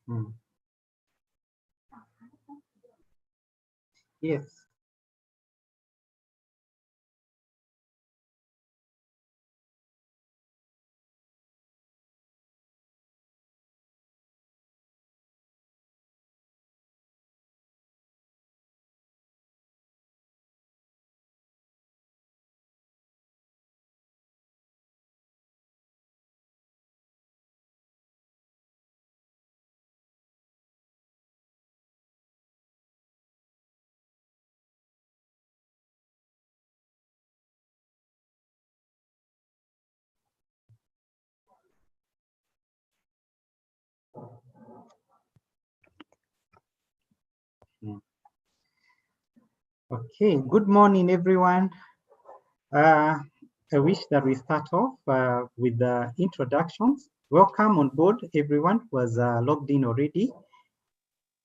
Mm. Yes. Okay, good morning, everyone. I wish that we start off with the introductions. Welcome on board, everyone who has logged in already.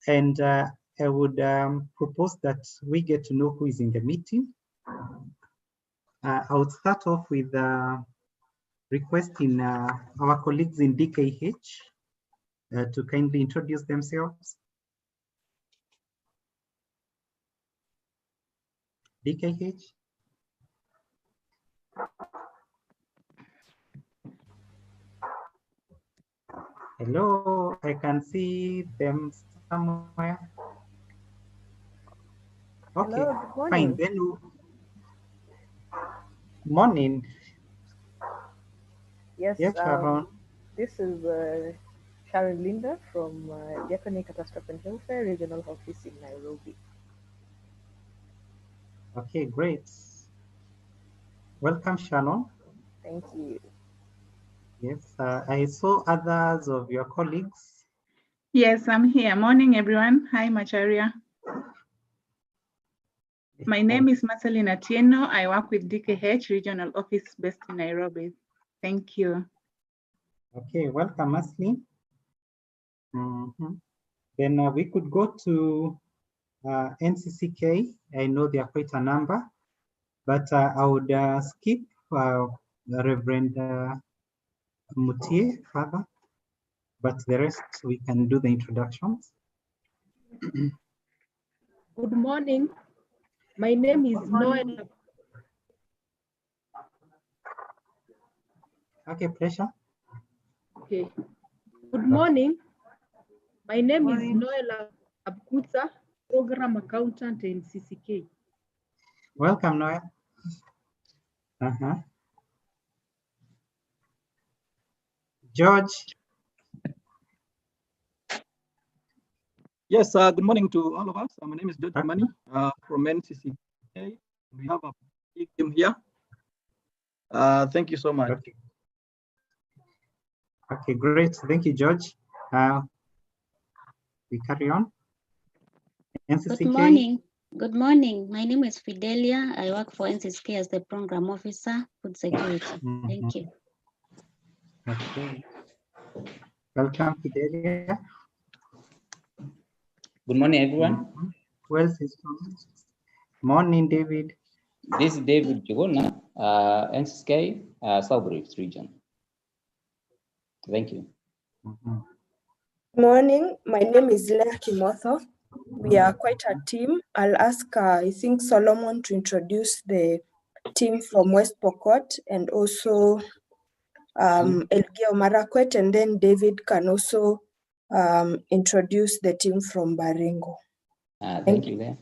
And I would propose that we get to know who is in the meeting. I would start off with requesting our colleagues in DKH to kindly introduce themselves. DKH. Hello, I can see them somewhere. Okay, hello, fine. Then, morning. Yes, Sharon. this is Sharon Linda from Diakoni Catastrophe and Welfare Regional Office in Nairobi. Okay, great. Welcome, Shannon. Thank you. Yes, I saw others of your colleagues. Yes, I'm here. Morning, everyone. Hi, Macharia. My name is Marceline Atieno. I work with DKH Regional Office based in Nairobi. Thank you. Okay, welcome, Marceline. Then we could go to NCCK. I know there are quite a number, but I would skip Reverend Mutie further, but the rest we can do the introductions. Good morning. My name is Noel. Okay, pleasure. Okay. Good morning. My name is Noel Abkutsa, Program Accountant in CCK. Welcome, Noel. George. Yes, good morning to all of us. My name is George Mani from NCCK. We have a big team here. Thank you so much. Okay, great. Thank you, George. We carry on. NCCK. Good morning. Good morning. My name is Fidelia. I work for NCCK as the Program Officer, Food Security. Thank you. Okay. Welcome, Fidelia. Good morning, everyone. Who else is coming? Morning, David. This is David Juguna, NCCK, South Rift region. Thank you. Morning, my name is Leah Kimotho. We are quite a team. I'll ask, I think, Solomon to introduce the team from West Pokot and also Elgeyo Marakwet, and then David can also introduce the team from Baringo. Thank you, Leah.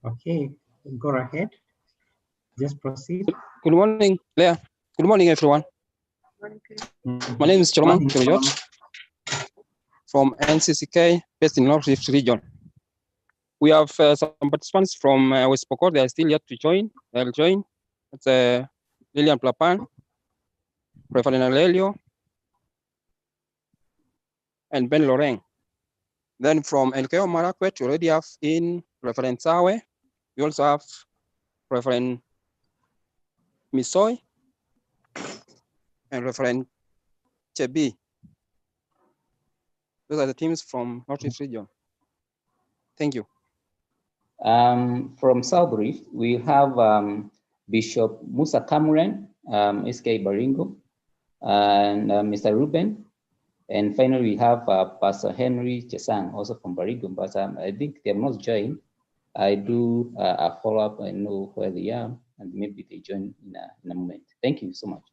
Okay, go ahead. Just proceed. Good morning, Leah. Good morning, everyone. My name is Choloman Kiriot from NCCK, based in North Rift region. We have some participants from West Pokot. They are still yet to join. They'll join. It's Lilian Plapan, Reverend Alelio, and Ben Loreng. Then from Elgeyo Marakwet, we already have in Reverend Sawe. We also have Reverend Misoy and Reverend Chebi. Those are the teams from North East region. Thank you. From South Rift, we have Bishop Musa Cameron, SK Baringo, and Mr. Ruben. And finally, we have Pastor Henry Chesang, also from Baringo, but I think they have not joined. I do a follow-up and know where they are, and maybe they join in a moment. Thank you so much.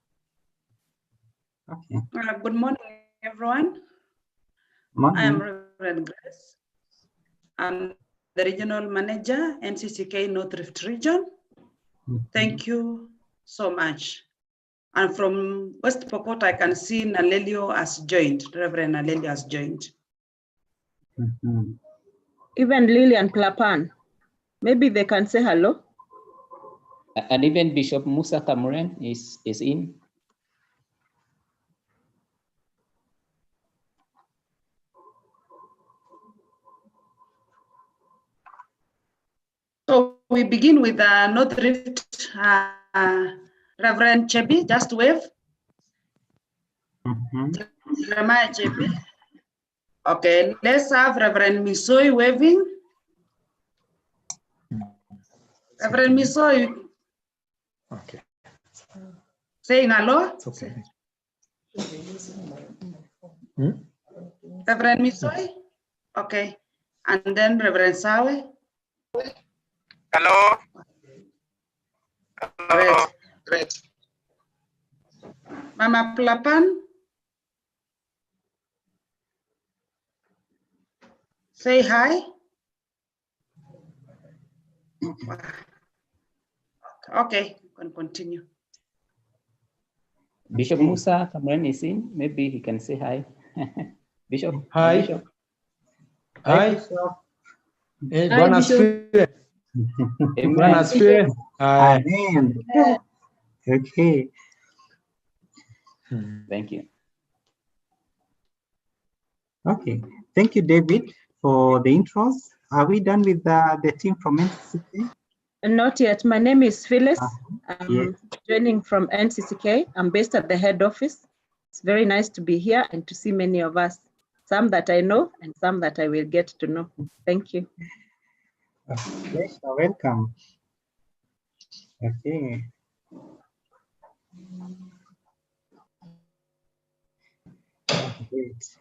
Okay. Good morning, everyone. Morning. I am Reverend Grace. I'm the regional manager, NCCK North Rift Region. Thank you so much. And from West Pokot, I can see Nalelio has joined. Reverend Nalelio has joined. Even Lillian Klapan. Maybe they can say hello. And even Bishop Musa Cameron is in. So we begin with the North Rift, Reverend Chebi, just wave. Jeremiah Chebi. Okay, let's have Reverend Misoi waving. Reverend Misoi. Okay. Saying hello. It's okay. Reverend Misoi. Okay. And then Reverend Sawe. Hello. Hello. Great. Mama Plapan. Say hi. Okay, we can continue. Bishop Musa Cameron is in. Maybe he can say hi. Bishop. Hi. Bishop. Hi. Hey, Hi, Bwana Bishop. asifiwe. Bwana Amen. asifiwe. Hi. Amen. Okay. Thank you. Okay. Thank you, David, for the intros. Are we done with the team from NCCK? Not yet. My name is Phyllis. I'm yes. joining from NCCK. I'm based at the head office. It's very nice to be here and to see many of us, some that I know and some that I will get to know. Thank you. Yes, welcome. Okay. Great.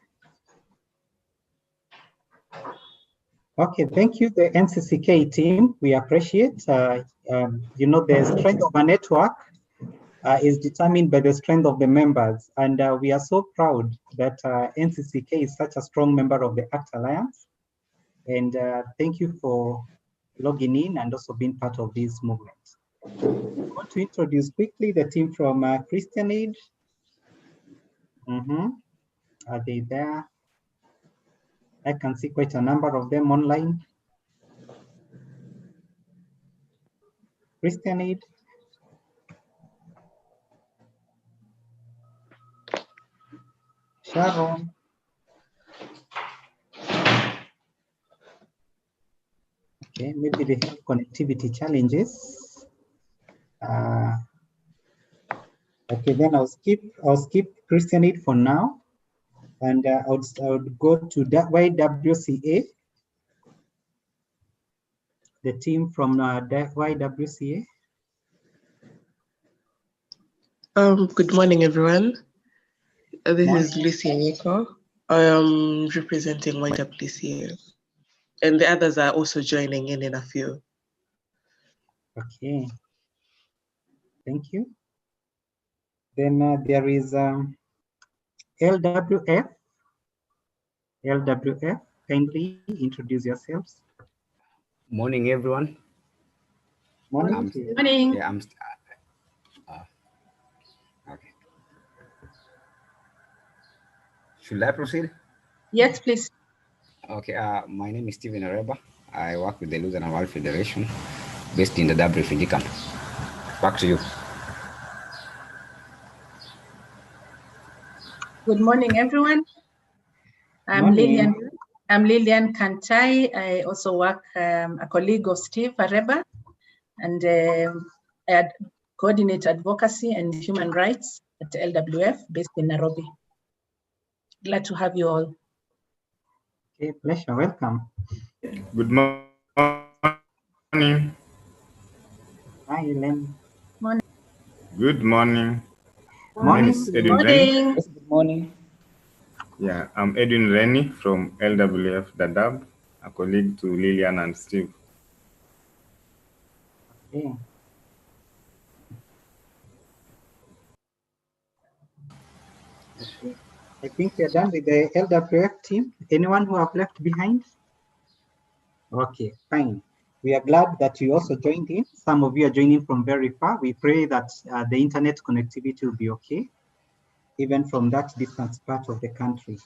Okay, thank you, the NCCK team. We appreciate, you know, the strength of a network is determined by the strength of the members. And we are so proud that NCCK is such a strong member of the ACT Alliance. And thank you for logging in and also being part of this movement. I want to introduce quickly the team from Christian Aid. Are they there? I can see quite a number of them online. Christian Aid. Sharon. Okay, maybe they have connectivity challenges. Okay, then I'll skip Christian Aid for now. And I would go to YWCA, the team from YWCA. Good morning, everyone. This is Lucy Anyeko. I am representing YWCA, and the others are also joining in a few. Okay, thank you. Then there is LWF. LWF, kindly introduce yourselves. Morning, everyone. Morning. Morning. Yeah, okay. Should I proceed? Yes, please. Okay. My name is Stephen Areba. I work with the Lutheran World Federation, based in the Dab refugee camp. Back to you. Good morning, everyone. I'm Lillian Kantai. I also work a colleague of Steve Areba, and I coordinate advocacy and human rights at LWF based in Nairobi. Glad to have you all. Okay, pleasure. Welcome. Good morning. Morning. Hi, Ellen. Morning. Good morning. My name Morning. is Edwin Rennie. Yes, good morning. Yeah, I'm Edwin Rennie from LWF Dadaab, a colleague to Lillian and Steve. Okay. Okay. I think we're done with the LWF team. Anyone who have left behind? Okay, fine. We are glad that you also joined in. Some of you are joining from very far. We pray that the internet connectivity will be okay, even from that distant part of the country.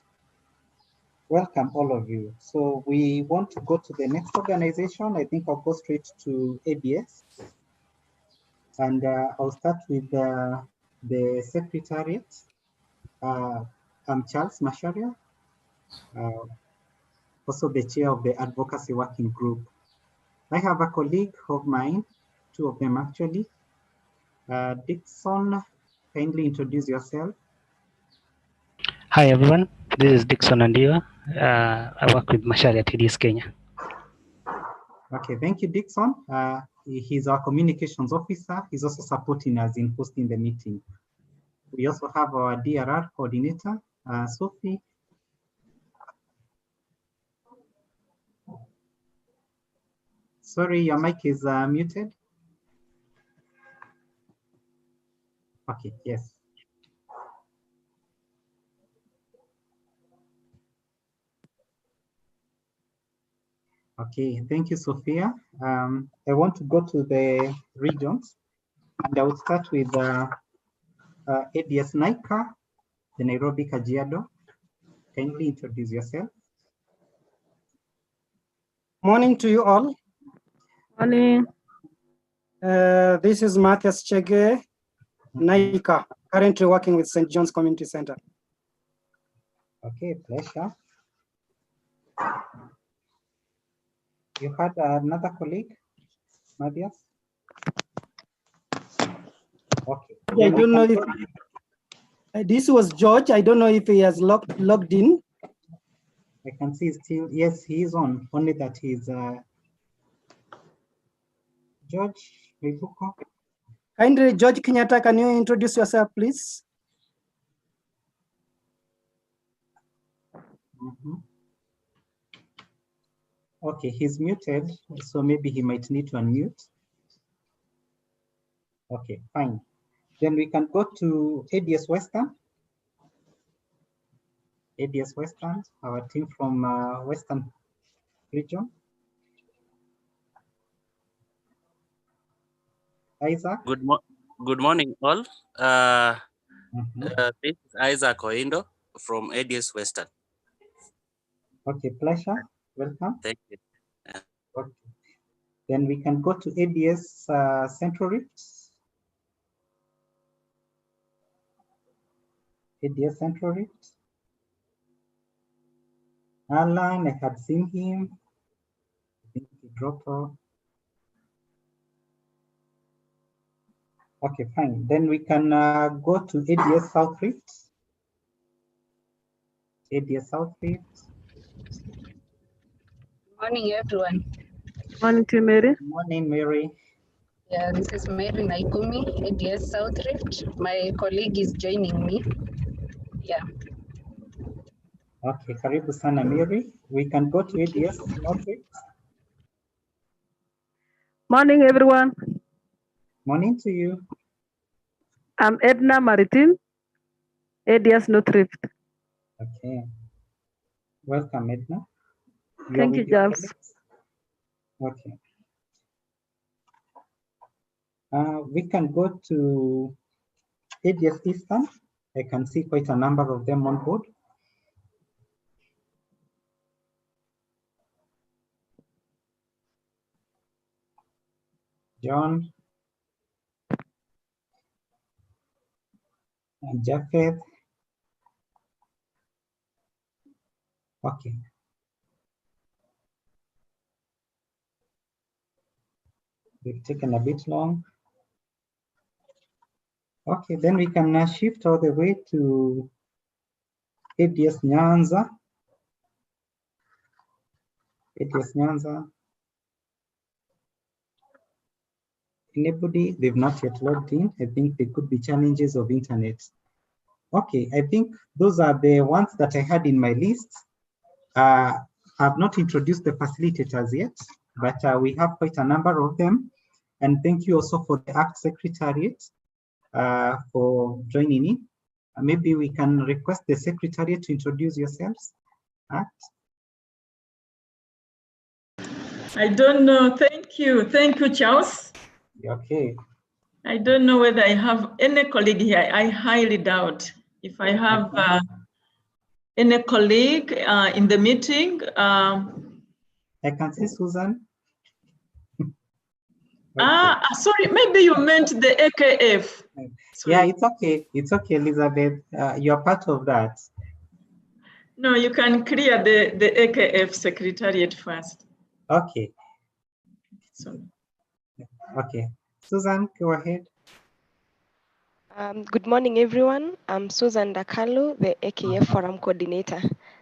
Welcome, all of you. So we want to go to the next organization. I think I'll go straight to ADS. And I'll start with the Secretariat. I'm Charles Masharia, also the chair of the Advocacy Working Group. I have a colleague of mine, two of them actually. Dixon, kindly introduce yourself. Hi everyone, this is Dixon Andiwa. I work with Masharia TDS Kenya. Okay, thank you, Dixon. He's our communications officer. He's also supporting us in hosting the meeting. We also have our DRR coordinator, Sophie. Sorry, your mic is muted. Okay, yes. Okay, thank you, Sophia. I want to go to the regions, and I will start with ADS NICA, the Nairobi Kajiado. Kindly introduce yourself. Morning to you all. Morning. This is Matthias Chege, NICA, currently working with St. John's Community Center. Okay, pleasure. You had another colleague, Matthias? Okay. I don't know if this was George. I don't know if he has logged in. I can see still, yes, he is on, only that he's George Rivuko. Kindly, George Kenyatta, can you introduce yourself, please? Okay, he's muted, so maybe he might need to unmute. Okay, fine. Then we can go to ADS Western. ADS Western, our team from Western region. Isaac. Good morning, all. This is Isaac Oindo from ADS Western. Okay, pleasure. Welcome. Thank you. Okay. Then we can go to ADS Central Rift. ADS Central Rift. Alan, I had seen him. I think he dropped off. Okay, fine. Then we can go to ADS South Rift. ADS South Rift. Morning, everyone. Morning to Mary. Morning, Mary. Yeah, this is Mary Naikumi, ADS South Rift. My colleague is joining me. Yeah. Okay, karibu sana, Mary. We can go to ADS North Rift. Morning, everyone. Morning to you. I'm Edna Maritin, ADS North Rift. Okay. Welcome, Edna. Thank you, Charles. Okay. We can go to ADS Eastern. I can see quite a number of them on board. John and Japheth. Okay. They've taken a bit long. Okay, then we can shift all the way to ADS Nyanza. ADS Nyanza. Anybody? They've not yet logged in. I think there could be challenges of internet. Okay, I think those are the ones that I had in my list. I've not introduced the facilitators yet, but we have quite a number of them. And thank you also for the ACT Secretariat for joining in. Maybe we can request the Secretariat to introduce yourselves. ACT. I don't know. Thank you. Thank you, Charles. Okay. I don't know whether I have any colleague here. I highly doubt if I have any colleague in the meeting. I can see Susan. Sorry, maybe you meant the AKF. Sorry. Yeah, it's okay. It's okay, Elizabeth. You're part of that. No, you can clear the AKF Secretariat first. Okay. So. Okay. Susan, go ahead. Good morning, everyone. I'm Susan Dakalu, the AKF Forum Coordinator.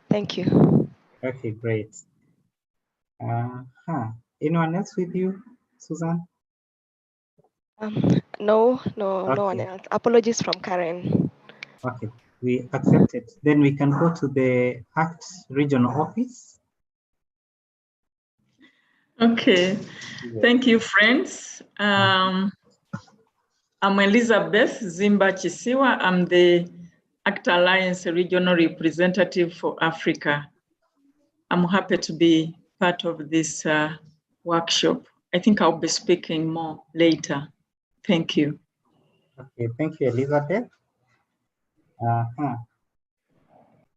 Thank you. Okay, great. Anyone else with you, Susan? No one else. Apologies from Karen. Okay, we accept it. Then we can go to the ACT regional office. Okay, thank you, friends. I'm Elizabeth Zimba Chisiwa. I'm the ACT Alliance Regional Representative for Africa. I'm happy to be part of this workshop. I think I'll be speaking more later. Thank you. Okay, thank you, Elizabeth.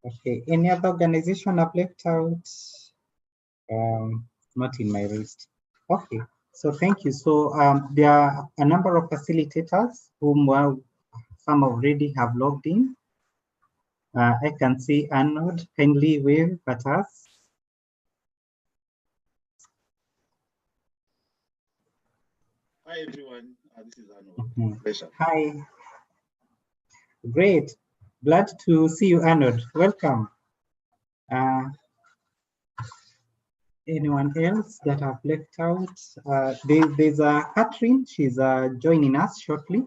Okay, any other organization I've left out? Not in my list. Okay, so thank you. So there are a number of facilitators whom some already have logged in. I can see Arnold, kindly wave at us. Hi everyone, this is Arnold. Pleasure. Hi. Great. Glad to see you, Arnold. Welcome. Anyone else that I've left out? There's Catherine. She's joining us shortly.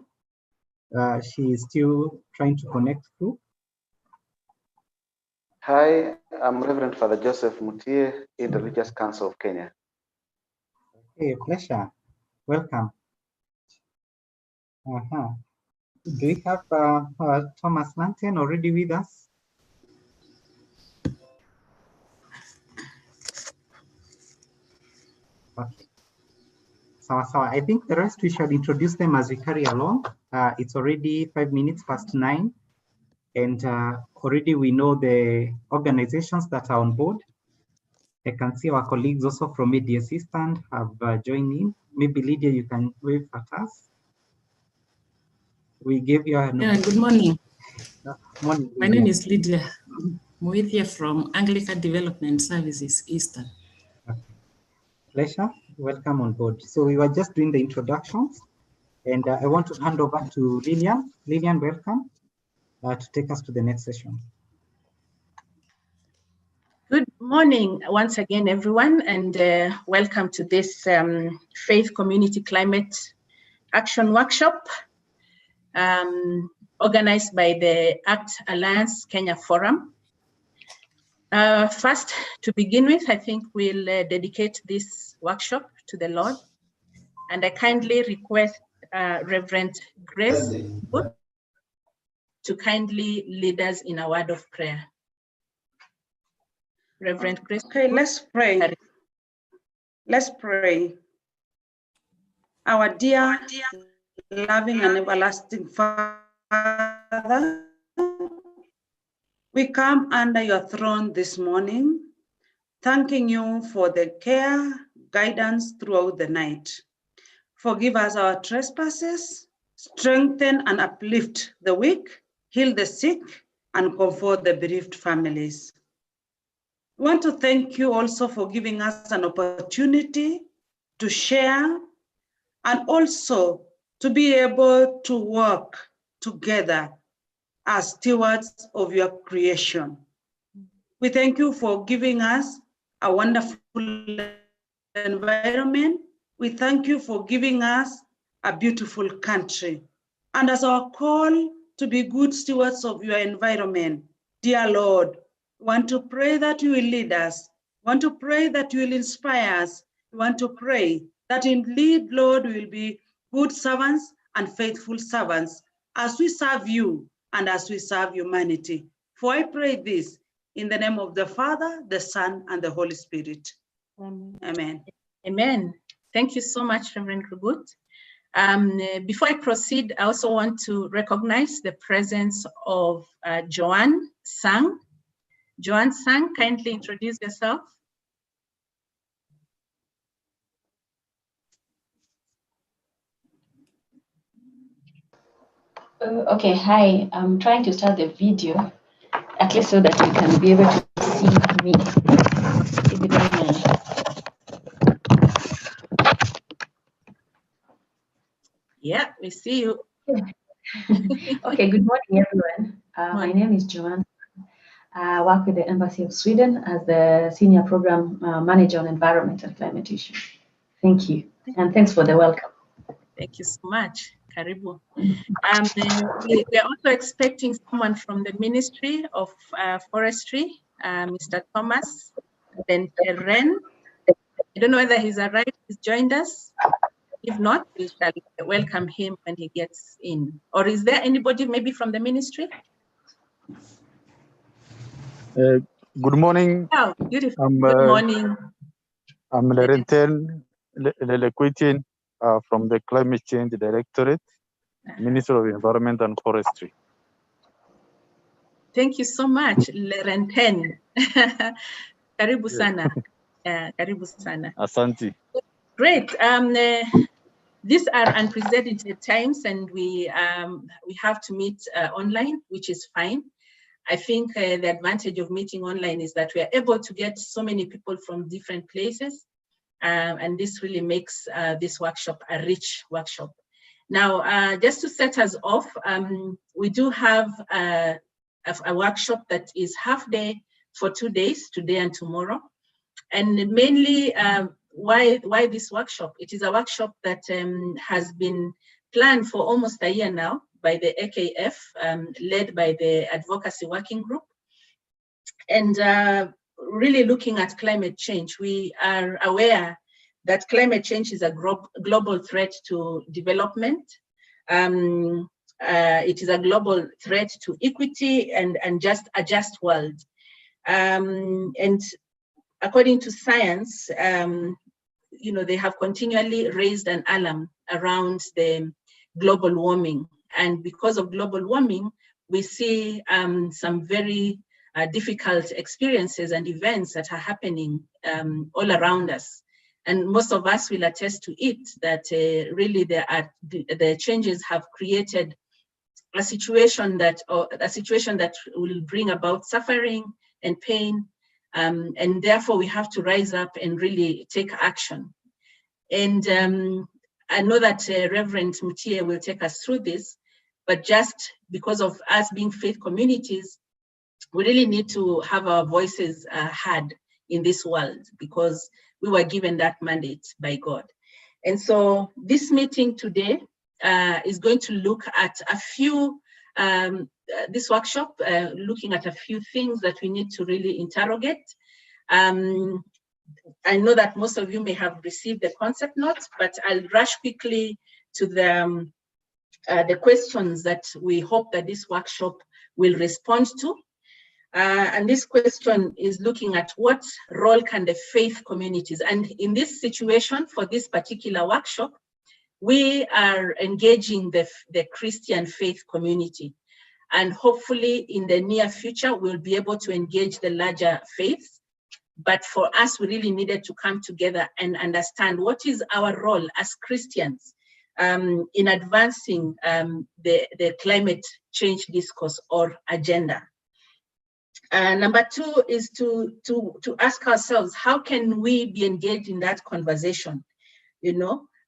She is still trying to connect through. Hi, I'm Reverend Father Joseph Mutie in the Religious Council of Kenya. Okay, pleasure. Welcome. Do we have Thomas Lanten already with us? Okay. So I think the rest we shall introduce them as we carry along. It's already 5 minutes past 9, and already we know the organizations that are on board. I can see our colleagues also from Media Assistant have joined in. Maybe Lydia, you can wave at us. We gave you a good morning. Morning. My name is Lydia Moithia from Anglican Development Services, Eastern. Okay. Pleasure. Welcome on board. So we were just doing the introductions, and I want to hand over to Lillian. Lillian, welcome to take us to the next session. Good morning once again, everyone, and welcome to this Faith Community Climate Action Workshop organized by the ACT Alliance Kenya Forum. First, to begin with, I think we'll dedicate this workshop to the Lord, and I kindly request Reverend Grace to kindly lead us in a word of prayer. Reverend Grace. Okay, let's pray. Let's pray. Our dear, loving and everlasting Father, we come under your throne this morning, thanking you for the care, guidance throughout the night. Forgive us our trespasses, strengthen and uplift the weak, heal the sick, and comfort the bereaved families. We want to thank you also for giving us an opportunity to share and also to be able to work together as stewards of your creation. We thank you for giving us a wonderful environment. We thank you for giving us a beautiful country. And as our call to be good stewards of your environment, dear Lord, we want to pray that you will lead us. We want to pray that you will inspire us. We want to pray that indeed, Lord, we will be good servants and faithful servants as we serve you and as we serve humanity. For I pray this in the name of the Father, the Son, and the Holy Spirit. Amen. Amen. Thank you so much, Reverend Rugut. Before I proceed, I also want to recognize the presence of Joanne Sang. Joanne Sang, kindly introduce yourself. Okay, hi. I'm trying to start the video, at least so that you can be able to see me. If you don't mind. Yeah, we see you. Okay, good morning, everyone. My name is Joanne. I work with the Embassy of Sweden as the Senior Program Manager on Environment and Climate Issues. Thank you, and thanks for the welcome. Thank you so much. Karibu. We are also expecting someone from the Ministry of Forestry, Mr. Thomas Benteren. I don't know whether he's arrived, he's joined us. If not, we shall welcome him when he gets in. Or is there anybody maybe from the ministry? Good morning. Oh, beautiful. Good morning. I'm Laurentine Lelequitin from the Climate Change Directorate, Minister of Environment and Forestry. Thank you so much, Laurentine. Karibu sana. Karibu sana. Asante. Great. These are unprecedented times, and we have to meet online, which is fine. I think the advantage of meeting online is that we are able to get so many people from different places, and this really makes this workshop a rich workshop. Now, just to set us off, we do have a workshop that is half day for 2 days, today and tomorrow, and mainly why this workshop? It is a workshop that has been planned for almost a year now by the AKF, led by the Advocacy Working Group. And really looking at climate change, we are aware that climate change is a global threat to development. It is a global threat to equity and a just world. And according to science, they have continually raised an alarm around the global warming. And because of global warming, we see some very difficult experiences and events that are happening all around us. And most of us will attest to it, that really the changes have created a situation that will bring about suffering and pain. And therefore we have to rise up and really take action. And I know that Reverend Mutie will take us through this, but just because of us being faith communities, we really need to have our voices heard in this world, because we were given that mandate by God. And so this meeting today is going to look at a few, this workshop, looking at a few things that we need to really interrogate. I know that most of you may have received the concept notes, but I'll rush quickly to the questions that we hope that this workshop will respond to. And this question is looking at what role can the faith communities, and in this situation for this particular workshop, we are engaging the Christian faith community. And hopefully in the near future, we'll be able to engage the larger faiths. But for us, we really needed to come together and understand what is our role as Christians in advancing the climate change discourse or agenda. Number two is to ask ourselves, how can we be engaged in that conversation?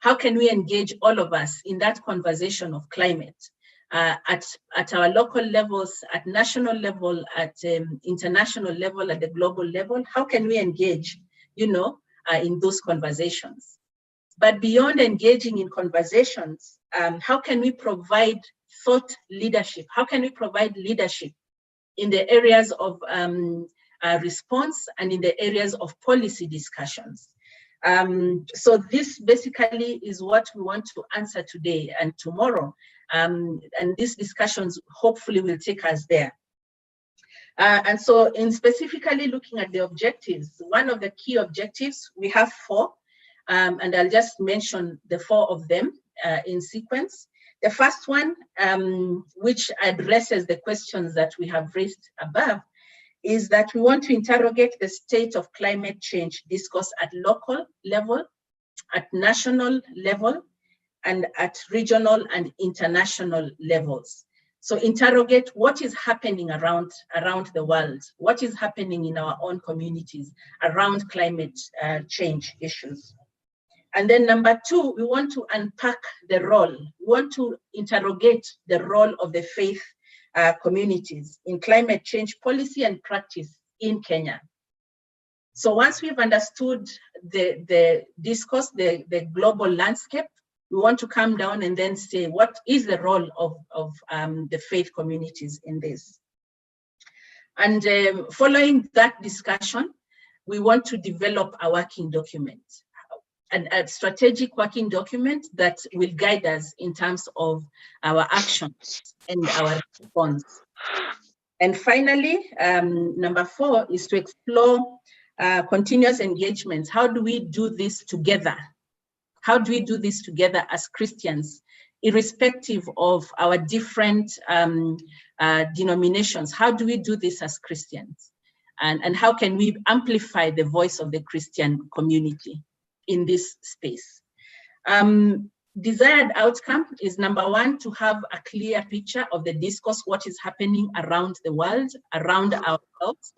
How can we engage all of us in that conversation of climate at our local levels, at national level, at international level, at the global level? How can we engage, in those conversations? But beyond engaging in conversations, how can we provide thought leadership? How can we provide leadership in the areas of response and in the areas of policy discussions? So this basically is what we want to answer today and tomorrow. And these discussions hopefully will take us there. And so in specifically looking at the objectives, one of the key objectives, we have 4, and I'll just mention the 4 of them in sequence. The first one, which addresses the questions that we have raised above, is that we want to interrogate the state of climate change discourse at local level, at national level, and at regional and international levels. So interrogate what is happening around the world, what is happening in our own communities around climate change issues. And then number 2, we want to unpack the role. We want to interrogate the role of the faith communities in climate change policy and practice in Kenya. So once we've understood the discourse, the global landscape, we want to come down and then say, what is the role of the faith communities in this? And following that discussion, we want to develop a working document, a strategic working document that will guide us in terms of our actions and our response. And finally, number 4 is to explore continuous engagements. How do we do this together? How do we do this together as Christians, irrespective of our different denominations? How do we do this as Christians? And how can we amplify the voice of the Christian community in this space? Desired outcome is number 1, to have a clear picture of the discourse, what is happening around the world, around ourselves.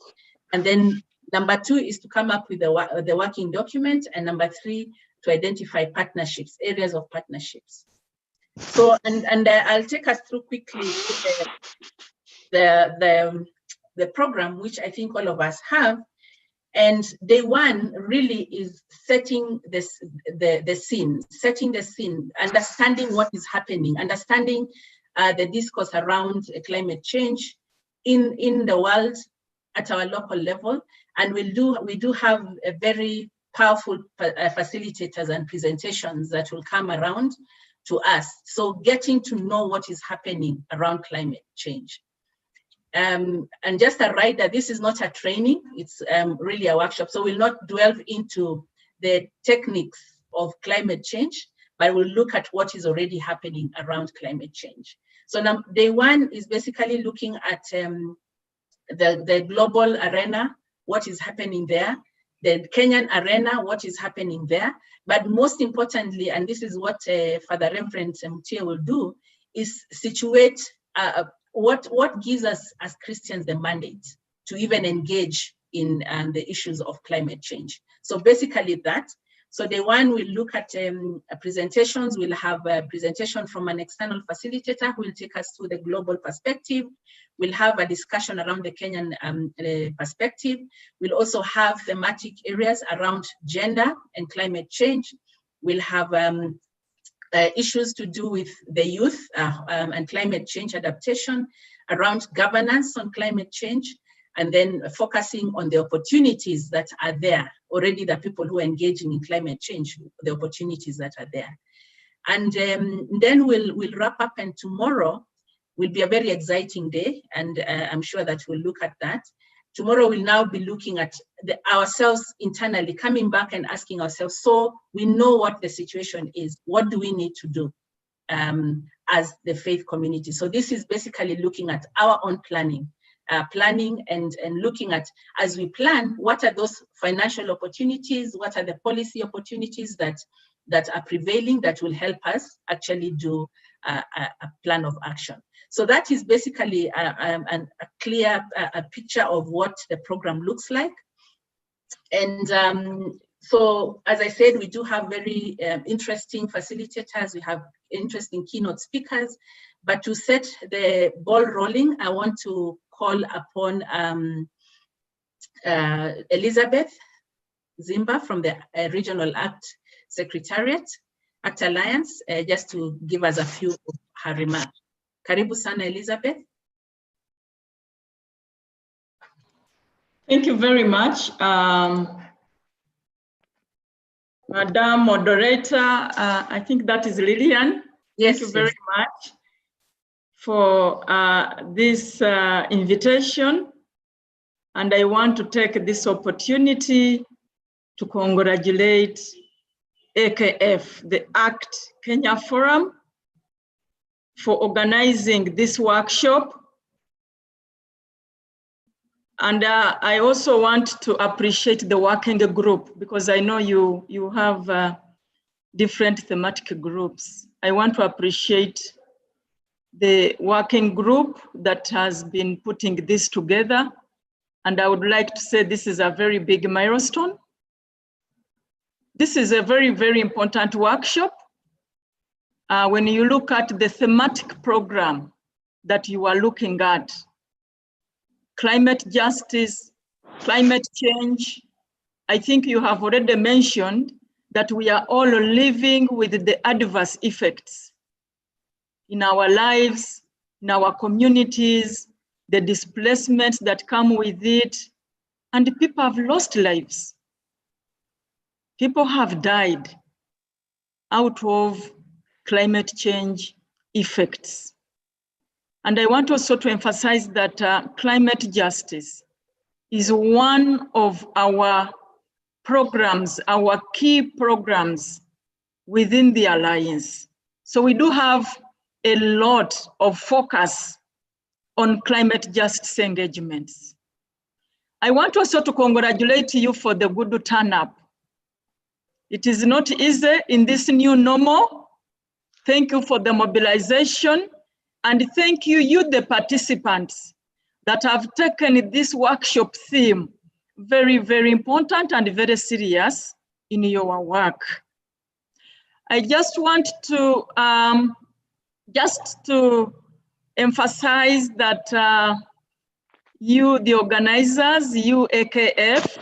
And then number 2 is to come up with the working document. And number 3, to identify partnerships, areas of partnerships. So, and I'll take us through quickly the program, which I think all of us have. And day 1 really is setting the scene, understanding what is happening, understanding the discourse around climate change in the world at our local level. And we do have a very powerful facilitators and presentations that will come around to us. So getting to know what is happening around climate change. And just a reminder, this is not a training, it's really a workshop. So we'll not delve into the techniques of climate change, but we'll look at what is already happening around climate change. So now day 1 is basically looking at the global arena, what is happening there, the Kenyan arena, what is happening there. But most importantly, and this is what Father Reverend Mutie will do, is situate what gives us as Christians the mandate to even engage in the issues of climate change. So basically that. So day 1, we'll look at presentations. We'll have a presentation from an external facilitator who will take us through the global perspective. We'll have a discussion around the Kenyan perspective. We'll also have thematic areas around gender and climate change. We'll have issues to do with the youth and climate change adaptation, around governance on climate change, and then focusing on the opportunities that are there. Already the people who are engaging in climate change, the opportunities that are there. And then we'll wrap up, and tomorrow will be a very exciting day, and I'm sure that we'll look at that. Tomorrow we'll now be looking at ourselves internally, coming back and asking ourselves, so we know what the situation is, what do we need to do as the faith community? So this is basically looking at our own planning and looking at, as we plan, what are those financial opportunities, what are the policy opportunities that are prevailing that will help us actually do a plan of action. So that is basically a clear picture of what the program looks like. And so, as I said, we do have very interesting facilitators, we have interesting keynote speakers, but to set the ball rolling, I want to call upon Elizabeth Zimba from the Regional Act Secretariat, ACT Alliance, just to give us a few of her remarks. Karibu sana, Elizabeth. Thank you very much. Madam Moderator, I think that is Lillian. Yes, thank you very much for this invitation. And I want to take this opportunity to congratulate AKF, the ACT Kenya Forum, for organizing this workshop. And I also want to appreciate the working group, because I know you have different thematic groups. I want to appreciate the working group that has been putting this together. And I would like to say this is a very big milestone. This is a very, very important workshop. When you look at the thematic program that you are looking at, climate justice, climate change, I think you have already mentioned that we are all living with the adverse effects in our lives, in our communities, the displacements that come with it, and people have lost lives. People have died out of climate change effects. And I want also to emphasize that climate justice is one of our programs, our key programs within the Alliance. So we do have a lot of focus on climate justice engagements. I want also to congratulate you for the good turn-up. It is not easy in this new normal. Thank you for the mobilization. And thank you, the participants that have taken this workshop theme very, very important and very serious in your work. I just want to emphasize that you, the organizers, you AKF,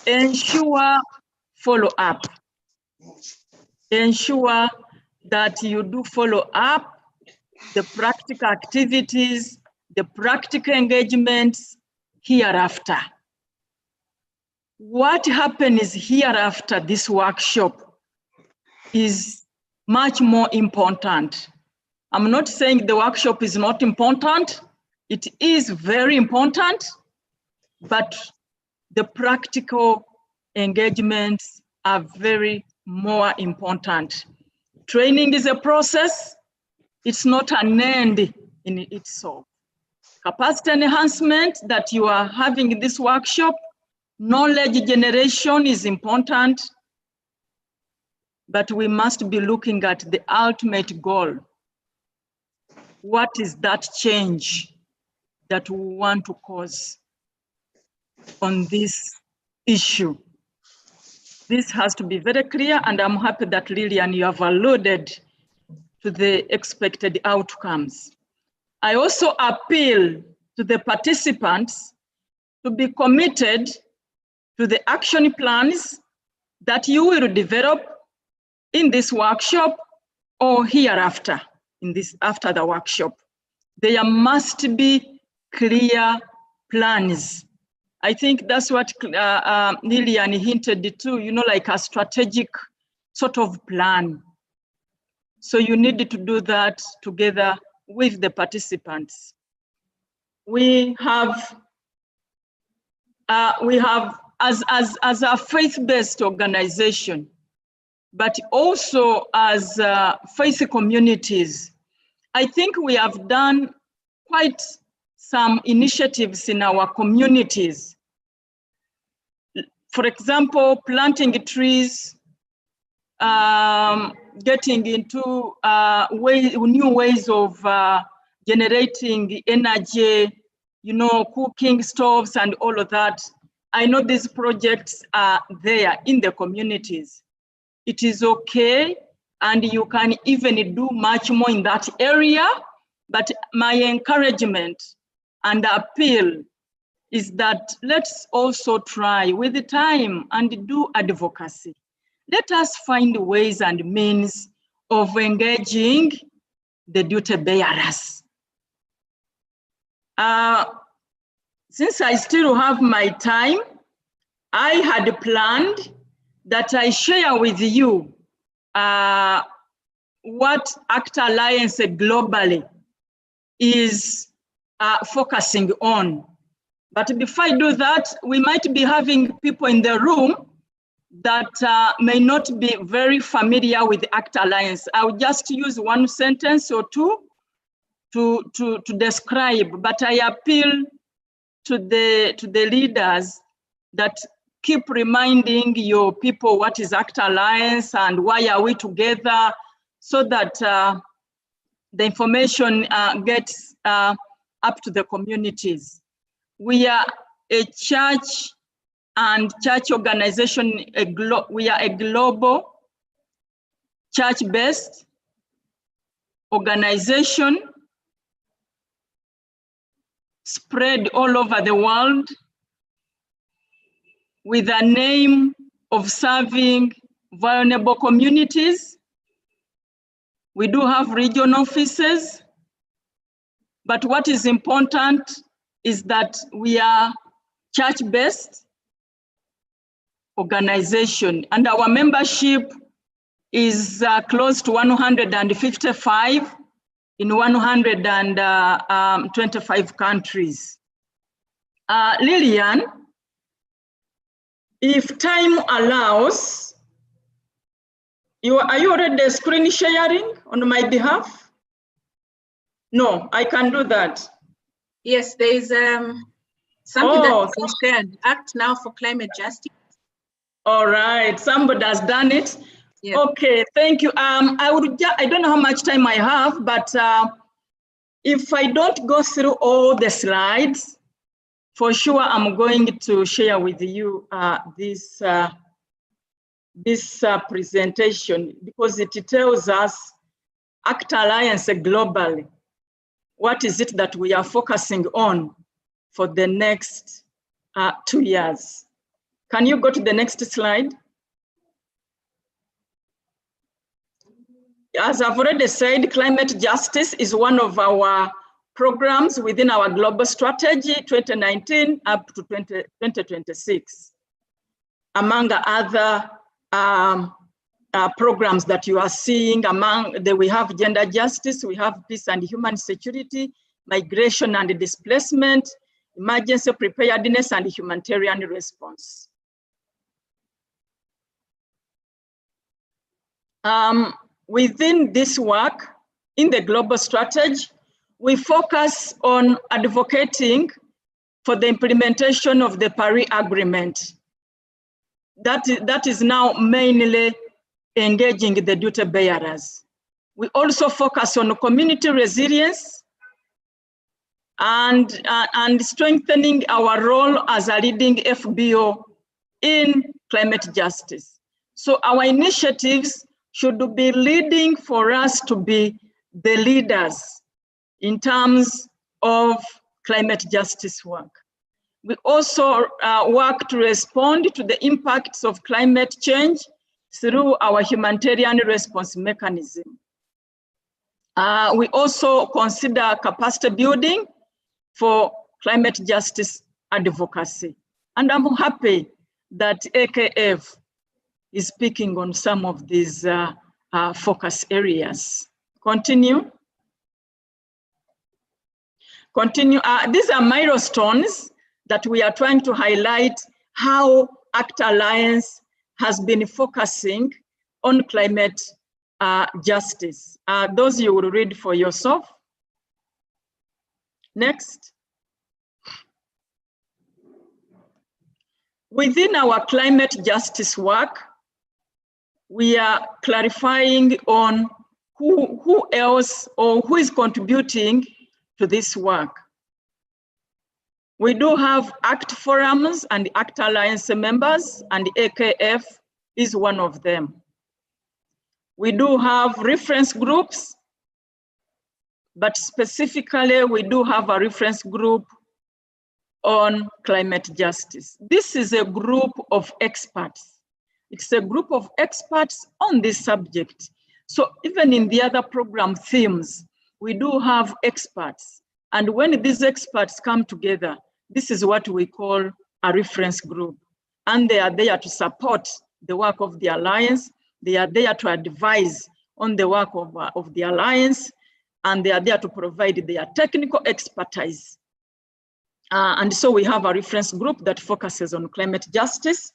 ensure follow-up. Ensure that you do follow up the practical activities, the practical engagements hereafter. What happens hereafter this workshop is much more important. I'm not saying the workshop is not important. It is very important, but the practical engagements are very more important. Training is a process. It's not an end in itself. Capacity enhancement that you are having in this workshop, knowledge generation is important, but we must be looking at the ultimate goal. What is that change that we want to cause on this issue? This has to be very clear, and I'm happy that Lillian, you have alluded to the expected outcomes. I also appeal to the participants to be committed to the action plans that you will develop in this workshop or hereafter, after the workshop. There must be clear plans. I think that's what Lillian hinted to, like a strategic sort of plan. So you need to do that together with the participants. We have as a faith-based organization, but also as faith communities, I think we have done quite some initiatives in our communities. For example, planting trees, getting into new ways of generating energy, cooking stoves and all of that. I know these projects are there in the communities. It is okay, and you can even do much more in that area, but my encouragement and appeal is that let's also try with the time and do advocacy. let us find ways and means of engaging the duty bearers. Since I still have my time, I had planned that I share with you what ACT Alliance globally is focusing on. But before I do that, we might be having people in the room that may not be very familiar with ACT Alliance. I'll just use one sentence or two to describe, but I appeal to the leaders that keep reminding your people what is ACT Alliance and why are we together, so that the information gets up to the communities. We are a church and church organization. We are a global church-based organization spread all over the world with a name of serving vulnerable communities. We do have regional offices, but what is important is that we are church-based organization, and our membership is close to 155 in 125 countries. Lillian, if time allows, are you already screen sharing on my behalf? No, I can do that. Yes, there is something that was shared, Act Now for Climate Justice. All right, somebody has done it. Yes. Okay, thank you. I don't know how much time I have, but if I don't go through all the slides, for sure I'm going to share with you this presentation, because it tells us ACT Alliance globally. What is it that we are focusing on for the next 2 years? Can you go to the next slide? As I've already said, climate justice is one of our programs within our global strategy 2019 up to 2026. Among other programs that you are seeing, we have gender justice, we have peace and human security, migration and displacement, emergency preparedness and humanitarian response. Within this work, in the global strategy, we focus on advocating for the implementation of the Paris Agreement. That is now mainly engaging the duty bearers. We also focus on community resilience and strengthening our role as a leading FBO in climate justice. So our initiatives should be leading for us to be the leaders in terms of climate justice work. We also work to respond to the impacts of climate change through our humanitarian response mechanism. We also consider capacity building for climate justice advocacy. And I'm happy that AKF is speaking on some of these focus areas. Continue. These are milestones that we are trying to highlight how ACT Alliance has been focusing on climate justice. Those you will read for yourself. Next. Within our climate justice work, we are clarifying on who else or who is contributing to this work. We do have ACT forums and ACT Alliance members, and AKF is one of them. We do have reference groups, but specifically we do have a reference group on climate justice. This is a group of experts It's a group of experts on this subject. So even in the other program themes, we do have experts. And when these experts come together, this is what we call a reference group. And they are there to support the work of the Alliance. They are there to advise on the work of the Alliance, and they are there to provide their technical expertise. And so we have a reference group that focuses on climate justice.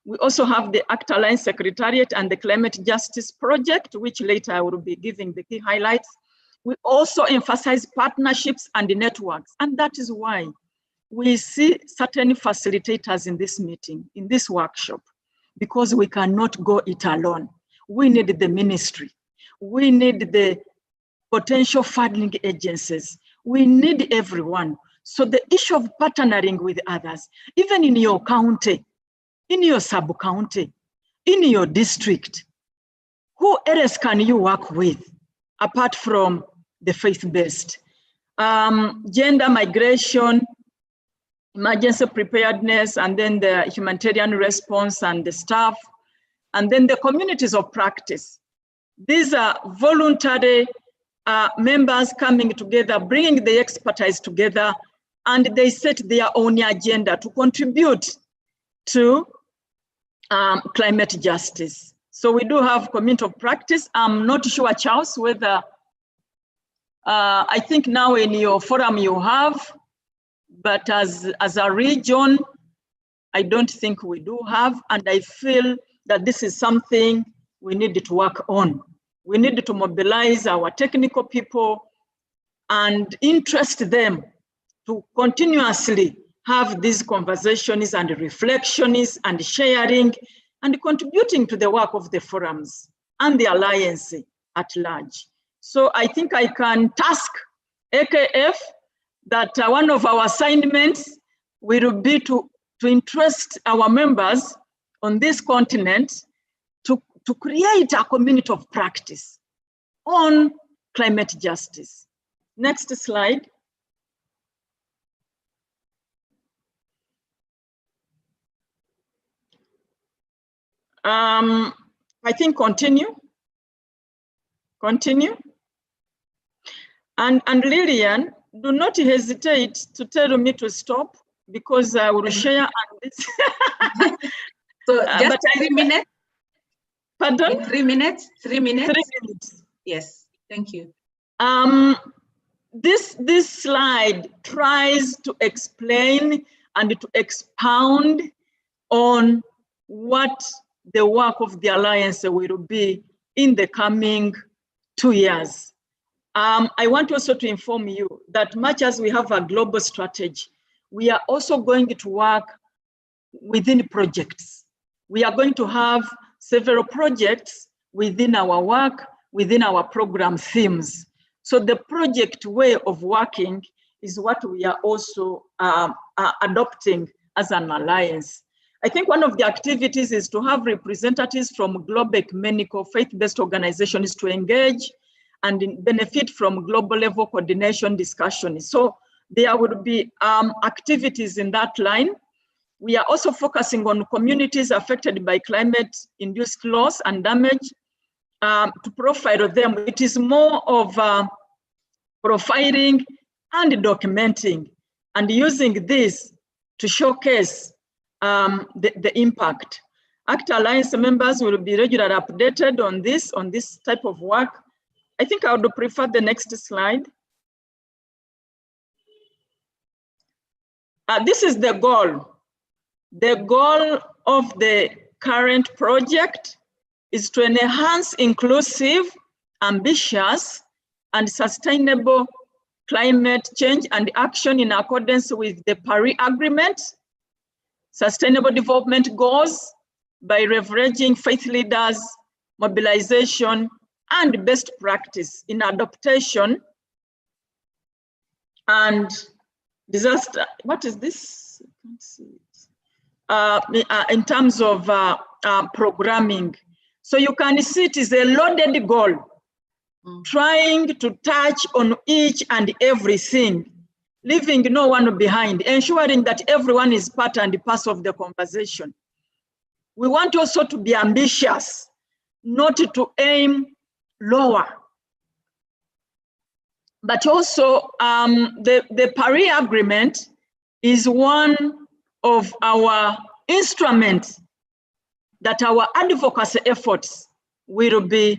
We also have the ACT Alliance Secretariat and the Climate Justice Project, which later I will be giving the key highlights. We also emphasize partnerships and networks, and that is why we see certain facilitators in this meeting, in this workshop, because we cannot go it alone. We need the ministry. We need the potential funding agencies. We need everyone. So the issue of partnering with others, even in your county, in your sub-county, in your district, who else can you work with apart from the faith-based? Gender, migration, emergency preparedness, and then the humanitarian response and the staff, and then the communities of practice. These are voluntary members coming together, bringing the expertise together, and they set their own agenda to contribute to climate justice. So we do have community of practice. I'm not sure, Charles, whether, I think now in your forum you have, but as a region, I don't think we do have, and I feel that this is something we need to work on. We need to mobilize our technical people and interest them to continuously have these conversations and reflections and sharing and contributing to the work of the forums and the Alliance at large. So I think I can task AKF that one of our assignments will be to interest our members on this continent to create a community of practice on climate justice. Next slide. I think continue. And Lillian, do not hesitate to tell me to stop, because I will share on this. So just 3 minutes? Pardon? In 3 minutes? 3 minutes? 3 minutes. Yes, thank you. This slide tries to explain and to expound on what the work of the Alliance will be in the coming 2 years. I want also to inform you that much as we have a global strategy, we are also going to work within projects. We are going to have several projects within our work, within our program themes. So the project way of working is what we are also adopting as an alliance. I think one of the activities is to have representatives from global ecumenical faith-based organizations to engage and benefit from global level coordination discussions. So there would be activities in that line. We are also focusing on communities affected by climate-induced loss and damage to profile them. It is more of profiling and documenting and using this to showcase the impact. ACT Alliance members will be regularly updated on this type of work. I think I would prefer the next slide. This is the goal. The goal of the current project is to enhance inclusive, ambitious, and sustainable climate change and action in accordance with the Paris Agreement, Sustainable Development Goals, by leveraging faith leaders, mobilization, and best practice in adaptation and disaster. What is this? In terms of programming. So you can see it is a loaded goal, trying to touch on each and everything, leaving no one behind, ensuring that everyone is part and parcel of the conversation. we want also to be ambitious, not to aim lower. But also the Paris Agreement is one of our instruments that our advocacy efforts will be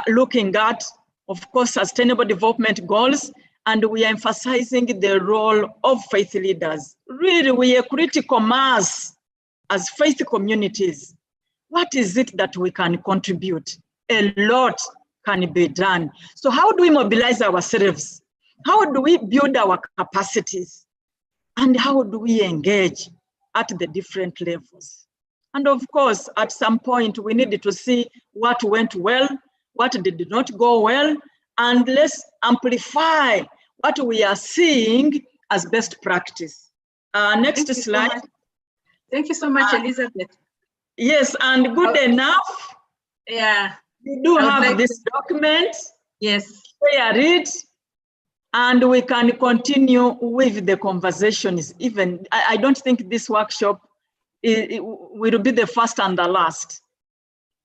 looking at, of course, sustainable development goals, and we are emphasizing the role of faith leaders. Really, we are critical mass as faith communities. What is it that we can contribute? A lot can be done. So how do we mobilize ourselves? How do we build our capacities? And how do we engage at the different levels? And of course, at some point, we needed to see what went well, what did not go well, and let's amplify what we are seeing as best practice. Next slide. Thank you so much, Elizabeth. Yes, and good enough. Yeah. We do have this document. Yes. Share it, and we can continue with the conversations. Even I don't think this workshop will be the first and the last.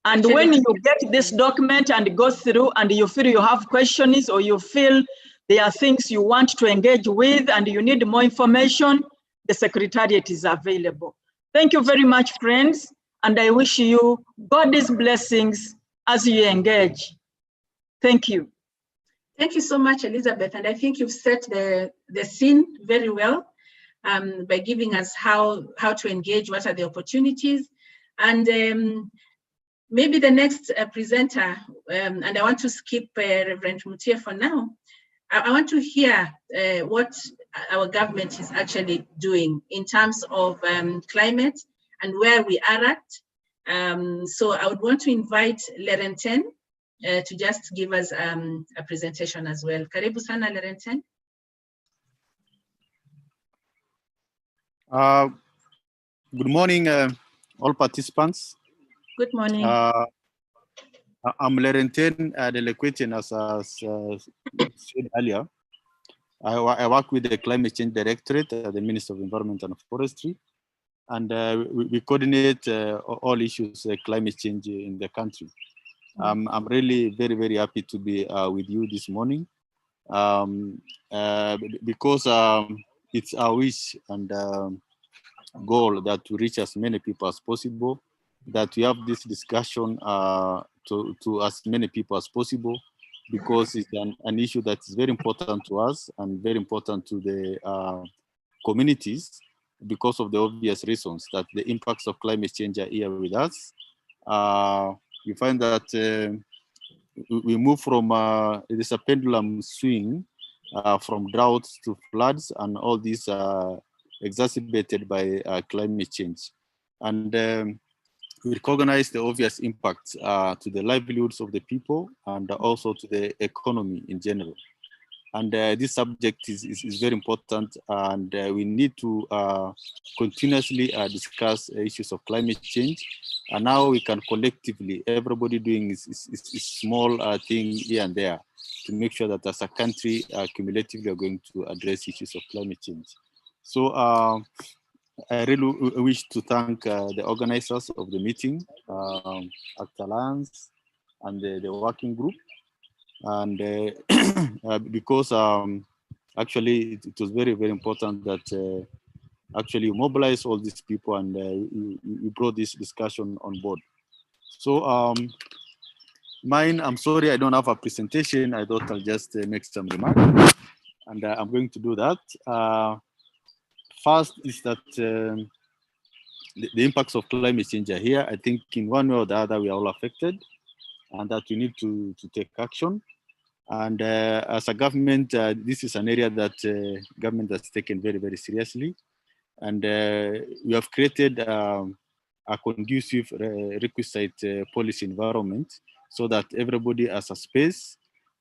And Actually, when you get this document and go through and you feel you have questions or you feel there are things you want to engage with and you need more information, the Secretariat is available. Thank you very much, friends. And I wish you God's blessings as you engage. Thank you. Thank you so much, Elizabeth. And I think you've set the scene very well by giving us how to engage, what are the opportunities. And maybe the next presenter, and I want to skip Reverend Mutie for now. I want to hear what our government is actually doing in terms of climate and where we are at. So I would want to invite Lerenten to just give us a presentation as well. Karibu sana, Lerenten. Good morning, all participants. Good morning. I'm Lerenten Delequetian, as said earlier. I work with the Climate Change Directorate at the Ministry of Environment and Forestry, and we coordinate all issues climate change in the country. I'm really very, very happy to be with you this morning because it's our wish and goal that to reach as many people as possible, that we have this discussion to as many people as possible, because it's an issue that is very important to us and very important to the communities, because of the obvious reasons that the impacts of climate change are here with us. You find that we move from, it is a pendulum swing from droughts to floods, and all these are exacerbated by climate change. And we recognize the obvious impacts to the livelihoods of the people and also to the economy in general. And this subject is very important, and we need to continuously discuss issues of climate change. And now we can collectively, everybody doing is small thing here and there, to make sure that as a country, cumulatively are going to address issues of climate change. So I really wish to thank the organizers of the meeting, ACT Alliance, and the working group. And because actually it was very, very important that actually you mobilize all these people and you brought this discussion on board. So I'm sorry I don't have a presentation. I thought I'll just make some remarks, and I'm going to do that. First is that the impacts of climate change are here. I think in one way or the other we are all affected, and that we need to take action. And as a government, this is an area that government has taken very, very seriously. And we have created a conducive requisite policy environment so that everybody has a space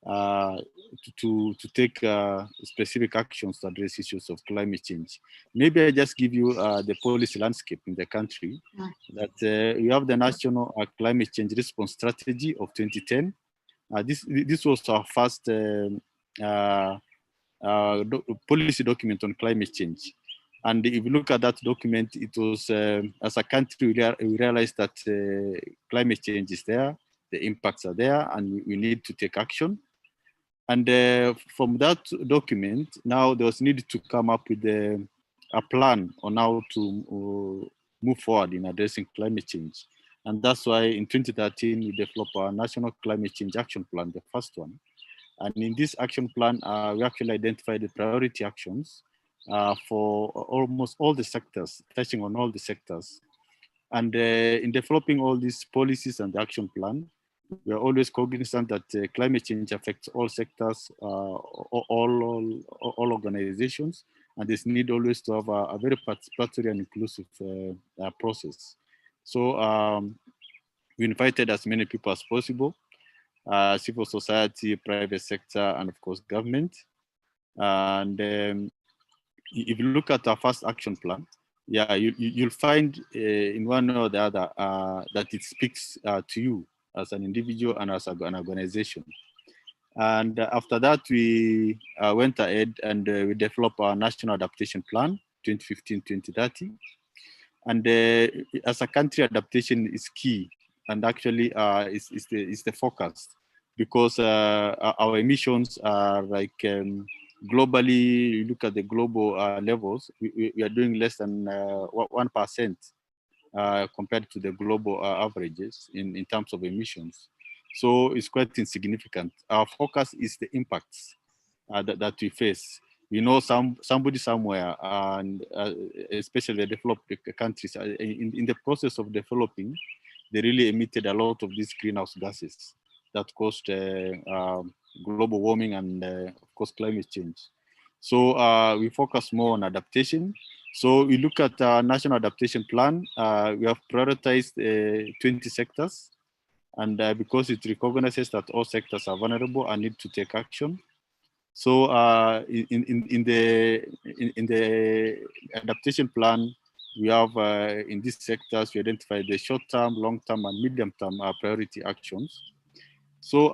to take specific actions to address issues of climate change. Maybe I just give you the policy landscape in the country. That we have the National Climate Change Response Strategy of 2010. This was our first policy document on climate change. And if you look at that document, it was, as a country, we realized that climate change is there, the impacts are there, and we need to take action. And from that document, now there was needed to come up with a plan on how to move forward in addressing climate change. And that's why in 2013, we developed our National Climate Change Action Plan, the first one. And in this action plan, we actually identified the priority actions for almost all the sectors, touching on all the sectors. And in developing all these policies and the action plan, we are always cognizant that climate change affects all sectors, all organizations, and there's need always to have a very participatory and inclusive process. So we invited as many people as possible, civil society, private sector, and of course government. And if you look at our first action plan, yeah, you'll find in one or the other that it speaks to you as an individual and as an organization. And after that, we went ahead and we developed our National Adaptation Plan, 2015-2030. And as a country, adaptation is key, and actually is the focus, because our emissions are like globally. You look at the global levels, we are doing less than 1% compared to the global averages in terms of emissions. So it's quite insignificant. Our focus is the impacts that we face. You know, somebody somewhere, and especially the developed countries, in the process of developing, they really emitted a lot of these greenhouse gases that caused global warming and, of course, climate change. So we focus more on adaptation. So we look at our National Adaptation Plan. We have prioritized 20 sectors, and because it recognizes that all sectors are vulnerable and need to take action. So in the adaptation plan, we have in these sectors, we identify the short-term, long-term, and medium-term priority actions. So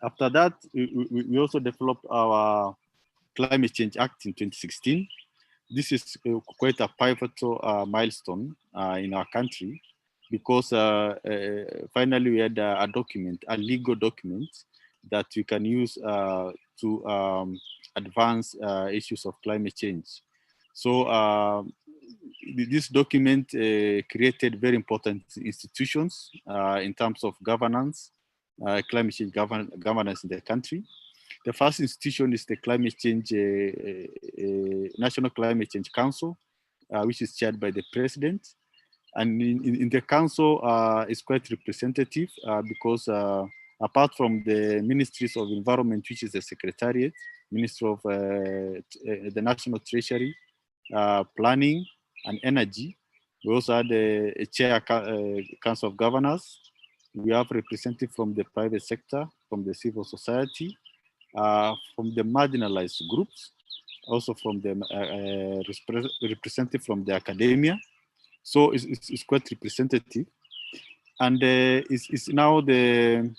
after that, we also developed our Climate Change Act in 2016. This is quite a pivotal milestone in our country, because finally we had a document, a legal document, that we can use to advance issues of climate change. So this document created very important institutions in terms of governance, climate change governance in the country. The first institution is the Climate Change National Climate Change Council, which is chaired by the President. And in the council, it's quite representative because apart from the Ministries of Environment, which is the Secretariat, Ministry of the National Treasury, Planning and Energy, we also had a chair Council of Governors. We have representatives from the private sector, from the civil society, from the marginalized groups, also from the representative from the academia. So it's quite representative, and it's now the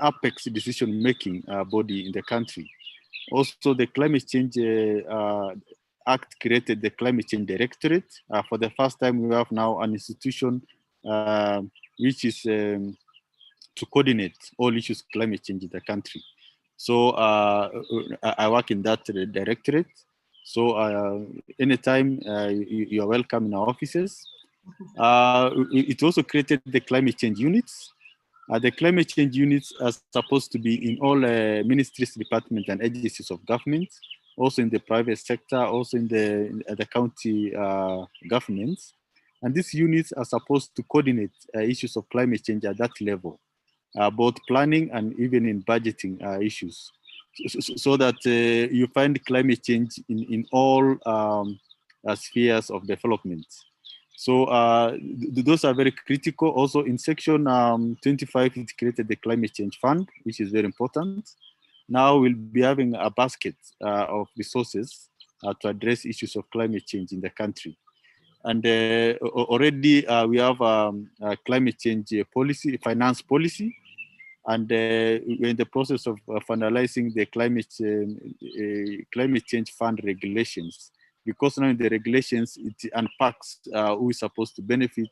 apex decision-making body in the country. Also, the Climate Change Act created the Climate Change Directorate. For the first time, we have now an institution which is to coordinate all issues of climate change in the country. So I work in that directorate. So anytime you are welcome in our offices. It also created the climate change units. The climate change units are supposed to be in all ministries, departments, and agencies of government, also in the private sector, also in the county governments. And these units are supposed to coordinate issues of climate change at that level, both planning and even in budgeting issues, so that you find climate change in all spheres of development. So those are very critical. Also in section 25, it created the Climate Change Fund, which is very important. Now we'll be having a basket of resources to address issues of climate change in the country. And already we have a climate change policy, finance policy, and we're in the process of finalizing the climate change fund regulations, because now in the regulations, it unpacks who is supposed to benefit,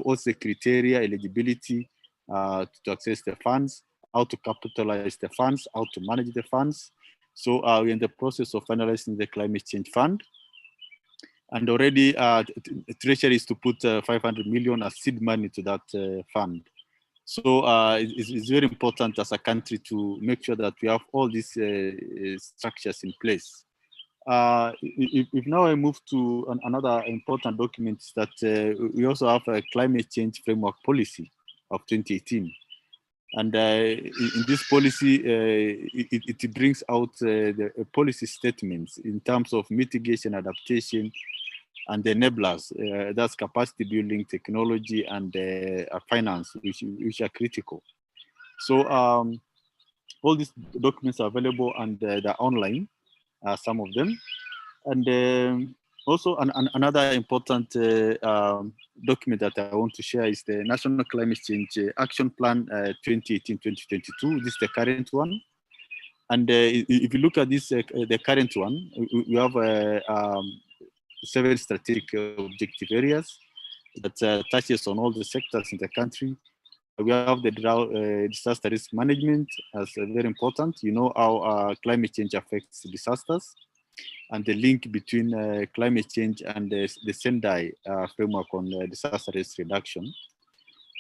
what's the criteria, eligibility to access the funds, how to capitalize the funds, how to manage the funds. So we're in the process of finalizing the climate change fund. And already Treasury is to put 500 million as seed money to that fund. So it's very important as a country to make sure that we have all these structures in place. If now I move to another important document, is that we also have a climate change framework policy of 2018. And in this policy, it brings out the policy statements in terms of mitigation, adaptation, and the enablers. That's capacity building, technology, and finance, which are critical. So all these documents are available and they're online, some of them. And also another important document that I want to share is the National Climate Change Action Plan 2018-2022. This is the current one. And if you look at this, the current one, we have 7 strategic objective areas that touches on all the sectors in the country. We have the disaster risk management as very important. You know how climate change affects disasters, and the link between climate change and the Sendai framework on disaster risk reduction.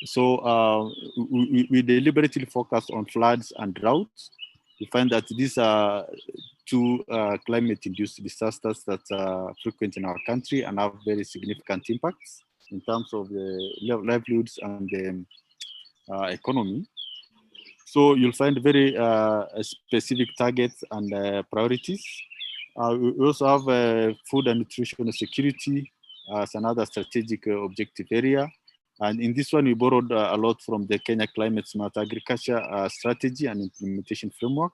So we deliberately focus on floods and droughts. We find that these are 2 climate-induced disasters that are frequent in our country and have very significant impacts in terms of the livelihoods and the economy. So you'll find very specific targets and priorities. We also have food and nutritional security as another strategic objective area. And in this one, we borrowed a lot from the Kenya Climate Smart Agriculture Strategy and Implementation Framework.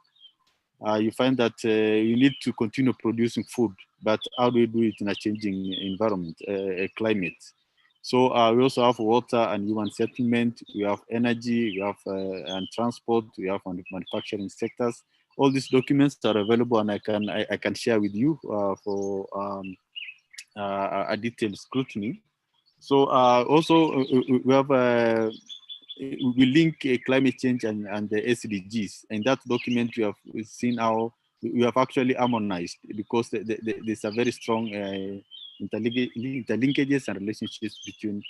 You find that you need to continue producing food, but how do we do it in a changing environment, climate? So we also have water and human settlement, we have energy, we have and transport, we have manufacturing sectors. All these documents are available, and I can share with you for a detailed scrutiny. So also we have we link climate change and the SDGs. In that document, we've seen how we have actually harmonized, because there's a very strong interlinkages and relationships between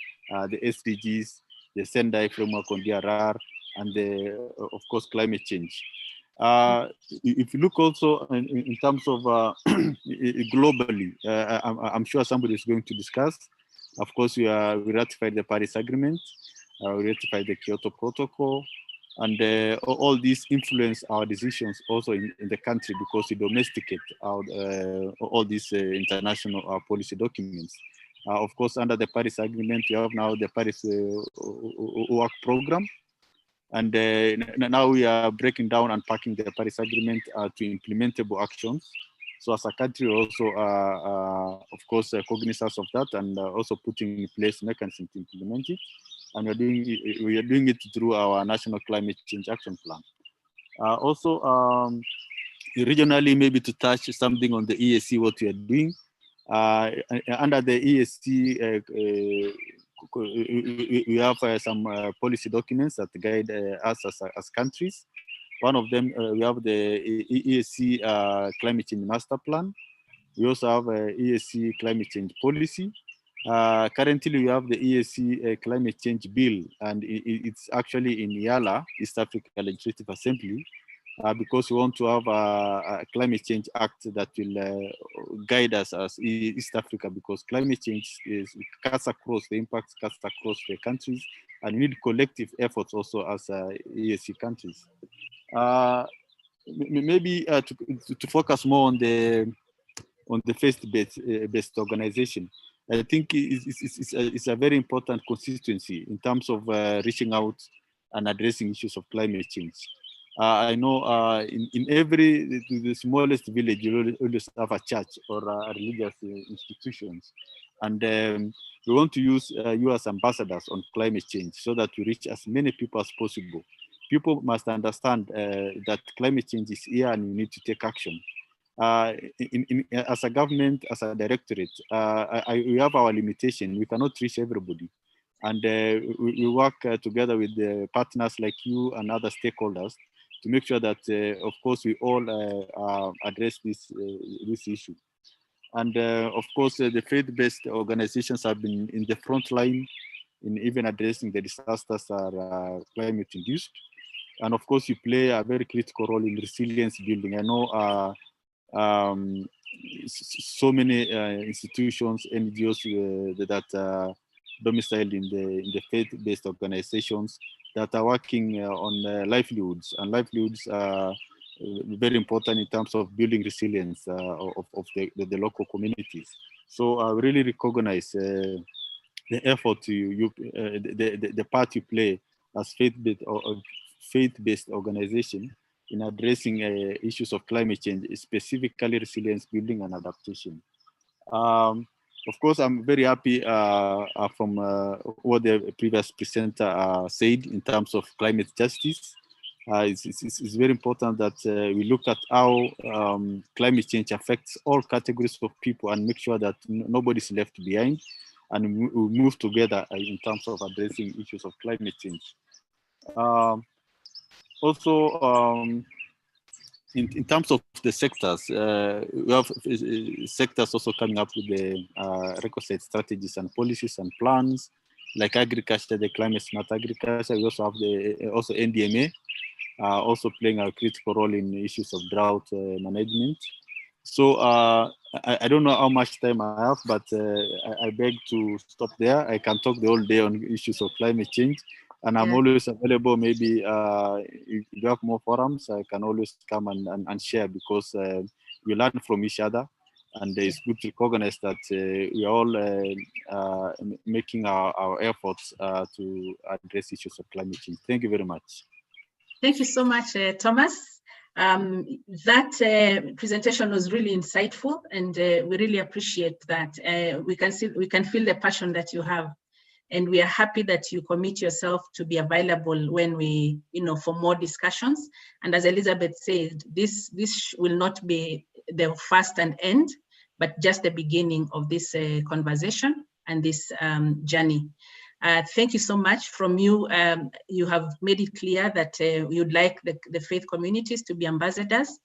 the SDGs, the Sendai framework on DRR, and of course, climate change. If you look also in terms of globally, I'm sure somebody is going to discuss. Of course, we ratified the Paris Agreement, we ratified the Kyoto Protocol, and all these influence our decisions also in the country, because we domesticate all these international policy documents. Of course, under the Paris Agreement, we have now the Paris Work Program. And now we are breaking down and packing the Paris Agreement to implementable actions. So as a country, also, of course, cognizant of that, and also putting in place mechanisms to implement it. And we are doing it through our National Climate Change Action Plan. Also, regionally, maybe to touch something on the ESC, what we are doing. Under the ESC, we have some policy documents that guide us as countries. One of them, we have the ESC Climate Change Master Plan. We also have ESC Climate Change Policy. Currently, we have the ESC Climate Change Bill, and it's actually in YALA, East Africa Legislative Assembly, because we want to have a Climate Change Act that will guide us as East Africa, because climate change cuts across the impacts, cuts across the countries, and we need collective efforts also as ESC countries. Maybe to focus more on the faith-based organization. I think it's a very important constituency in terms of reaching out and addressing issues of climate change. I know in the smallest village, you always have a church or religious institutions. And we want to use you as ambassadors on climate change so that we reach as many people as possible. People must understand that climate change is here and we need to take action. as a government, as a directorate, we have our limitation. We cannot reach everybody. And we work together with the partners like you and other stakeholders to make sure that, of course, we all address this issue. And of course, the faith-based organizations have been in the front line in even addressing the disasters that are climate-induced. And of course, you play a very critical role in resilience building. I know so many institutions, NGOs that domiciled in the faith-based organizations that are working on livelihoods, and livelihoods are very important in terms of building resilience of the local communities. So I really recognize the effort the part you play as faith-based organization in addressing issues of climate change, specifically resilience building and adaptation. Of course, I'm very happy from what the previous presenter said in terms of climate justice. It's very important that we look at how climate change affects all categories of people and make sure that nobody's left behind, and we move together in terms of addressing issues of climate change. In terms of the sectors, we have sectors also coming up with the requisite strategies and policies and plans, like agriculture, the climate smart agriculture. We also have the NDMA, also playing a critical role in issues of drought management. So I don't know how much time I have, but I beg to stop there. I can talk the whole day on issues of climate change. And I'm always available. Maybe if you have more forums, I can always come and share, because we learn from each other. And it's good to recognize that we are all making our efforts to address issues of climate change. Thank you very much. Thank you so much, Thomas. That presentation was really insightful, and we really appreciate that. We can feel the passion that you have. And we are happy that you commit yourself to be available when we, for more discussions. And as Elizabeth said, this will not be the first and end, but just the beginning of this conversation and this journey. Thank you so much. From you, you have made it clear that you'd like the faith communities to be ambassadors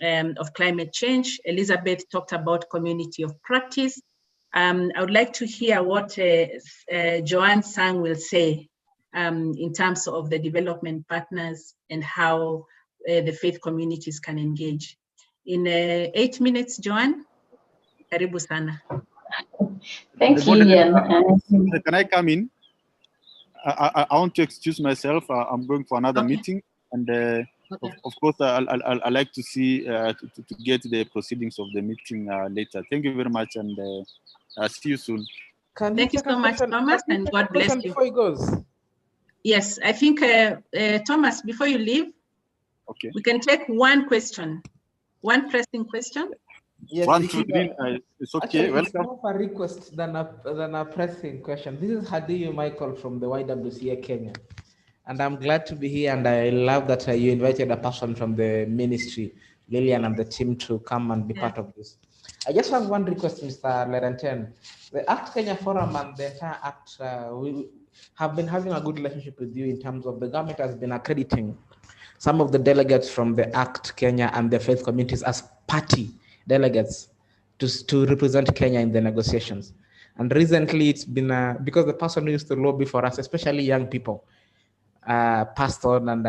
of climate change. Elizabeth talked about community of practice. I would like to hear what Joanne Sang will say in terms of the development partners and how the faith communities can engage. In 8 minutes, Joanne, karibu sana. Thank you, Lilian. Can I come in? I want to excuse myself. I'm going for another meeting, and of course, I like to see to get the proceedings of the meeting later. Thank you very much, and see you soon. Thank you so much, Thomas, and God bless you. Before he goes. Yes, I think, Thomas, before you leave, okay, we can take one question, one pressing question. Yes, one, two, three, it's okay. Actually, Welcome. it's more of a request than a pressing question. This is Hadiyu Michael from the YWCA Kenya. And I'm glad to be here, and I love that you invited a person from the ministry, Lilian and the team, to come and be part of this. I just have one request, Mr. Lerenten. The ACT Kenya Forum and the entire ACT, we have been having a good relationship with you in terms of the government has been accrediting some of the delegates from the ACT Kenya and the faith communities as party delegates to represent Kenya in the negotiations. And recently it's been, because the person who used to lobby for us, especially young people, passed on, and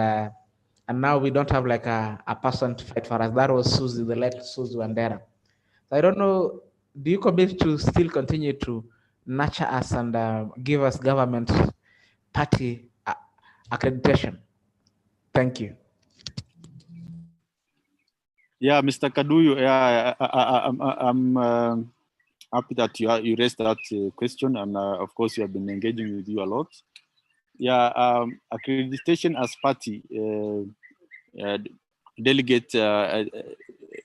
now we don't have like a person to fight for us. That was Susie, the late Susie Wandera. So I don't know, do you commit to still continue to nurture us and give us government party accreditation? Thank you. Yeah, Mr. Kaduyu, I'm happy that you raised that question, and of course you have been engaging with you a lot. Yeah, accreditation as party delegate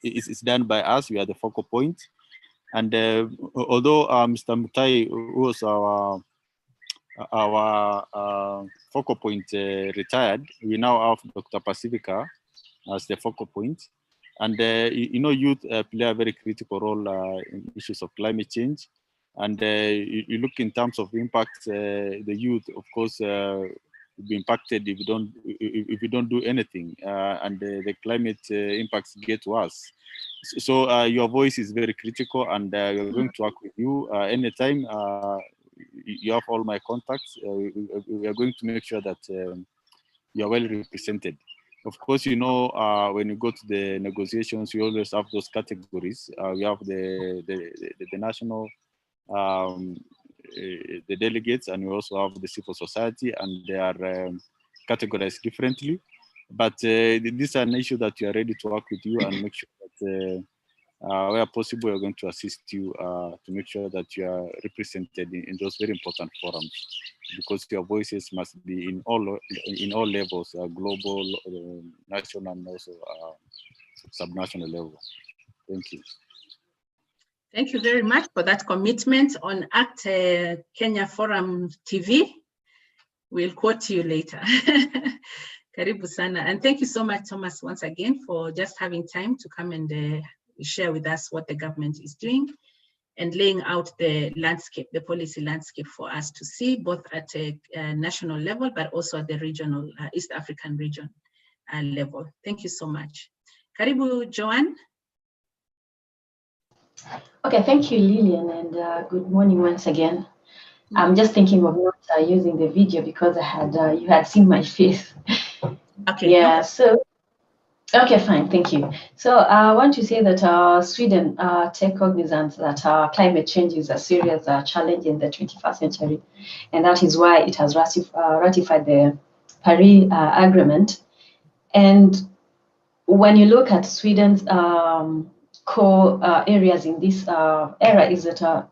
is done by us. We are the focal point, and although Mr. Mutai, who was our focal point, retired, we now have Dr. Pacifica as the focal point. And youth play a very critical role in issues of climate change. And you look in terms of impact, the youth, of course, will be impacted if you don't do anything, and the climate impacts get worse. So your voice is very critical, and we're going to work with you anytime. You have all my contacts. We are going to make sure that you are well represented. Of course, when you go to the negotiations, you always have those categories. We have the national, the delegates, and we also have the civil society, and they are categorized differently. But this is an issue that we are ready to work with you and make sure that where possible, we're going to assist you to make sure that you are represented in those very important forums, because your voices must be in all levels, global, national, and also subnational level. Thank you. Thank you very much for that commitment on ACT Kenya Forum TV. We'll quote you later. Karibu sana. And thank you so much, Thomas, once again, for just having time to come and share with us what the government is doing and laying out the landscape, the policy landscape for us to see, both at a national level, but also at the regional, East African region level. Thank you so much. Karibu, Joanne. Okay, thank you, Lillian, and good morning once again. I'm just thinking of not using the video because I had you had seen my face. Okay. Yeah. So. Okay, fine. Thank you. So I want to say that Sweden take cognizance that climate change is a serious challenge in the 21st century, and that is why it has ratified the Paris Agreement. And when you look at Sweden's core areas in this era, is that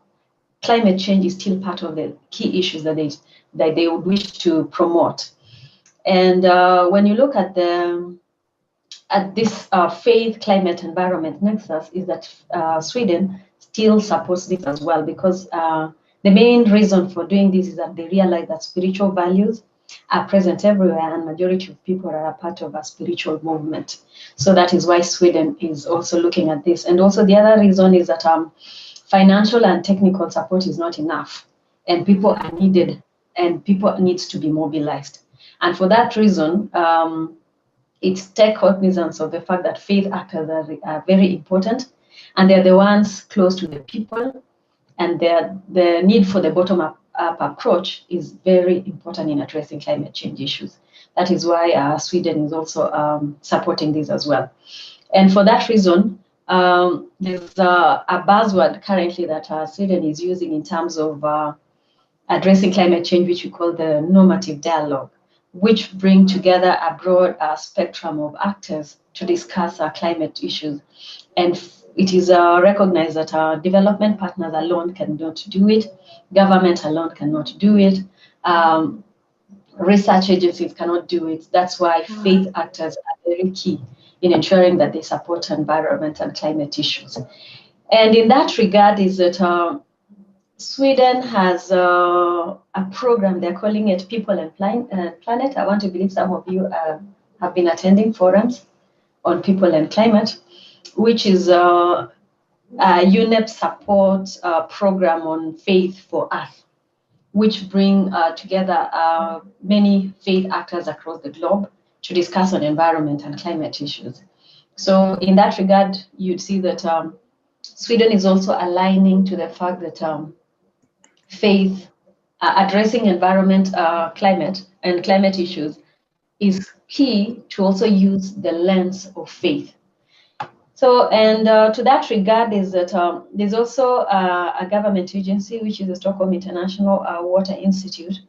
climate change is still part of the key issues that they would wish to promote. And when you look at this faith, climate, environment nexus, is that Sweden still supports this as well, because the main reason for doing this is that they realize that spiritual values are present everywhere, and majority of people are a part of a spiritual movement. So that is why Sweden is also looking at this. And also the other reason is that financial and technical support is not enough, and people are needed, and people needs to be mobilized. And for that reason, it's take cognizance of the fact that faith actors are very important, and they're the ones close to the people, and the need for the bottom-up approach is very important in addressing climate change issues. That is why Sweden is also supporting this as well. And for that reason, there's a buzzword currently that Sweden is using in terms of addressing climate change, which we call the normative dialogue, which bring together a broad spectrum of actors to discuss climate issues. And it is recognized that development partners alone cannot do it, government alone cannot do it, research agencies cannot do it. That's why faith actors are very key in ensuring that they support environment and climate issues. And in that regard is that Sweden has a program, they're calling it People and Planet. I want to believe some of you have been attending forums on people and climate, which is a UNEP support program on faith for Earth, which bring together many faith actors across the globe to discuss on environment and climate issues. So in that regard, you'd see that Sweden is also aligning to the fact that faith addressing environment, climate and climate issues is key to also use the lens of faith. So, and to that regard is that there's also a government agency, which is the Stockholm International Water Institute,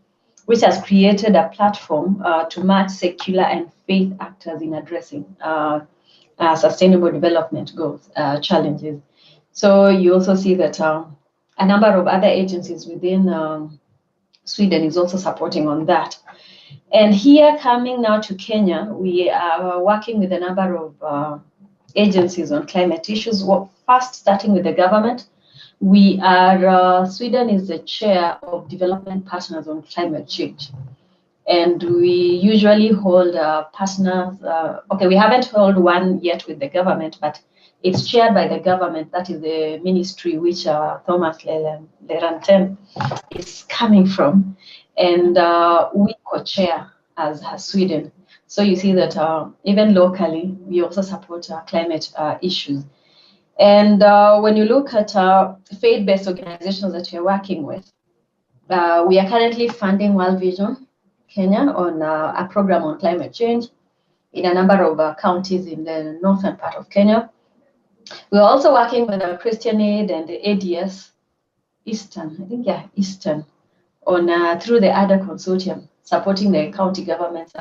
which has created a platform to match secular and faith actors in addressing sustainable development goals, challenges. So you also see that a number of other agencies within Sweden is also supporting on that. And here coming now to Kenya, we are working with a number of agencies on climate issues. Well, first, starting with the government, we are, Sweden is the chair of Development Partners on Climate Change. And we usually hold partners. Okay, we haven't held one yet with the government, but it's chaired by the government. That is the ministry which Thomas Leranten is coming from. And we co-chair as Sweden. So you see that even locally, we also support climate issues. And when you look at faith-based organizations that we're working with, we are currently funding World Vision Kenya on a program on climate change in a number of counties in the northern part of Kenya. We're also working with Christian Aid and the ADS Eastern, I think, yeah, Eastern, on through the ADA consortium, supporting the county governments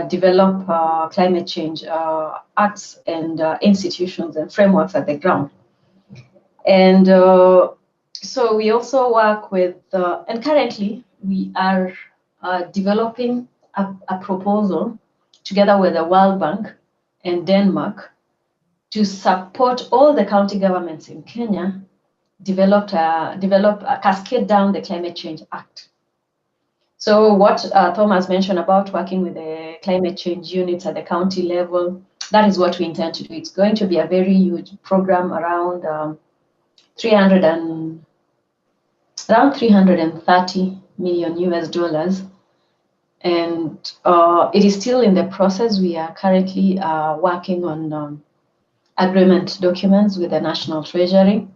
develop climate change acts and institutions and frameworks at the ground. And so we also work with, and currently we are developing a proposal together with the World Bank and Denmark to support all the county governments in Kenya develop cascade down the Climate Change Act. So what Thomas mentioned about working with the climate change units at the county level, that is what we intend to do. It's going to be a very huge program, around 330 million US. And it is still in the process. We are currently working on agreement documents with the National Treasury,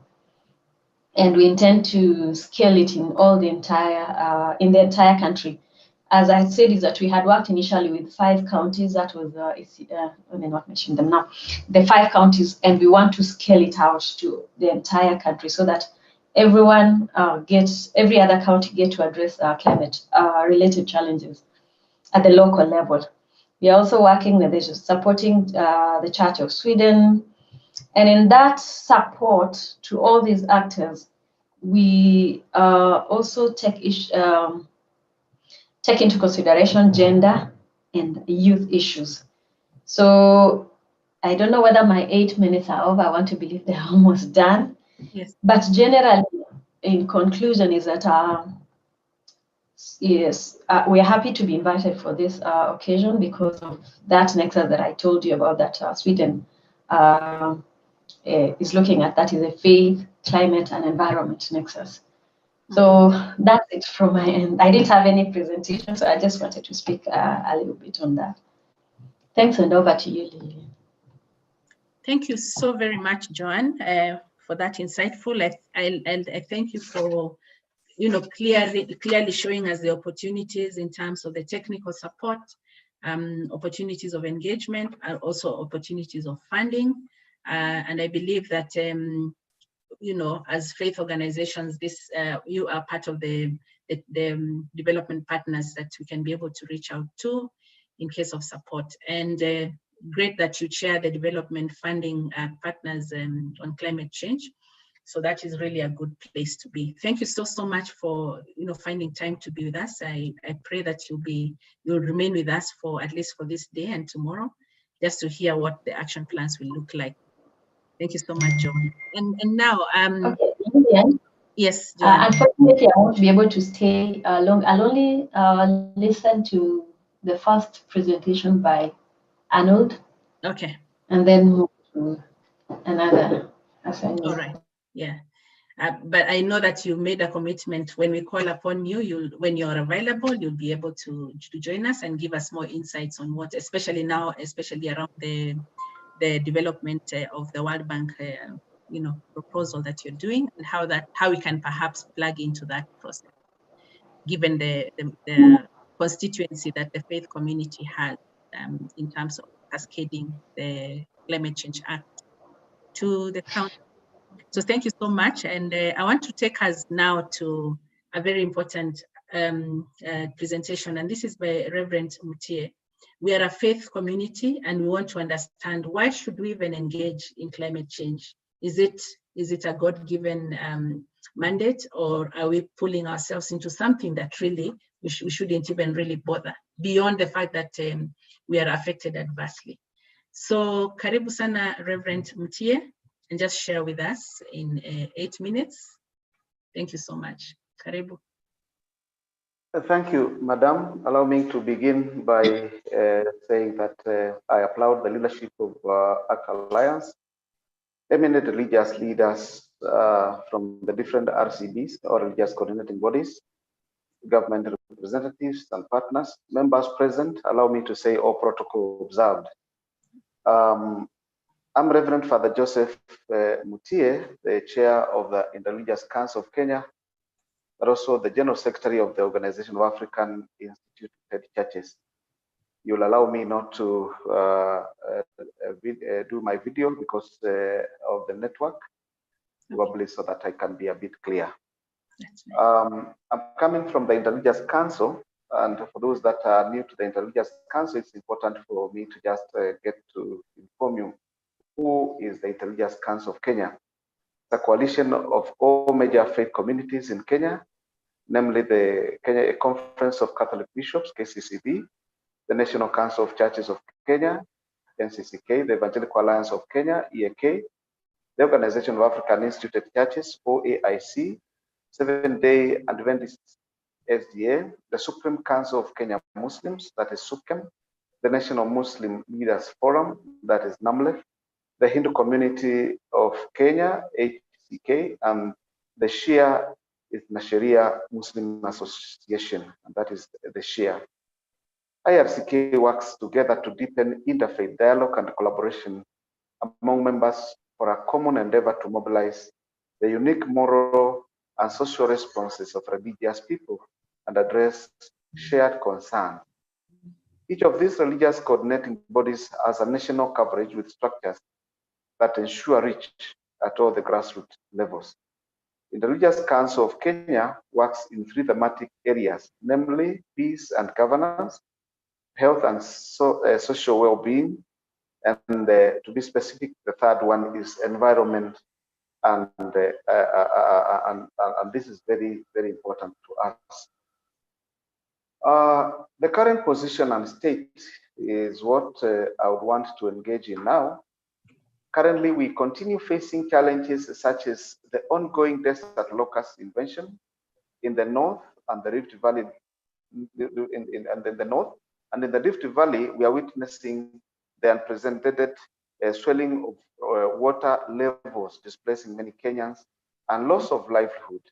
and we intend to scale it in all the entire country. As I said, is that we had worked initially with 5 counties. That was I may not mention them now. The 5 counties, and we want to scale it out to the entire country so that everyone every other county get to address climate related challenges at the local level. We are also working with supporting the Church of Sweden. And in that support to all these actors, we also take into consideration gender and youth issues. So I don't know whether my 8 minutes are over. I want to believe they're almost done. Yes. But generally, in conclusion, is that yes, we are happy to be invited for this occasion because of that nexus that I told you about, that Sweden is looking at. That is a faith, climate, and environment nexus. So that's it from my end. I didn't have any presentation, so I just wanted to speak a little bit on that. Thanks, and over to you, Lily. Thank you so very much, Joanne, for that insightful. I thank you for, clearly showing us the opportunities in terms of the technical support, opportunities of engagement, and also opportunities of funding. And I believe that, as faith organizations, you are part of the development partners that we can be able to reach out to in case of support. And great that you share the development funding partners on climate change. So that is really a good place to be. Thank you so much for finding time to be with us. I pray that you'll remain with us for at least for this day and tomorrow, just to hear what the action plans will look like. Thank you so much, Joan. And now, okay, yes, Joan. Unfortunately, I won't be able to stay long. I'll only listen to the first presentation by Arnold. Okay. And then move to another assignment. All right. Yeah. But I know that you made a commitment. When we call upon you, when you're available, you'll be able to join us and give us more insights on what, especially around the development of the World Bank, proposal that you're doing, and how we can perhaps plug into that process, given the constituency that the faith community has in terms of cascading the Climate Change Act to the county. So thank you so much. And I want to take us now to a very important presentation, and this is by Reverend Mutie. We are a faith community, and we want to understand, why should we even engage in climate change? Is it a God-given mandate, or are we pulling ourselves into something that really we shouldn't even really bother, beyond the fact that we are affected adversely? So karibu sana, Reverend Mutie, and just share with us in 8 minutes. Thank you so much. Karibu. Thank you, Madam. Allow me to begin by saying that I applaud the leadership of ACT Alliance, eminent religious leaders from the different RCBs or religious coordinating bodies, government representatives and partners, members present. Allow me to say all protocol observed. I'm Reverend Father Joseph Mutie, the chair of the Interreligious Council of Kenya, but also the General Secretary of the Organization of African Instituted Churches. You'll allow me not to do my video because of the network, probably so that I can be a bit clear. I'm coming from the Interreligious Council, and for those that are new to the Interreligious Council, it's important for me to just get to inform you who is the Interreligious Council of Kenya. It's a coalition of all major faith communities in Kenya, namely the Kenya Conference of Catholic Bishops, KCCB, the National Council of Churches of Kenya, NCCK, the Evangelical Alliance of Kenya, EAK, the Organization of African Instituted Churches, OAIC, Seventh-day Adventists, SDA, the Supreme Council of Kenya Muslims, that is SUPKEM, the National Muslim Leaders Forum, that is NAMLEF, the Hindu Community of Kenya, HCK, and the Shia Sharia Muslim Association, and that is the Shia. IRCK works together to deepen interfaith dialogue and collaboration among members for a common endeavor to mobilize the unique moral and social responses of religious people and address shared concerns. Each of these religious coordinating bodies has a national coverage with structures that ensure reach at all the grassroots levels. The Religious Council of Kenya works in three thematic areas, namely peace and governance, health and social well-being, and to be specific, the third one is environment, and this is very, very important to us. The current position and state is what I would want to engage in now. Currently, we continue facing challenges such as the ongoing desert locust invasion in the north and the Rift Valley. In the north and in the Rift Valley, we are witnessing the unprecedented swelling of water levels, displacing many Kenyans, and loss of livelihood.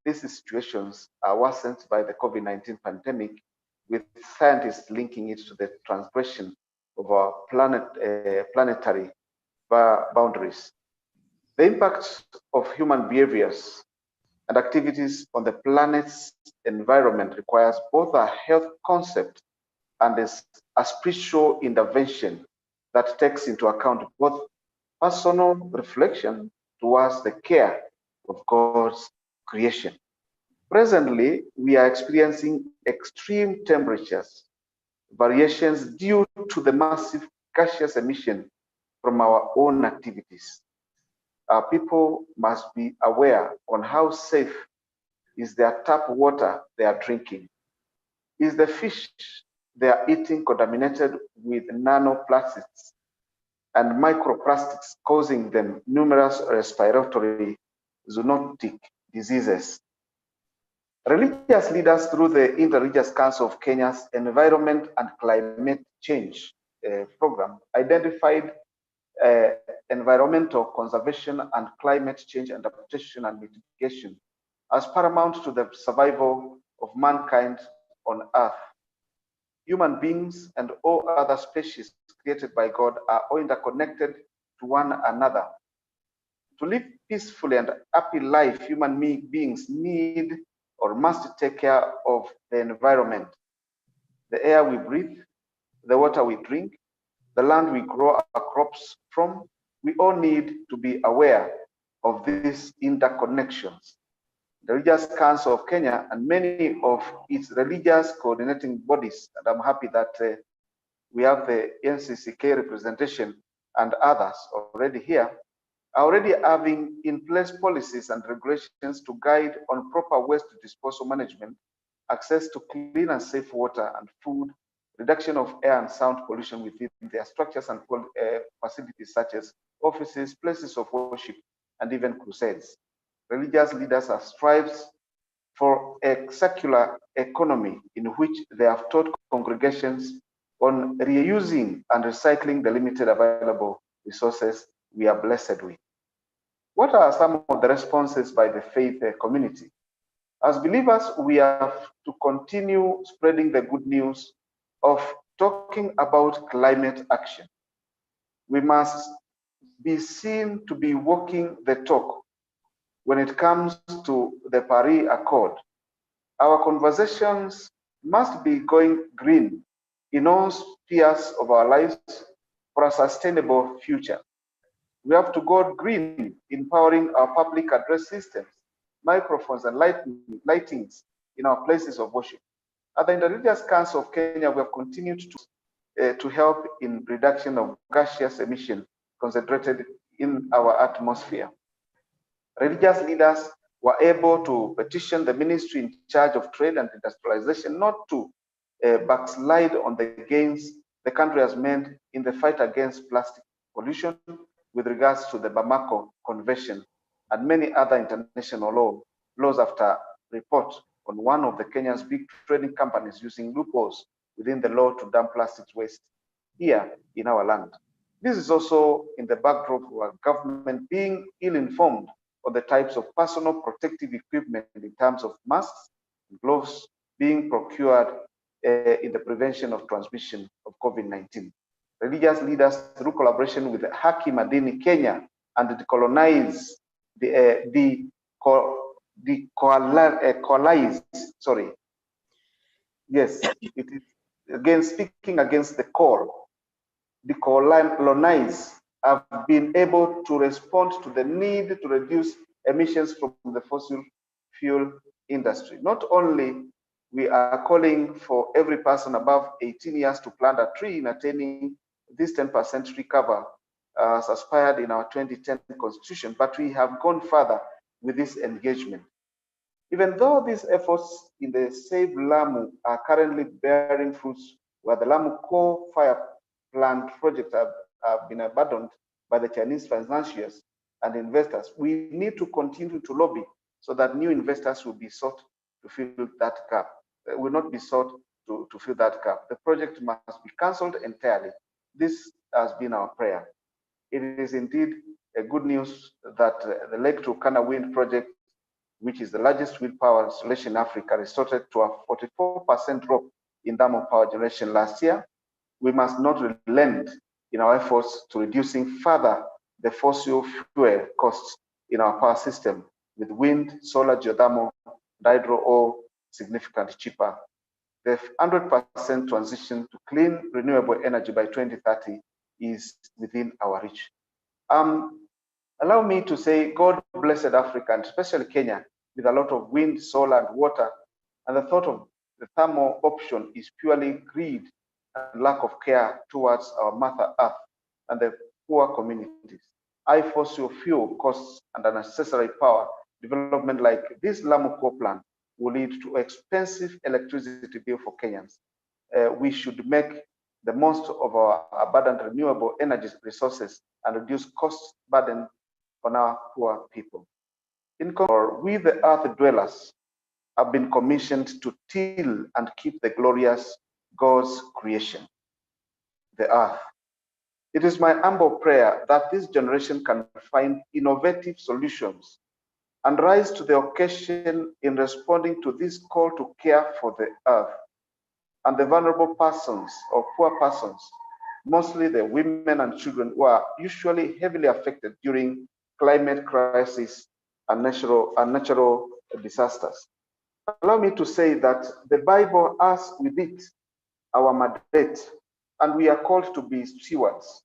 These situations are worsened by the COVID-19 pandemic, with scientists linking it to the transgression of our planetary boundaries. The impact of human behaviors and activities on the planet's environment requires both a health concept and a spiritual intervention that takes into account both personal reflection towards the care of God's creation. Presently, we are experiencing extreme temperatures variations due to the massive gaseous emission from our own activities. Our people must be aware on how safe is their tap water they are drinking. Is the fish they are eating contaminated with nanoplastics and microplastics, causing them numerous respiratory zoonotic diseases? Religious leaders through the Interreligious Council of Kenya's Environment and Climate Change program identified environmental conservation and climate change adaptation and mitigation as paramount to the survival of mankind on Earth. Human beings and all other species created by God are all interconnected to one another. To live peacefully and happy life, human beings need or must take care of the environment, the air we breathe, the water we drink, the land we grow our crops from. We all need to be aware of these interconnections. The Religious Council of Kenya and many of its religious coordinating bodies, and I'm happy that we have the NCCK representation and others already here, are already having in place policies and regulations to guide on proper waste disposal management, access to clean and safe water and food, reduction of air and sound pollution within their structures and facilities such as offices, places of worship, and even crusades. Religious leaders have strived for a secular economy in which they have taught congregations on reusing and recycling the limited available resources we are blessed with. What are some of the responses by the faith community? As believers, we have to continue spreading the good news of talking about climate action. We must be seen to be walking the talk when it comes to the Paris Accord. Our conversations must be going green in all spheres of our lives for a sustainable future. We have to go green, empowering our public address systems, microphones, and lightings in our places of worship. At the Interreligious Council of Kenya, we have continued to help in reduction of gaseous emission concentrated in our atmosphere. Religious leaders were able to petition the ministry in charge of trade and industrialization not to backslide on the gains the country has made in the fight against plastic pollution with regards to the Bamako Convention and many other international laws after report on one of the Kenya's big trading companies using loopholes within the law to dump plastic waste here in our land. This is also in the backdrop of our government being ill-informed on the types of personal protective equipment in terms of masks and gloves being procured in the prevention of transmission of COVID-19. Religious leaders, through collaboration with Haki Madini Kenya and it is again speaking against the call, decolonize, have been able to respond to the need to reduce emissions from the fossil fuel industry. Not only we are calling for every person above 18 years to plant a tree in attaining this 10% tree cover as aspired in our 2010 constitution, but we have gone further with this engagement. Even though these efforts in the Save Lamu are currently bearing fruits, where the Lamu coal fire plant project have been abandoned by the Chinese financiers and investors, we need to continue to lobby so that new investors will be sought to fill that gap. Will not be sought to fill that gap. The project must be cancelled entirely. This has been our prayer. It is indeed a good news that the Lake Turkana wind project, which is the largest wind power installation in Africa, resorted to a 44% drop in thermal power generation last year. We must not relent in our efforts to reducing further the fossil fuel costs in our power system with wind, solar, geothermal, and hydro all significantly cheaper. The 100% transition to clean renewable energy by 2030 is within our reach. Allow me to say, God blessed Africa, and especially Kenya, with a lot of wind, solar, and water. And the thought of the thermal option is purely greed and lack of care towards our Mother Earth and the poor communities. High fossil fuel costs and unnecessary power development like this Lamu coal plant will lead to expensive electricity bill for Kenyans. We should make the most of our abundant renewable energy resources and reduce cost burden on our poor people. In conclusion, we the earth dwellers have been commissioned to till and keep the glorious God's creation, the earth. It is my humble prayer that this generation can find innovative solutions and rise to the occasion in responding to this call to care for the earth and the vulnerable persons or poor persons, mostly the women and children who are usually heavily affected during climate crisis and natural disasters. Allow me to say that the Bible has with it our mandate, and we are called to be stewards.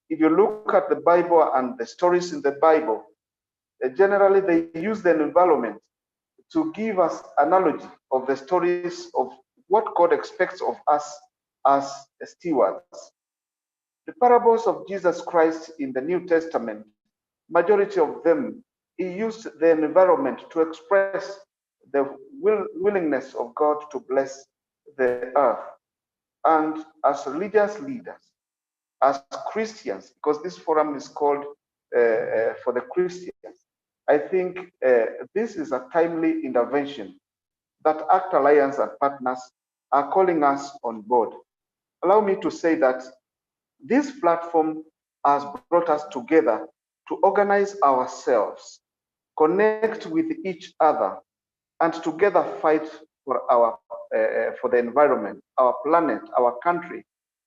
If you look at the Bible and the stories in the Bible, generally they use the environment to give us analogy of the stories of what God expects of us as stewards. The parables of Jesus Christ in the New Testament, majority of them, he used the environment to express the willingness of God to bless the earth. And as religious leaders, as Christians, because this forum is called for the Christians, I think this is a timely intervention that ACT Alliance and partners are calling us on board. Allow me to say that this platform has brought us together to organize ourselves, connect with each other, and together fight for for the environment, our planet, our country,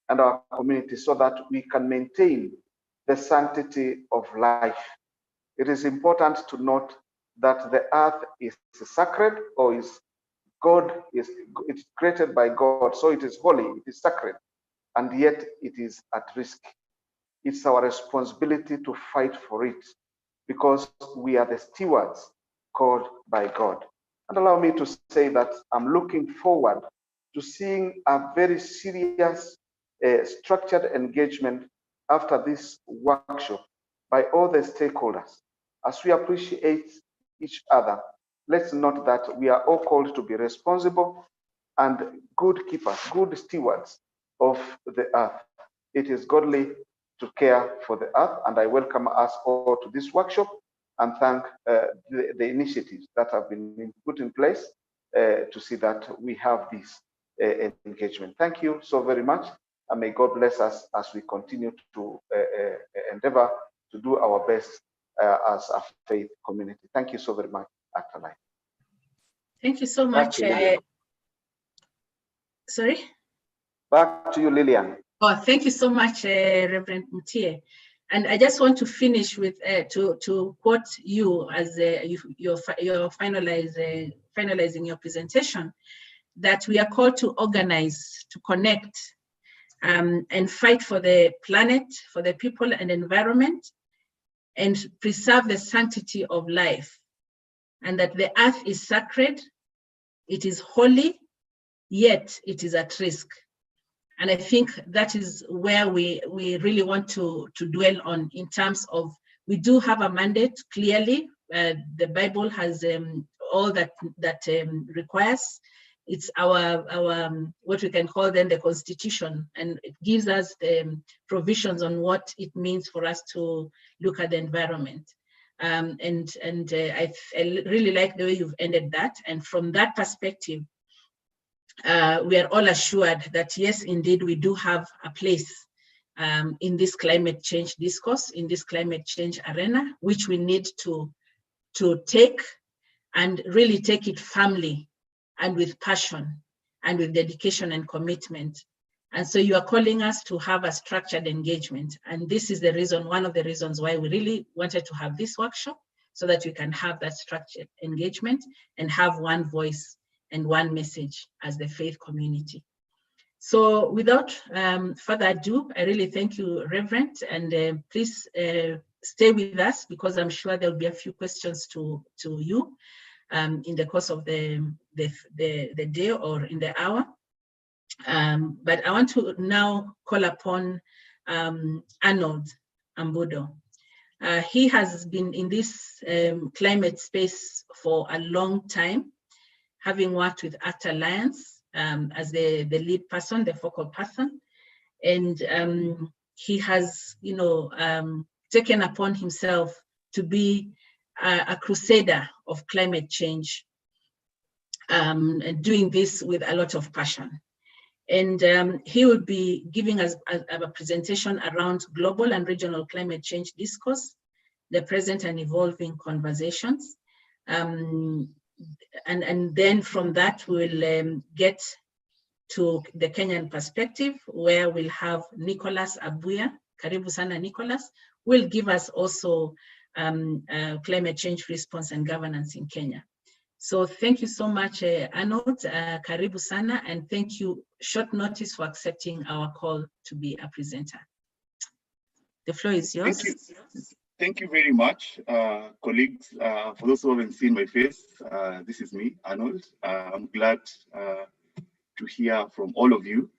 and our community, so that we can maintain the sanctity of life. It is important to note that the earth is sacred, or it's created by God, so it is holy, it is sacred, and yet it is at risk. It's our responsibility to fight for it, because we are the stewards called by God. And allow me to say that I'm looking forward to seeing a very serious, structured engagement after this workshop by all the stakeholders. As we appreciate each other, let's note that we are all called to be responsible and good keepers, good stewards of the earth. It is godly to care for the earth, and I welcome us all to this workshop and thank the initiatives that have been put in place to see that we have this engagement. Thank you so very much, and may God bless us as we continue to endeavor to do our best as a faith community. Thank you so very much, ACT Alliance. Thank you so much. Sorry? Back to you, Lillian. Oh, thank you so much, Reverend Mutie. And I just want to finish with to quote you as you're finalizing your presentation, that we are called to organize, to connect, and fight for the planet, for the people and environment, and preserve the sanctity of life, and that the earth is sacred, it is holy, yet it is at risk. And I think that is where we really want to dwell on, in terms of, we do have a mandate, clearly. The Bible has all that requires. It's our what we can call then the Constitution, and it gives us the provisions on what it means for us to look at the environment. I really like the way you've ended that. And from that perspective, we are all assured that yes, indeed, we do have a place in this climate change discourse, in this climate change arena, which we need to take, and really take it firmly and with passion and with dedication and commitment. And so you are calling us to have a structured engagement. And this is the reason, one of the reasons why we really wanted to have this workshop, so that we can have that structured engagement and have one voice and one message as the faith community. So without further ado, I really thank you, Reverend, and please stay with us, because I'm sure there'll be a few questions to you in the course of the day or in the hour. But I want to now call upon Arnold Ambudo. He has been in this climate space for a long time, having worked with ACT Alliance as the lead person, the focal person. And he has, taken upon himself to be a crusader of climate change, and doing this with a lot of passion. And he will be giving us a presentation around global and regional climate change discourse, the present and evolving conversations. And then from that, we'll get to the Kenyan perspective, where we'll have Nicholas Abuya, Karibu Sana Nicholas, will give us also climate change response and governance in Kenya. So thank you so much, Arnold, Karibu Sana, and thank you, short notice, for accepting our call to be a presenter. The floor is yours. Thank you. Thank you very much, colleagues. For those who haven't seen my face, this is me, Arnold. I'm glad to hear from all of you.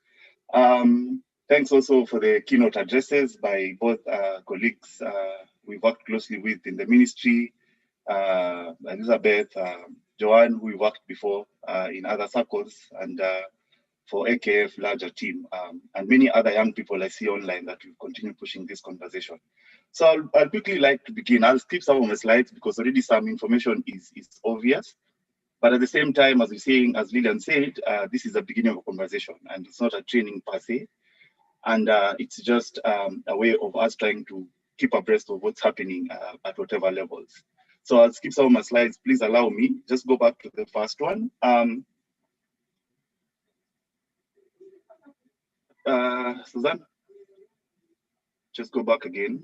Thanks also for the keynote addresses by both colleagues we've worked closely with in the ministry, Elizabeth, Joanne, who we worked before in other circles, and for AKF larger team, and many other young people I see online that will continue pushing this conversation. So I'll quickly like to begin. I'll skip some of my slides because already some information is obvious. But at the same time, as we're saying, as Lillian said, this is the beginning of a conversation, and it's not a training per se. And it's just a way of us trying to keep abreast of what's happening at whatever levels. So I'll skip some of my slides. Please allow me. Just go back to the first one. Suzanne, just go back again.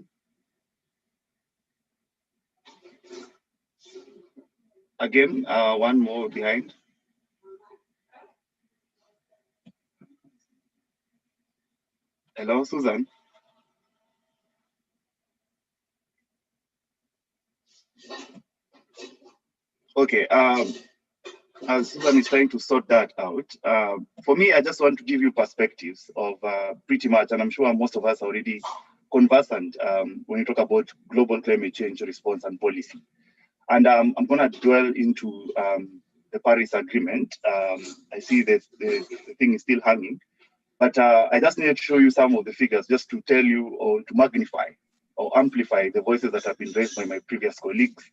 Again, one more behind. Hello, Susan. Okay, as Susan is trying to sort that out, for me, I just want to give you perspectives of pretty much, and I'm sure most of us are already conversant when you talk about global climate change response and policy. And I'm going to dwell into the Paris Agreement. I see that the thing is still hanging, but I just need to show you some of the figures just to tell you or to magnify or amplify the voices that have been raised by my previous colleagues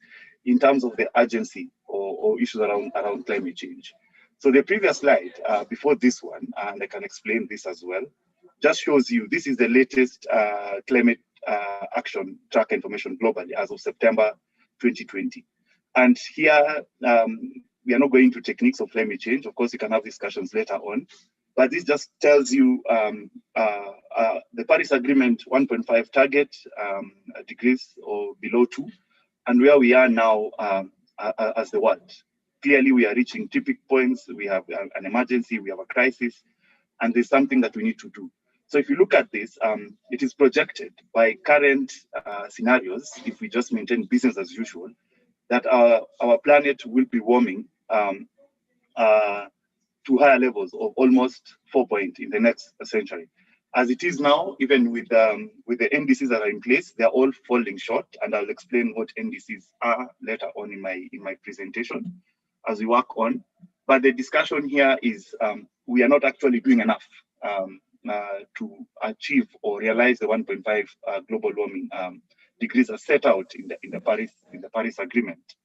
in terms of the urgency or issues around climate change. So the previous slide before this one, and I can explain this as well, just shows you this is the latest climate action tracker information globally as of September 2020. And here, we are not going into techniques of climate change. Of course, you can have discussions later on, but this just tells you the Paris Agreement 1.5 target degrees or below 2, and where we are now as the world. Clearly, we are reaching tipping points. We have an emergency, we have a crisis, and there's something that we need to do. So if you look at this, it is projected by current scenarios, if we just maintain business as usual, that our planet will be warming to higher levels of almost 4 points in the next century. As it is now, even with the NDCs that are in place, they're all falling short, and I'll explain what NDCs are later on in my presentation as we work on. But the discussion here is we are not actually doing enough to achieve or realize the 1.5 global warming degrees as set out in the Paris Agreement.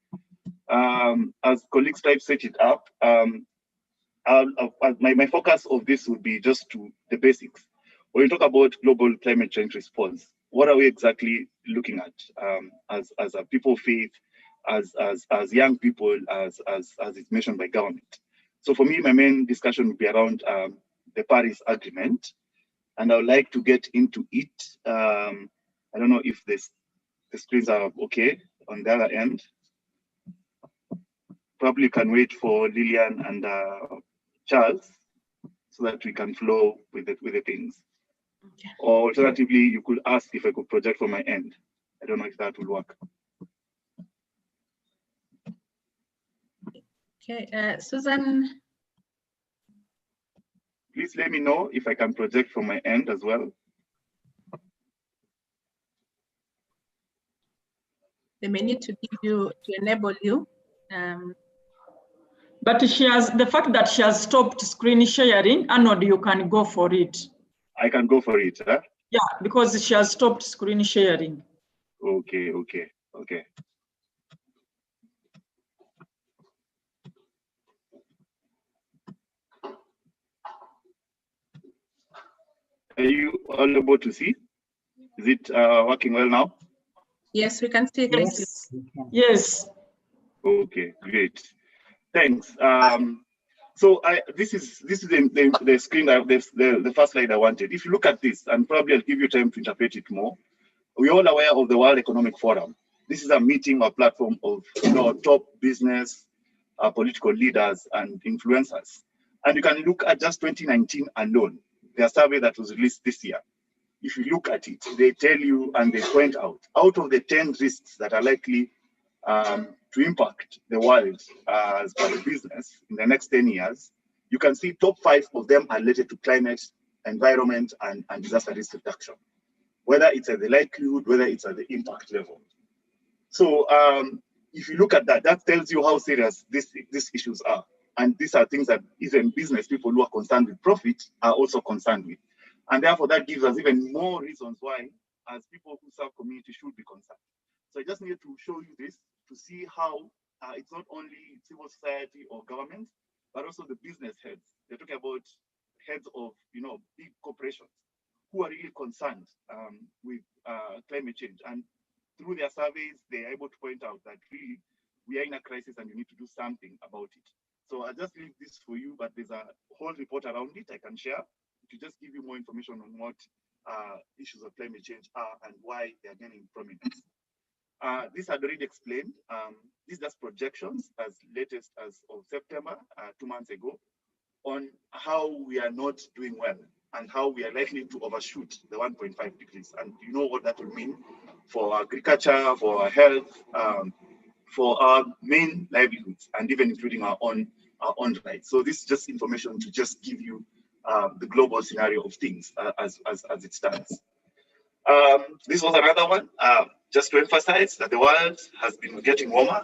As colleagues try to set it up, my focus of this would be just to the basics. When we talk about global climate change response, what are we exactly looking at as a people of faith, as young people, as it's mentioned by government? So for me, my main discussion would be around the Paris Agreement, and I would like to get into it. I don't know if the screens are okay on the other end. Probably can wait for Lillian and Charles so that we can flow with the things. Okay. Or alternatively, you could ask if I could project from my end. I don't know if that will work. Okay, Susan. Please let me know if I can project from my end as well. They may need to give you, to enable you. But the fact that she has stopped screen sharing, Arnold, you can go for it. I can go for it, huh? Yeah, because she has stopped screen sharing. Okay. Are you all able to see? Is it working well now? Yes, we can see. Yes. Yes. Okay, great. Thanks. So this is the screen, the first slide I wanted. If you look at this, and probably I'll give you time to interpret it more. We're all aware of the World Economic Forum. This is a meeting or platform of top business, political leaders, and influencers. And you can look at just 2019 alone, their survey that was released this year. If you look at it, they tell you and they point out of the 10 risks that are likely to impact the world as per the business in the next 10 years, you can see top 5 of them are related to climate, environment, and disaster risk reduction, whether it's at the likelihood, whether it's at the impact level. So if you look at that, that tells you how serious these issues are. And these are things that even business people who are concerned with profit are also concerned with. And therefore, that gives us even more reasons why, as people who serve community, should be concerned. So I just needed to show you this to see how it's not only civil society or government, but also the business heads. They're talking about heads of, big corporations who are really concerned with climate change. And through their surveys, they're able to point out that really we are in a crisis and you need to do something about it. So I'll just leave this for you, but there's a whole report around it I can share to just give you more information on what issues of climate change are and why they are gaining prominence. This had already explained. These are just projections as latest as of September, 2 months ago, on how we are not doing well and how we are likely to overshoot the 1.5 degrees. And you know what that will mean for agriculture, for our health, for our main livelihoods, and even including our own rights. So this is just information to just give you the global scenario of things as it stands. This was another one, just to emphasize that the world has been getting warmer.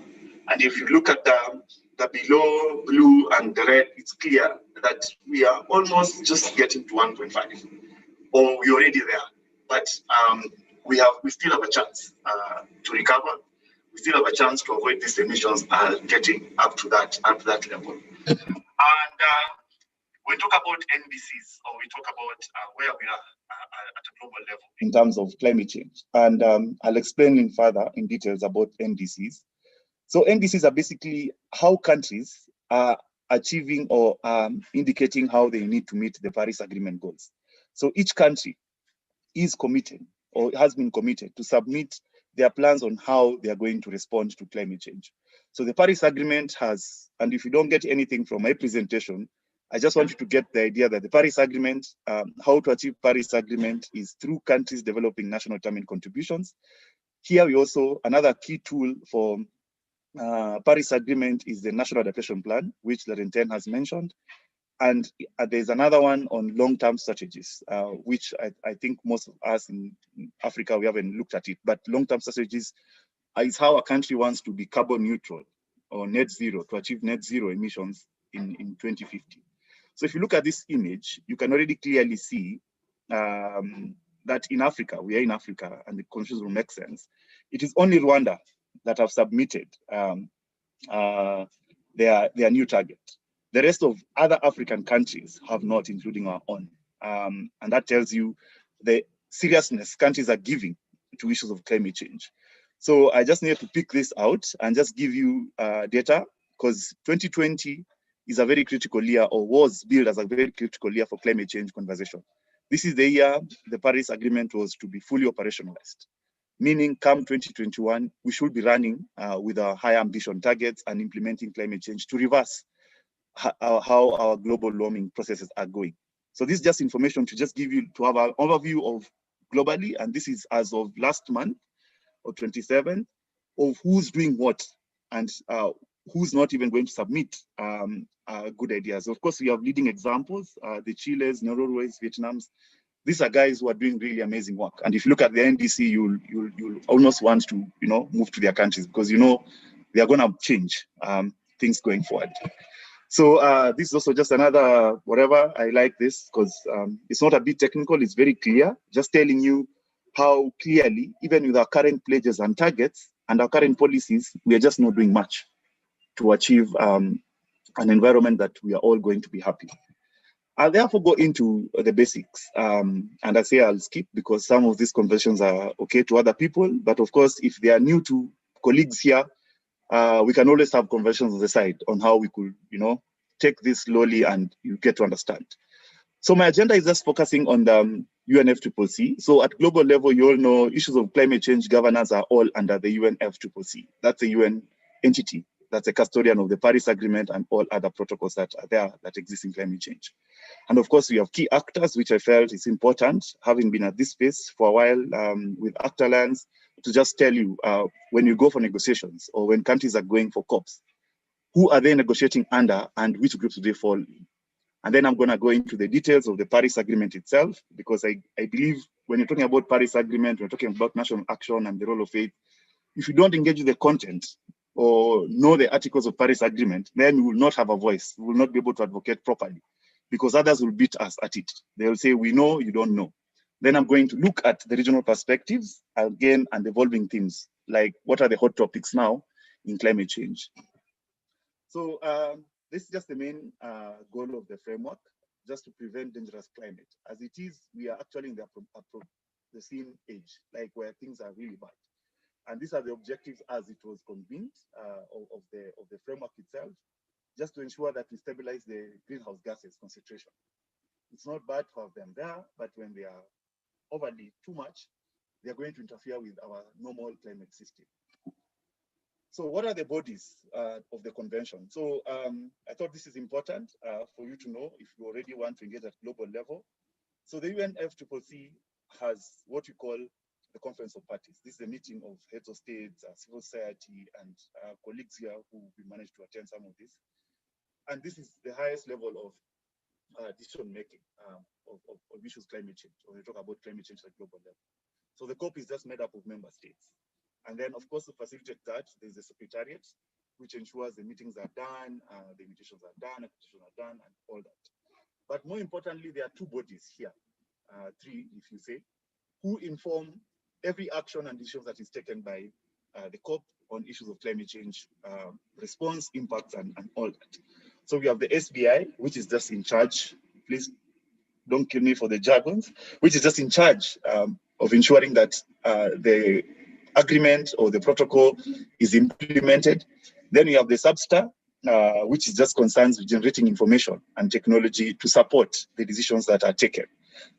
And if you look at the below blue and the red, it's clear that we are almost just getting to 1.5, or we're already there. But we still have a chance to recover. We still have a chance to avoid these emissions getting up to that level. And when we talk about NDCs, or we talk about where we are at a global level in terms of climate change, and I'll explain in further in details about NDCs. So NDCs are basically how countries are achieving or indicating how they need to meet the Paris Agreement goals. So each country is committed or has been committed to submit their plans on how they are going to respond to climate change. So the Paris Agreement has, and if you don't get anything from my presentation, I just want you to get the idea that the Paris Agreement, how to achieve Paris Agreement is through countries developing national determined contributions. Here we also, another key tool for Paris Agreement is the National Adaptation Plan, which Laurentine has mentioned. And there's another one on long-term strategies, which I think most of us in Africa, we haven't looked at it, but long-term strategies is how a country wants to be carbon neutral or net zero, to achieve net zero emissions in 2050. So if you look at this image, you can already clearly see that in Africa, we are in Africa, and the confusion will make sense. It is only Rwanda that have submitted their new target. The rest of other African countries have not, including our own. And that tells you the seriousness countries are giving to issues of climate change. So I just need to pick this out and just give you data, because 2020 is a very critical year, or was built as a very critical year for climate change conversation. This is the year the Paris Agreement was to be fully operationalized, meaning come 2021, we should be running with our high ambition targets and implementing climate change to reverse how our global warming processes are going. So this is just information to just give you, to have an overview of globally, and this is as of last month, or 27, of who's doing what, and who's not even going to submit good ideas. Of course, we have leading examples, the Chiles, Norways, Vietnams. These are guys who are doing really amazing work. And if you look at the NDC, you'll almost want to, move to their countries, because they are going to change things going forward. So this is also just another whatever. I like this because it's not a bit technical. It's very clear, just telling you how clearly, even with our current pledges and targets and our current policies, we are just not doing much to achieve an environment that we are all going to be happy. I'll therefore go into the basics, and I say I'll skip because some of these conversations are okay to other people, but of course, if they are new to colleagues here, we can always have conversations on the side on how we could, take this slowly and you get to understand. So my agenda is just focusing on the UNFCCC. So at global level, you all know issues of climate change governance are all under the UNFCCC. That's a UN entity. That's a custodian of the Paris Agreement and all other protocols that are there that exist in climate change. And of course, we have key actors, which I felt is important, having been at this space for a while with Actor Alliance, to just tell you, when you go for negotiations or when countries are going for COPs, who are they negotiating under and which groups do they fall in? And then I'm going to go into the details of the Paris Agreement itself, because I believe when you're talking about Paris Agreement, we're talking about national action and the role of faith. If you don't engage with the content, or know the articles of Paris Agreement, then we will not have a voice. We will not be able to advocate properly because others will beat us at it. They will say, we know, you don't know. Then I'm going to look at the regional perspectives again and evolving themes, like what are the hot topics now in climate change. So this is just the main goal of the framework, just to prevent dangerous climate. As it is, we are actually in the same age, like where things are really bad. And these are the objectives as it was convened of the framework itself, just to ensure that we stabilize the greenhouse gases concentration. It's not bad to have them there, but when they are overly too much, they are going to interfere with our normal climate system. So what are the bodies of the convention? So I thought this is important for you to know if you already want to engage at global level. So the UNFCCC has what we call the Conference of Parties. This is a meeting of heads of states, civil society, and colleagues here who we managed to attend some of this. And this is the highest level of decision making of issues climate change, when we talk about climate change at global level. So the COP is just made up of member states. And then, of course, to facilitate that, there's a secretariat, which ensures the meetings are done, the invitations are done, applications are done, and all that. But more importantly, there are two bodies here, three, if you say, who inform every action and decision that is taken by the COP on issues of climate change, response, impacts, and all that. So we have the SBI, which is just in charge, please don't kill me for the jargons, which is just in charge of ensuring that the agreement or the protocol is implemented. Then we have the SBSTA, which is just concerns with generating information and technology to support the decisions that are taken.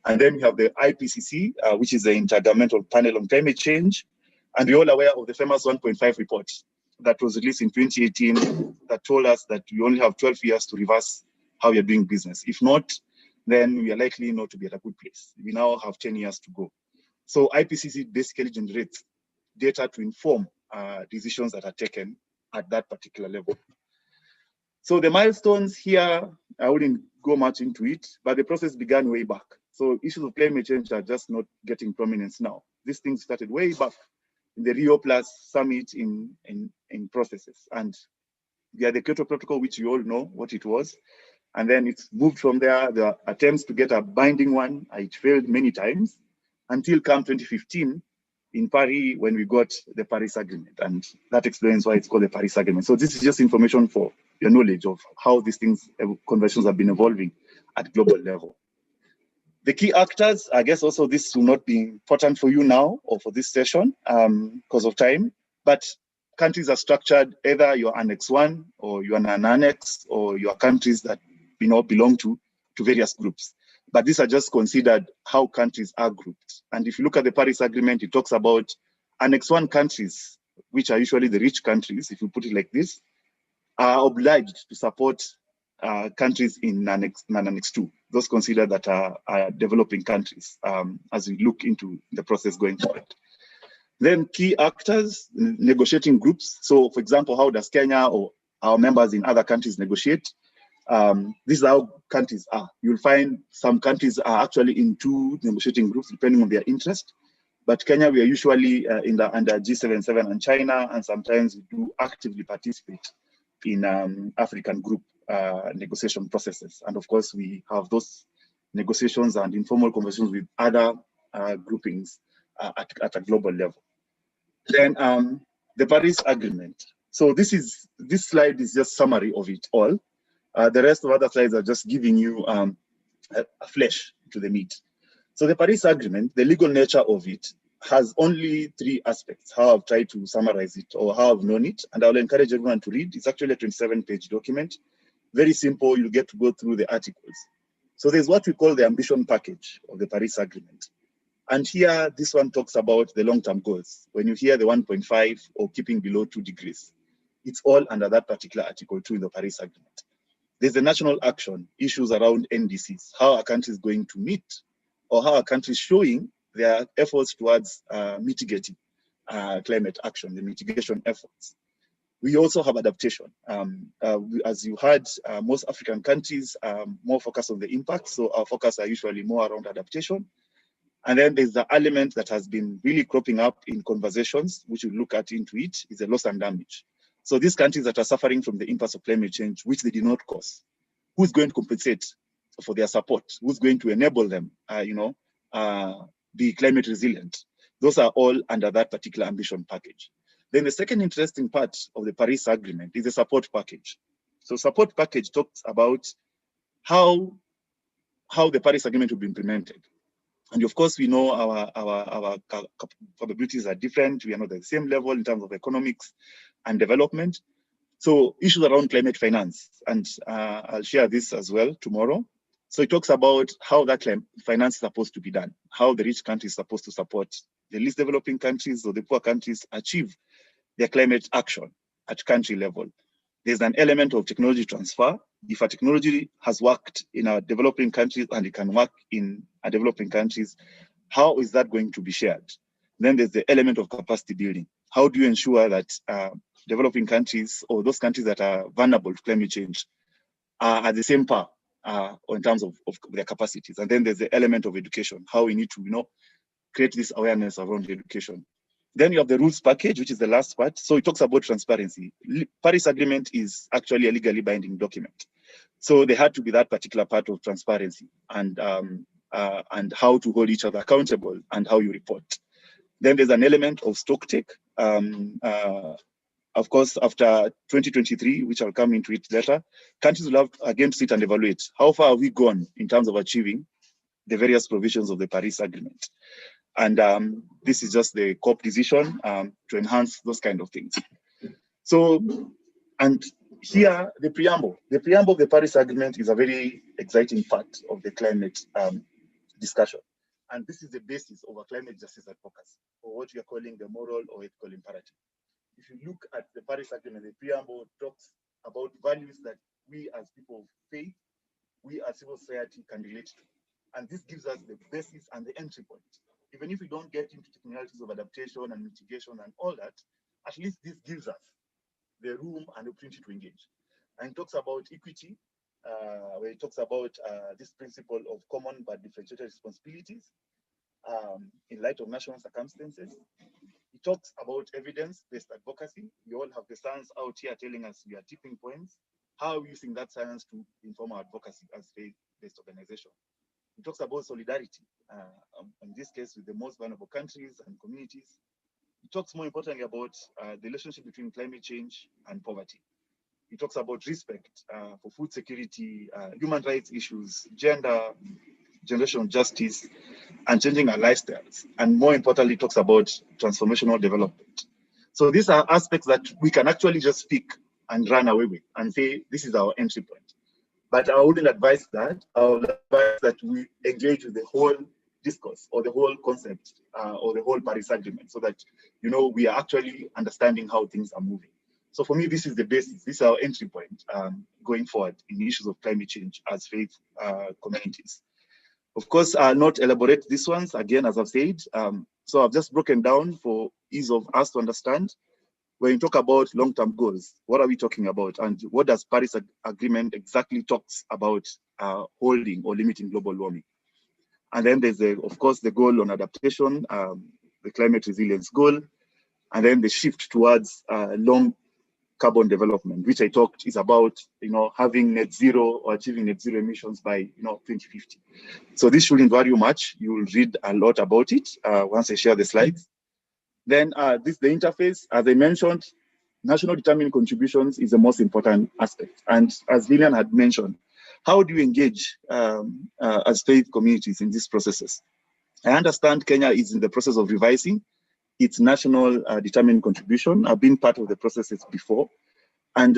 And then we have the IPCC, which is the Intergovernmental Panel on Climate Change. And we're all aware of the famous 1.5 report that was released in 2018 that told us that we only have 12 years to reverse how we are doing business. If not, then we are likely not to be at a good place. We now have 10 years to go. So IPCC basically generates data to inform decisions that are taken at that particular level. So the milestones here, I wouldn't go much into it, but the process began way back. So issues of climate change are just not getting prominence now. These things started way back in the Rio Plus summit in processes. And we had the Kyoto Protocol, which you all know what it was. And then it's moved from there. There are attempts to get a binding one. It failed many times until come 2015 in Paris when we got the Paris Agreement. And that explains why it's called the Paris Agreement. So this is just information for your knowledge of how these things, conventions have been evolving at global level. The key actors, I guess also this will not be important for you now or for this session because of time, but countries are structured either you're Annex 1 or you're an annex or you're countries that belong to various groups. But these are just considered how countries are grouped. And if you look at the Paris Agreement, it talks about Annex 1 countries, which are usually the rich countries, if you put it like this, are obliged to support countries in Annex 2, those considered that are developing countries as we look into the process going forward. Then key actors, negotiating groups. So for example, how does Kenya or our members in other countries negotiate? This is how countries are. You'll find some countries are actually in two negotiating groups depending on their interest. But Kenya, we are usually under G77 and China, and sometimes we do actively participate in African group negotiation processes. And of course, we have those negotiations and informal conversations with other groupings at a global level. Then the Paris Agreement. So this slide is just summary of it all. The rest of other slides are just giving you a flesh to the meat. So the Paris Agreement, the legal nature of it, has only three aspects, how I've tried to summarize it or how I've known it. And I'll encourage everyone to read. It's actually a 27-page document. Very simple, you get to go through the articles. So there's what we call the ambition package of the Paris Agreement. And here, this one talks about the long-term goals. When you hear the 1.5 or keeping below 2 degrees, it's all under that particular Article 2 in the Paris Agreement. There's the national action, issues around NDCs, how a country is going to meet, or how a country is showing their efforts towards mitigating climate action, the mitigation efforts. We also have adaptation. As you heard, most African countries are more focused on the impact, so our focus are usually more around adaptation. And then there's the element that has been really cropping up in conversations, which we look at into it, is the loss and damage. So these countries that are suffering from the impacts of climate change, which they did not cause, who's going to compensate for their support? Who's going to enable them, be climate resilient? Those are all under that particular ambition package. Then the second interesting part of the Paris Agreement is the support package. So support package talks about how the Paris Agreement will be implemented. And of course, we know our capabilities are different. We are not at the same level in terms of economics and development. So issues around climate finance, and I'll share this as well tomorrow. So it talks about how that finance is supposed to be done, how the rich countries are supposed to support the least developing countries or the poor countries achieve their climate action at country level. There's an element of technology transfer. If a technology has worked in our developing countries and it can work in our developing countries, how is that going to be shared? Then there's the element of capacity building. How do you ensure that developing countries or those countries that are vulnerable to climate change are at the same par in terms of their capacities? And then there's the element of education, how we need to create this awareness around education. Then you have the rules package, which is the last part. So it talks about transparency. Paris Agreement is actually a legally binding document. So there had to be that particular part of transparency and how to hold each other accountable and how you report. Then there's an element of stock take. Of course, after 2023, which I'll come into it later, countries will have again sit and evaluate how far have we gone in terms of achieving the various provisions of the Paris Agreement. And this is just the COP decision to enhance those kind of things. So, and here, the preamble of the Paris Agreement is a very exciting part of the climate discussion. And this is the basis of a climate justice advocacy, or what we are calling the moral or ethical imperative. If you look at the Paris Agreement, the preamble talks about values that we as people of faith, we as civil society can relate to. And this gives us the basis and the entry point. Even if we don't get into technicalities of adaptation and mitigation and all that, at least this gives us the room and opportunity to engage. And it talks about equity, where it talks about this principle of common but differentiated responsibilities in light of national circumstances. It talks about evidence-based advocacy. We all have the science out here telling us we are tipping points. How are we using that science to inform our advocacy as faith-based organization? It talks about solidarity, in this case with the most vulnerable countries and communities. It talks more importantly about the relationship between climate change and poverty. It talks about respect for food security, human rights issues, gender, generational justice, and changing our lifestyles. And more importantly, it talks about transformational development. So these are aspects that we can actually just speak and run away with and say, this is our entry point. But I wouldn't advise that. I would advise that we engage with the whole discourse or the whole concept or the whole Paris Agreement so that, we are actually understanding how things are moving. So for me, this is the basis. This is our entry point going forward in the issues of climate change as faith communities. Of course, I'll not elaborate these ones again, as I've said. So I've just broken down for ease of us to understand. When you talk about long-term goals, what are we talking about? And what does Paris Agreement exactly talks about holding or limiting global warming? And then there's, of course, the goal on adaptation, the climate resilience goal, and then the shift towards long carbon development, which I talked is about, having net zero or achieving net zero emissions by, 2050. So this shouldn't vary much. You will read a lot about it once I share the slides. Then the interface, as I mentioned, national determined contributions is the most important aspect. And as Lillian had mentioned, how do you engage as faith communities in these processes? I understand Kenya is in the process of revising its national determined contribution. I've been part of the processes before. And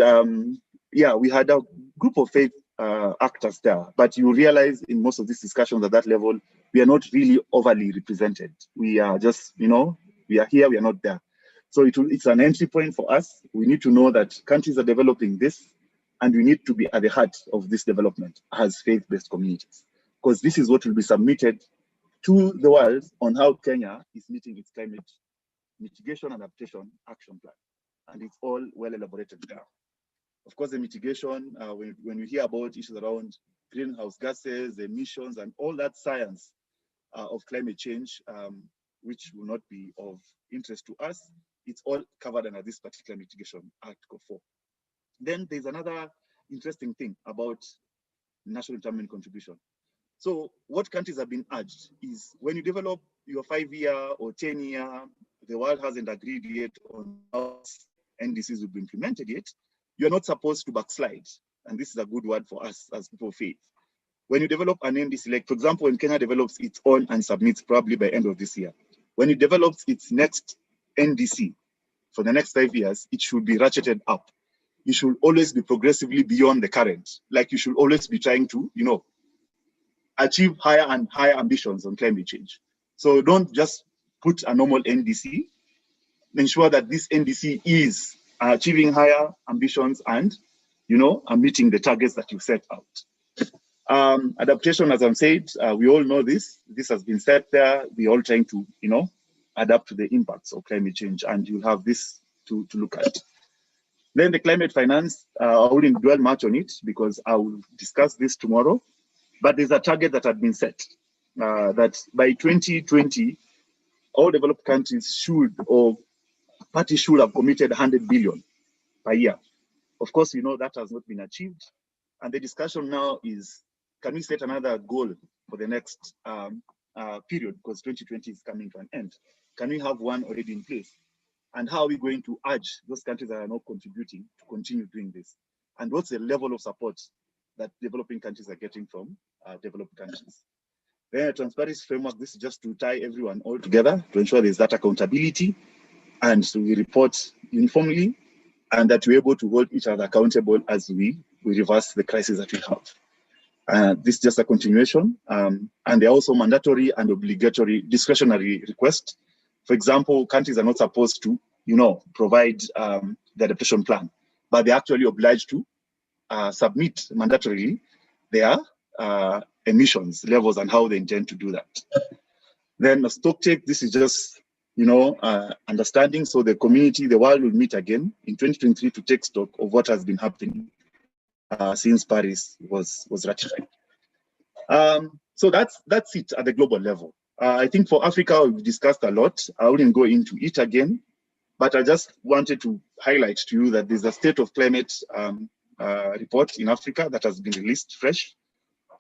we had a group of faith actors there, but you realize in most of these discussions at that level, we are not really overly represented. We are just, we are here, we are not there. So it's an entry point for us. We need to know that countries are developing this, and we need to be at the heart of this development as faith-based communities, because this is what will be submitted to the world on how Kenya is meeting its climate mitigation and adaptation action plan. And it's all well elaborated there. Of course, the mitigation, when you hear about issues around greenhouse gases, emissions, and all that science of climate change, which will not be of interest to us, it's all covered under this particular mitigation, Article 4. Then there's another interesting thing about national retirement contribution. So what countries have been urged is when you develop your 5-year or 10-year, the world hasn't agreed yet on how NDCs will be implemented yet, you're not supposed to backslide. And this is a good word for us as people of faith. When you develop an NDC, like for example, when Kenya develops its own and submits probably by end of this year, when it develops its next NDC for the next 5 years, it should be ratcheted up. You should always be progressively beyond the current. Like you should always be trying to, achieve higher and higher ambitions on climate change. So don't just put a normal NDC. Ensure that this NDC is achieving higher ambitions and, meeting the targets that you set out. Adaptation, as I've said, we all know this. This has been set there. We're all trying to, adapt to the impacts of climate change, and you'll have this to look at. Then the climate finance, I wouldn't dwell much on it because I will discuss this tomorrow. But there's a target that had been set that by 2020, all developed countries should, or parties should have committed 100 billion per year. Of course, that has not been achieved. And the discussion now is, can we set another goal for the next period? Because 2020 is coming to an end. Can we have one already in place? And how are we going to urge those countries that are not contributing to continue doing this? And what's the level of support that developing countries are getting from developed countries? Then a transparency framework, this is just to tie everyone all together to ensure there's that accountability, and so we report uniformly, and that we're able to hold each other accountable as we reverse the crisis that we have. This is just a continuation, and there are also mandatory and obligatory discretionary requests. For example, countries are not supposed to, provide the adaptation plan, but they're actually obliged to submit mandatorily their emissions levels and how they intend to do that. Then a stock take, this is just, understanding. So the community, the world will meet again in 2023 to take stock of what has been happening since Paris was ratified. So that's it at the global level. I think for Africa, we've discussed a lot. I wouldn't go into it again, but I just wanted to highlight to you that there's a state of climate report in Africa that has been released fresh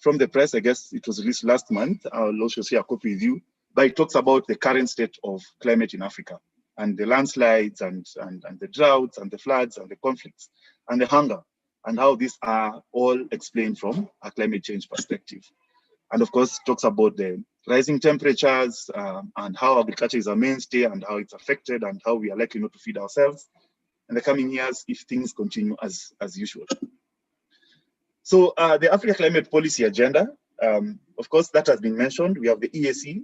from the press. I guess it was released last month. I'll also share a copy with you, but it talks about the current state of climate in Africa and the landslides and the droughts and the floods and the conflicts and the hunger, and how these are all explained from a climate change perspective. And of course, talks about the rising temperatures and how agriculture is a mainstay and how it's affected and how we are likely not to feed ourselves in the coming years if things continue as usual. So the Africa Climate Policy Agenda, of course, that has been mentioned. We have the EAC,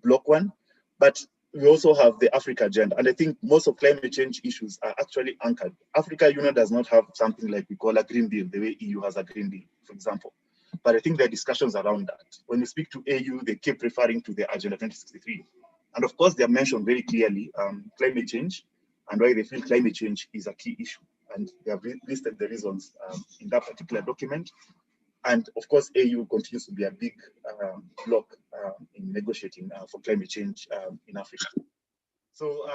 Block 1, but we also have the Africa Agenda. And I think most of climate change issues are actually anchored. Africa Union does not have something like we call a Green Deal, the way EU has a Green Deal, for example. But I think there are discussions around that. When we speak to AU, they keep referring to the Agenda 2063. And of course, they have mentioned very clearly climate change and why they feel climate change is a key issue. And they have listed the reasons in that particular document. And of course, AU continues to be a big block in negotiating for climate change in Africa. So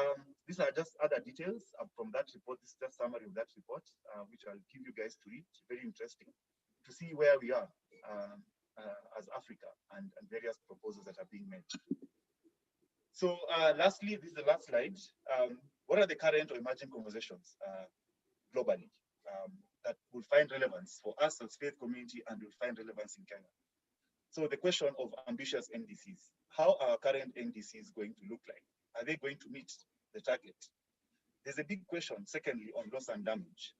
these are just other details from that report. This is just a summary of that report, which I'll give you guys to read. Very interesting to see where we are as Africa and various proposals that are being made. So lastly, this is the last slide. What are the current or emerging conversations globally that will find relevance for us as faith community and will find relevance in Kenya? So the question of ambitious NDCs, how are current NDCs going to look like? Are they going to meet the target? There's a big question, secondly, on loss and damage,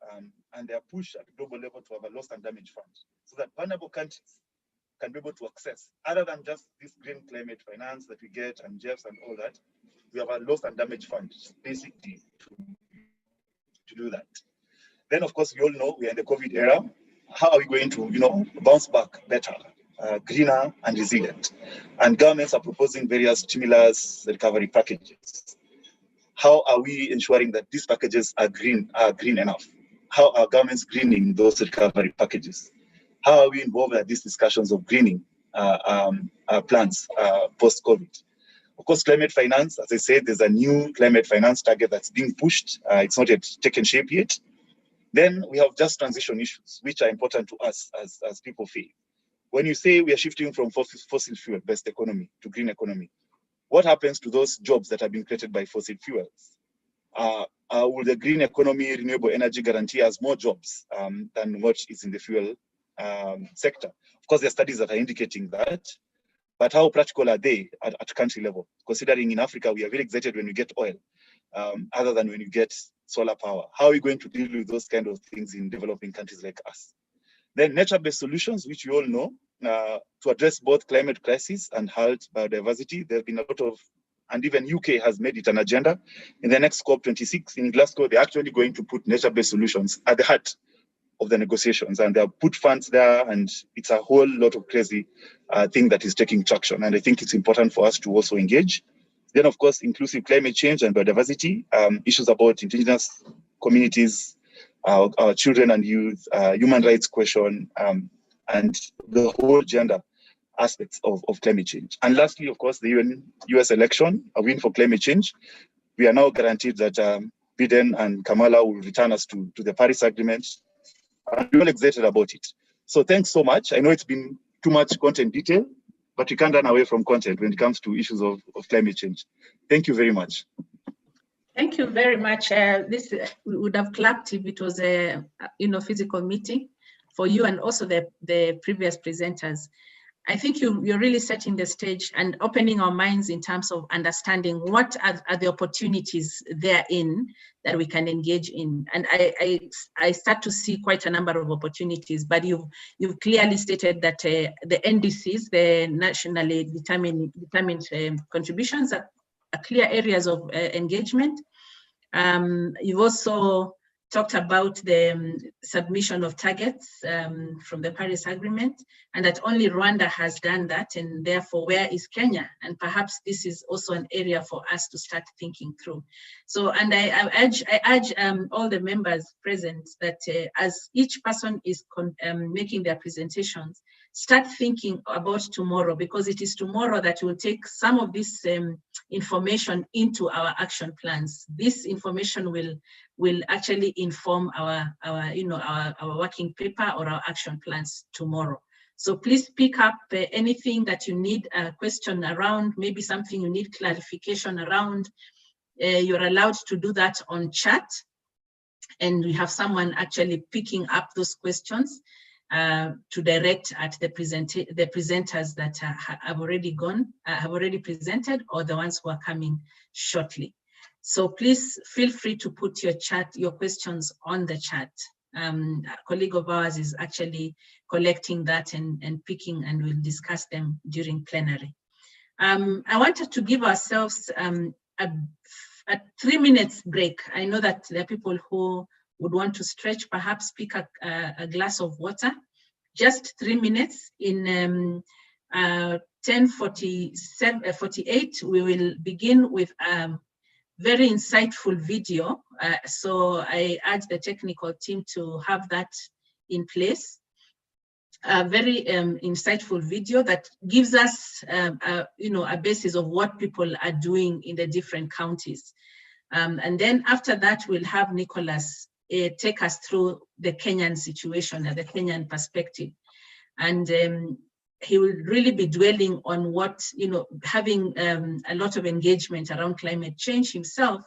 and they are pushed at global level to have a loss and damage fund so that vulnerable countries can be able to access, other than just this green climate finance that we get and JEFs and all that, we have a loss and damage fund, basically, to do that. Then, of course, we all know we're in the COVID era. How are we going to, bounce back better, greener and resilient? And governments are proposing various stimulus recovery packages. How are we ensuring that these packages are green enough? How are governments greening those recovery packages? How are we involved in these discussions of greening plans post-COVID? Of course, climate finance, as I said, there's a new climate finance target that's being pushed. It's not yet taken shape yet. Then we have just transition issues, which are important to us as people feel. When you say we are shifting from fossil fuel-based economy to green economy, what happens to those jobs that have been created by fossil fuels? Will the green economy renewable energy guarantee us more jobs than what is in the fuel sector? Of course, there are studies that are indicating that, but how practical are they at country level? Considering in Africa, we are very excited when we get oil, other than when you get solar power. How are we going to deal with those kind of things in developing countries like us? Then nature-based solutions, which we all know, to address both climate crisis and halt biodiversity. There have been a lot of, and even UK has made it an agenda. In the next COP26 in Glasgow, they're actually going to put nature-based solutions at the heart of the negotiations, and they'll put funds there, and it's a whole lot of crazy thing that is taking traction. And I think it's important for us to also engage. Then, of course, inclusive climate change and biodiversity, issues about indigenous communities, our children and youth, human rights question, and the whole gender aspects of climate change. And lastly, of course, the US election, a win for climate change. We are now guaranteed that Biden and Kamala will return us to the Paris Agreement. And we're all excited about it. So thanks so much. I know it's been too much content detail, but we can't run away from content when it comes to issues of climate change. Thank you very much. Thank you very much. This we would have clapped if it was a physical meeting for you and also the previous presenters. I think you're really setting the stage and opening our minds in terms of understanding what are the opportunities therein that we can engage in. And I start to see quite a number of opportunities, but you've clearly stated that the NDCs, the nationally determined contributions, are clear areas of engagement. You've also talked about the submission of targets from the Paris Agreement, and that only Rwanda has done that, and therefore where is Kenya? And perhaps this is also an area for us to start thinking through. So, and I urge all the members present that as each person is making their presentations, start thinking about tomorrow, because it is tomorrow that will take some of this information into our action plans. This information will actually inform our working paper or our action plans tomorrow. So please pick up anything that you need a question around, maybe something you need clarification around. You're allowed to do that on chat, and we have someone actually picking up those questions to direct at the presenters that have already presented, or the ones who are coming shortly. So please feel free to put your questions on the chat. A colleague of ours is actually collecting that and picking, and we'll discuss them during plenary. I wanted to give ourselves a 3 minutes break. I know that there are people who would want to stretch, perhaps pick a glass of water. Just 3 minutes. In 10:48, we will begin with very insightful video. So I urge the technical team to have that in place. A very insightful video that gives us a basis of what people are doing in the different counties. And then after that, we'll have Nicholas take us through the Kenyan situation and the Kenyan perspective. And he will really be dwelling on what, having a lot of engagement around climate change himself.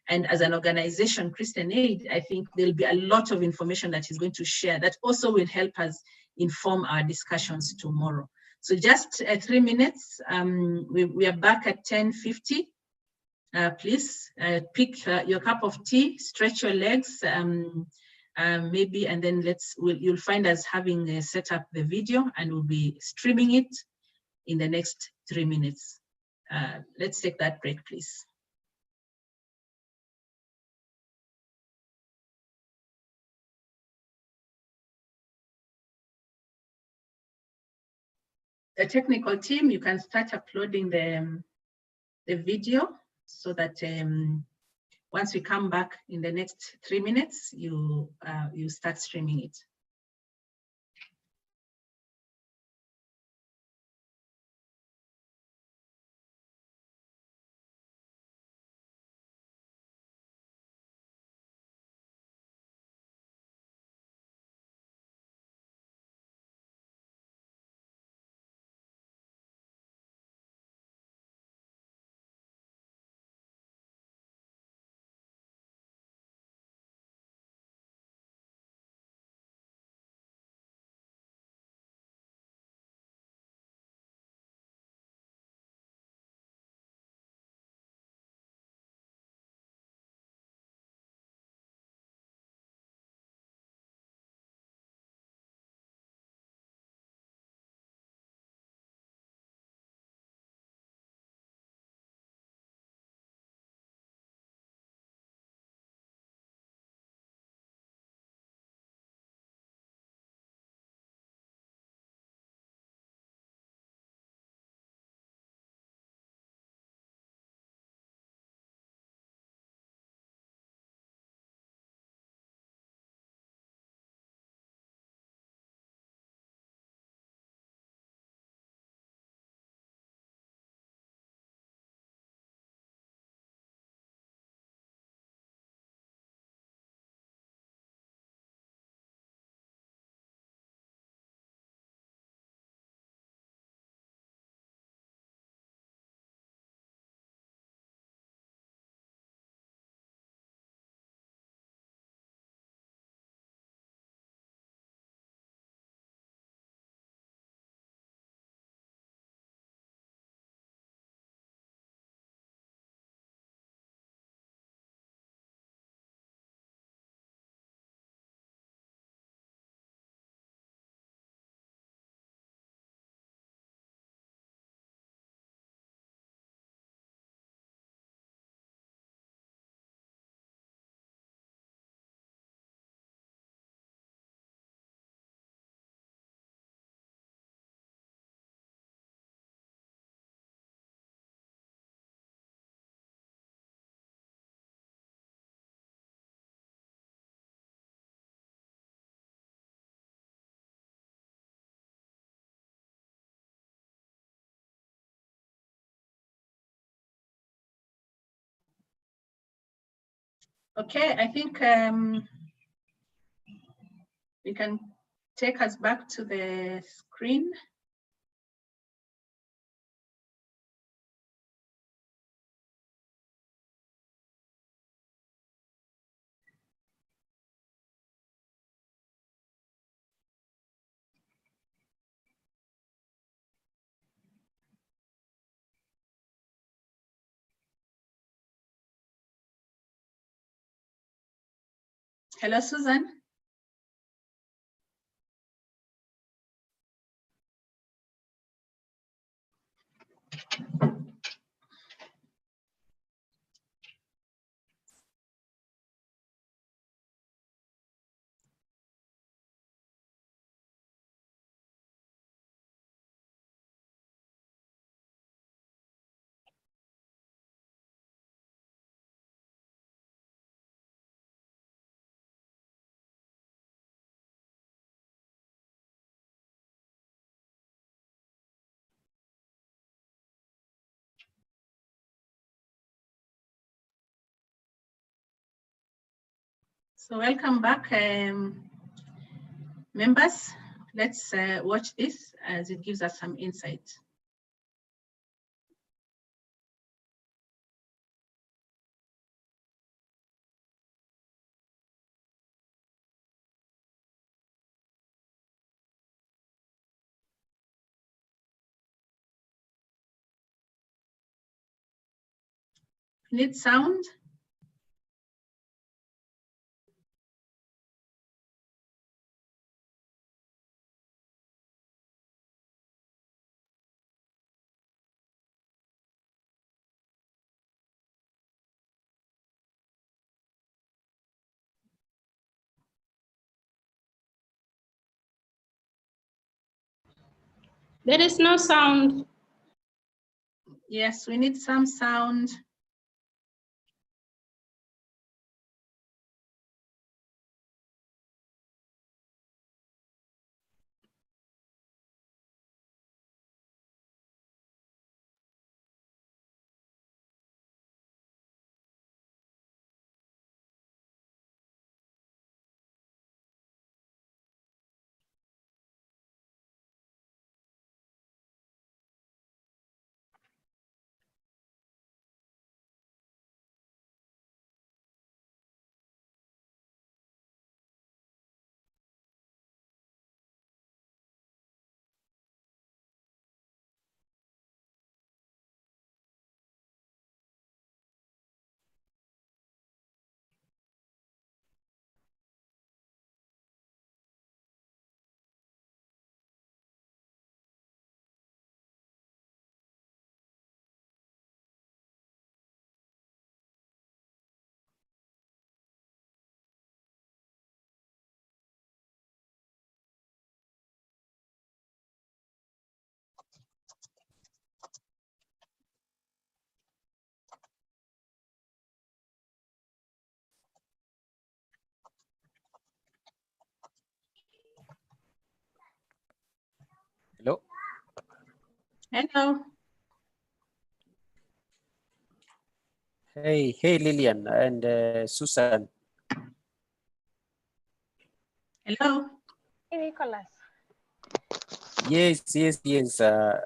And as an organization, Christian Aid, I think there'll be a lot of information that he's going to share that also will help us inform our discussions tomorrow. So just 3 minutes. We are back at 10:50. Please pick your cup of tea, stretch your legs, maybe, and then you'll find us having set up the video, and we'll be streaming it in the next 3 minutes. Let's take that break, please. The technical team, you can start uploading the video so that once we come back in the next 3 minutes, you start streaming it. Okay, I think we can take us back to the screen. Hello, Susan. So welcome back, members. Let's watch this as it gives us some insight. Need sound? There is no sound. Yes, we need some sound. Hello. Hello. Hey, Lillian and Susan. Hello. Hey, Nicholas. Yes. Hello.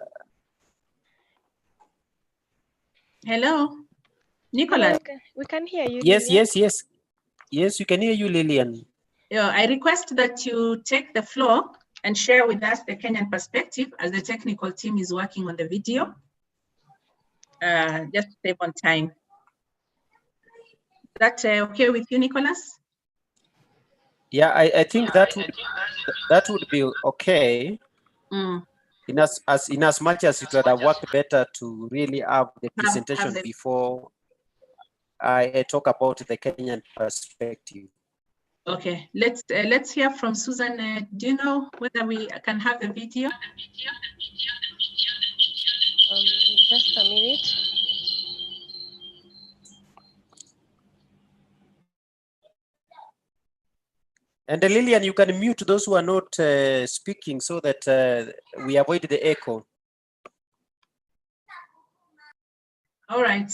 Hello, Nicholas. we can hear you. Yes, Lillian. Yes, we can hear you, Lillian. Yeah, I request that you take the floor and share with us the Kenyan perspective as the technical team is working on the video. Just to save on time. Is that okay with you, Nicholas? Yeah, I think that would be okay. In as much as it would have worked better to really have the presentation before I talk about the Kenyan perspective. Okay, let's hear from Susan. Do you know whether we can have the video? Just a minute. And Lillian, you can mute those who are not speaking so that we avoid the echo. All right.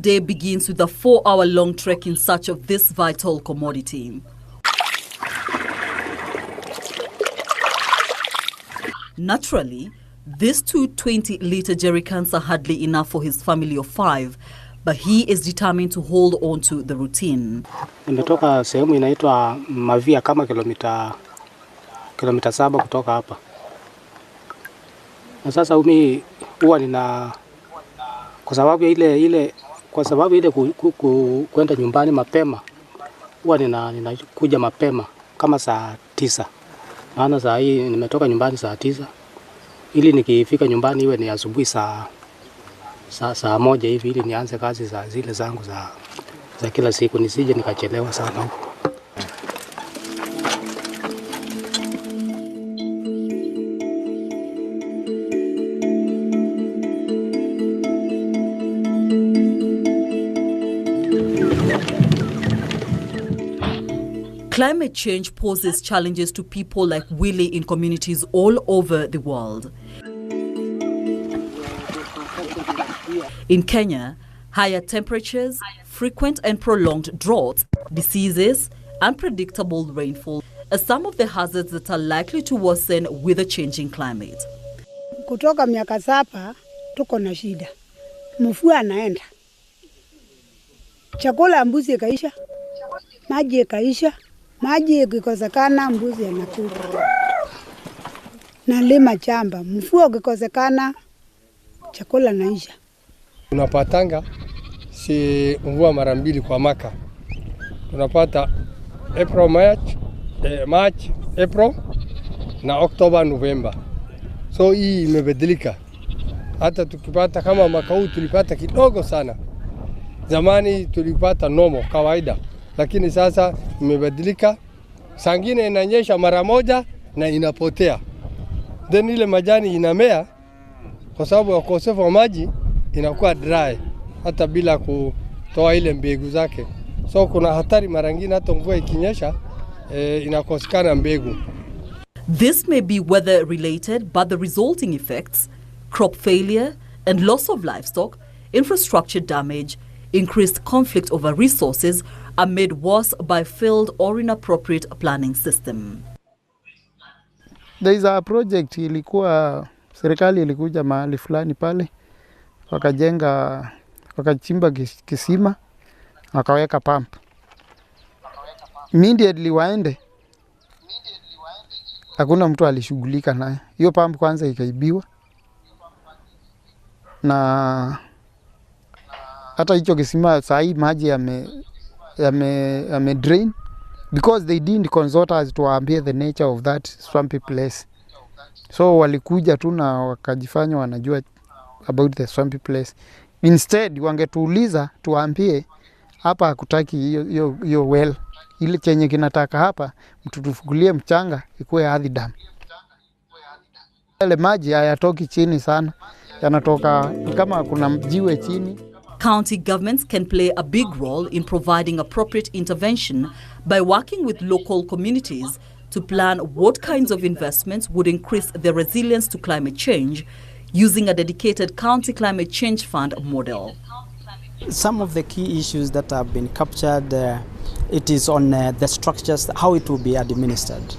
day begins with a 4-hour-long trek in search of this vital commodity. Naturally, these 220-liter jerrycans are hardly enough for his family of 5, but he is determined to hold on to the routine. Nimetoka sehemu inaitwa Mavia kama kilomita 7 kutoka hapa. Na sasa mimi huwa nina kwa sababu ile kwenda nyumbani mapema, huwa ninakuja mapema kama saa 9. Maana saa hii nimetoka nyumbani saa 9 ili nikifika nyumbani iwe ni asubuhi saa 1 hivi, ili nianze kazi za zile zangu za kila siku, nisije nikachelewa sana huko. Climate change poses challenges to people like Willie in communities all over the world. In Kenya, higher temperatures, frequent and prolonged droughts, diseases, unpredictable rainfall are some of the hazards that are likely to worsen with a changing climate. Kutoka miaka 7 tuko na shida. Mvua anaenda. Chakula mbuzi ikaisha. Maji ikaisha. Maji ikikosekana mbuzi anakufa. Nalima shamba, mvua ukikosekana chakula naisha. Tunapatanga si mvua mara 2 kwa mwaka. Tunapata March, April na October, November. So hii imebadilika. Hata tukipata kama mwaka huu tulipata kidogo sana. Zamani tulipata nomo kawaida. Lakini sasa imebadilika. Sangine inanyesha mara moja na inapotea. Then ile majani inamea kwa sababu ya ukosefu wa maji inakuwa dry hata bila kutoa ile mbegu zake. So kuna hatari mara nyingine hata mvua ikinyesha inakosekana mbegu. This may be weather related, but the resulting effects, crop failure and loss of livestock, infrastructure damage, increased conflict over resources are made worse by failed or inappropriate planning system. There is a project ilikuwa serikali ilikuja mahali fulani pale wakachimba kisima wakaweka pump. Immediately waende hakuna mtu alishughulika naye. Hiyo pump kwanza ikaibiwa na hata hicho kisima saa hii maji yame drain because they didn't consult us to ambie the nature of that swampy place. So walikuja tu na wakajifanya wanajua about the swampy place. Instead wangetuuliza tuambie hapa hakutaki hiyo well, ile chenye kinataka hapa mtutufukulie mchanga ikuwe ardhi dam. Ile maji hayatoki chini sana, yanatoka kama kuna jiwe chini. County governments can play a big role in providing appropriate intervention by working with local communities to plan what kinds of investments would increase their resilience to climate change using a dedicated county climate change fund model. Some of the key issues that have been captured, it is on the structures, how it will be administered,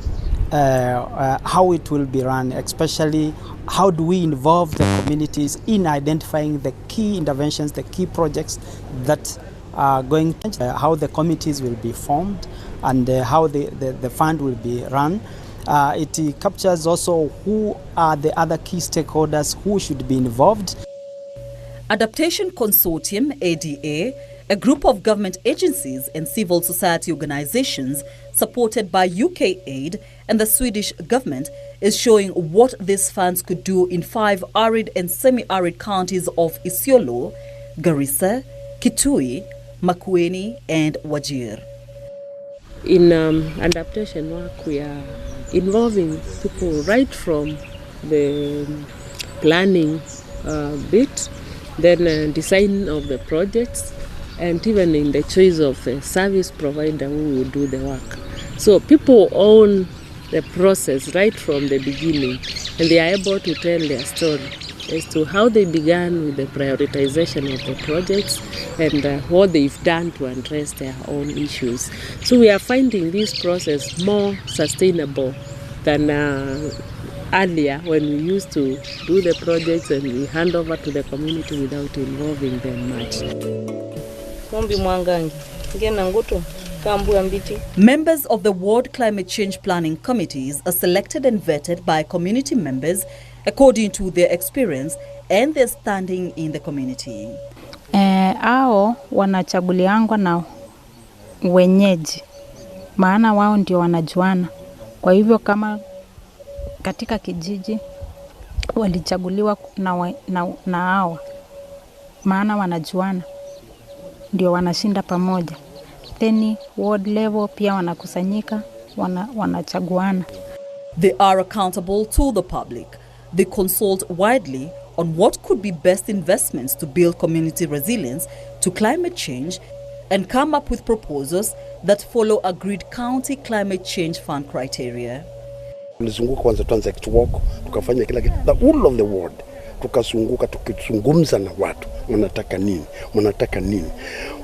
how it will be run, especially how do we involve the communities in identifying the key interventions, the key projects that are going to, how the committees will be formed and how the fund will be run. It captures also who are the other key stakeholders who should be involved. Adaptation Consortium, ADA, a group of government agencies and civil society organizations supported by UK aid and the Swedish government, is showing what these funds could do in 5 arid and semi-arid counties of Isiolo, Garissa, Kitui, Makueni and Wajir. In adaptation work, we are involving people right from the planning bit, then design of the projects, and even in the choice of a service provider who will do the work. So people own the process right from the beginning, and they are able to tell their story. as to how they began with the prioritization of the projects and what they've done to address their own issues. So we are finding this process more sustainable than earlier when we used to do the projects and we hand over to the community without involving them much. Members of the Ward Climate Change Planning Committees are selected and vetted by community members according to their experience and their standing in the community. Hao wanachaguliangwa na wenyeji, maana wao ndio wanajuana. Kwa hivyo kama katika kijiji walichaguliwa na hao, maana wanajuana, ndio wanashinda pamoja. Then ward level pia wanakusanyika, wanachaguana. They are accountable to the public. They consult widely on what could be best investments to build community resilience to climate change and come up with proposals that follow agreed county climate change fund criteria. Tulizunguka kwanza transact walk, tukafanya kila kitu, the whole of the ward, tukazunguka tukizungumza na watu, mnataka nini,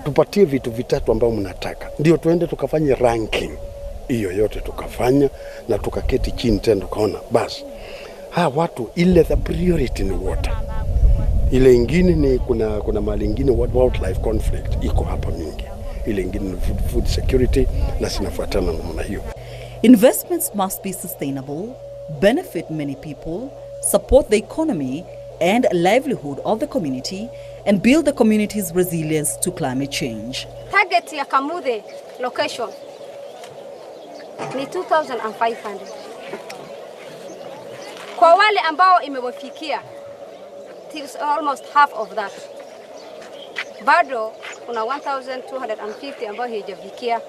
tupatie vitu vitatu ambavyo mnataka, ndio tuende tukafanya ranking. Hiyo yote tukafanya na tukaketi chini tena tukaona basi watu ile the priority ni water, ile ingine ni kuna mali ingine wildlife conflict iko hapa mingi, ile ingine ni food security na sinafuatana na namna hiyo. Investments must be sustainable, benefit many people, support the economy and livelihood of the community, and build the community's resilience to climate change. Target ya Kamuthe location ni 2,500. Kwa wale ambao imewafikia, it's almost half of that. Bado kuna 1,250 ambao haijafikia.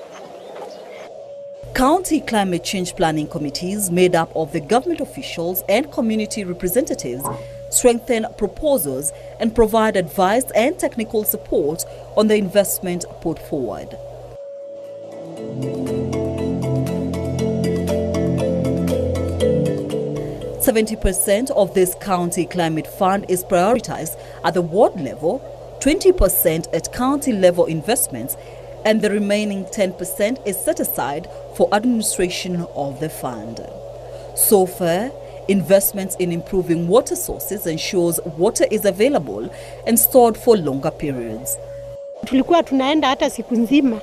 County climate change planning committees made up of the government officials and community representatives strengthen proposals and provide advice and technical support on the investment put forward. %70 of this county climate fund is prioritized at the ward level, 20% at county level investments, and the remaining 10% is set aside for administration of the fund. So far, investments in improving water sources ensures water is available and stored for longer periods. Tulikuwa tunaenda hata siku nzima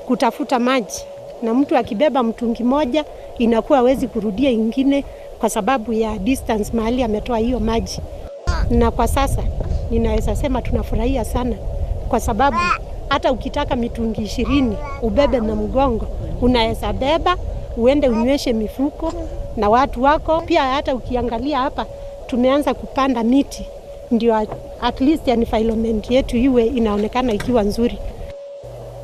kutafuta maji, na mtu akibeba mtungi moja inakuwa hawezi kurudia ingine kwa sababu ya distance mahali ametoa hiyo maji. Na kwa sasa ninaweza sema tunafurahia sana kwa sababu hata ukitaka mitungi 20 ubebe na mgongo, unaweza beba uende unyweshe mifuko na watu wako. Pia hata ukiangalia hapa tumeanza kupanda miti, ndio at least environment yetu iwe inaonekana ikiwa nzuri.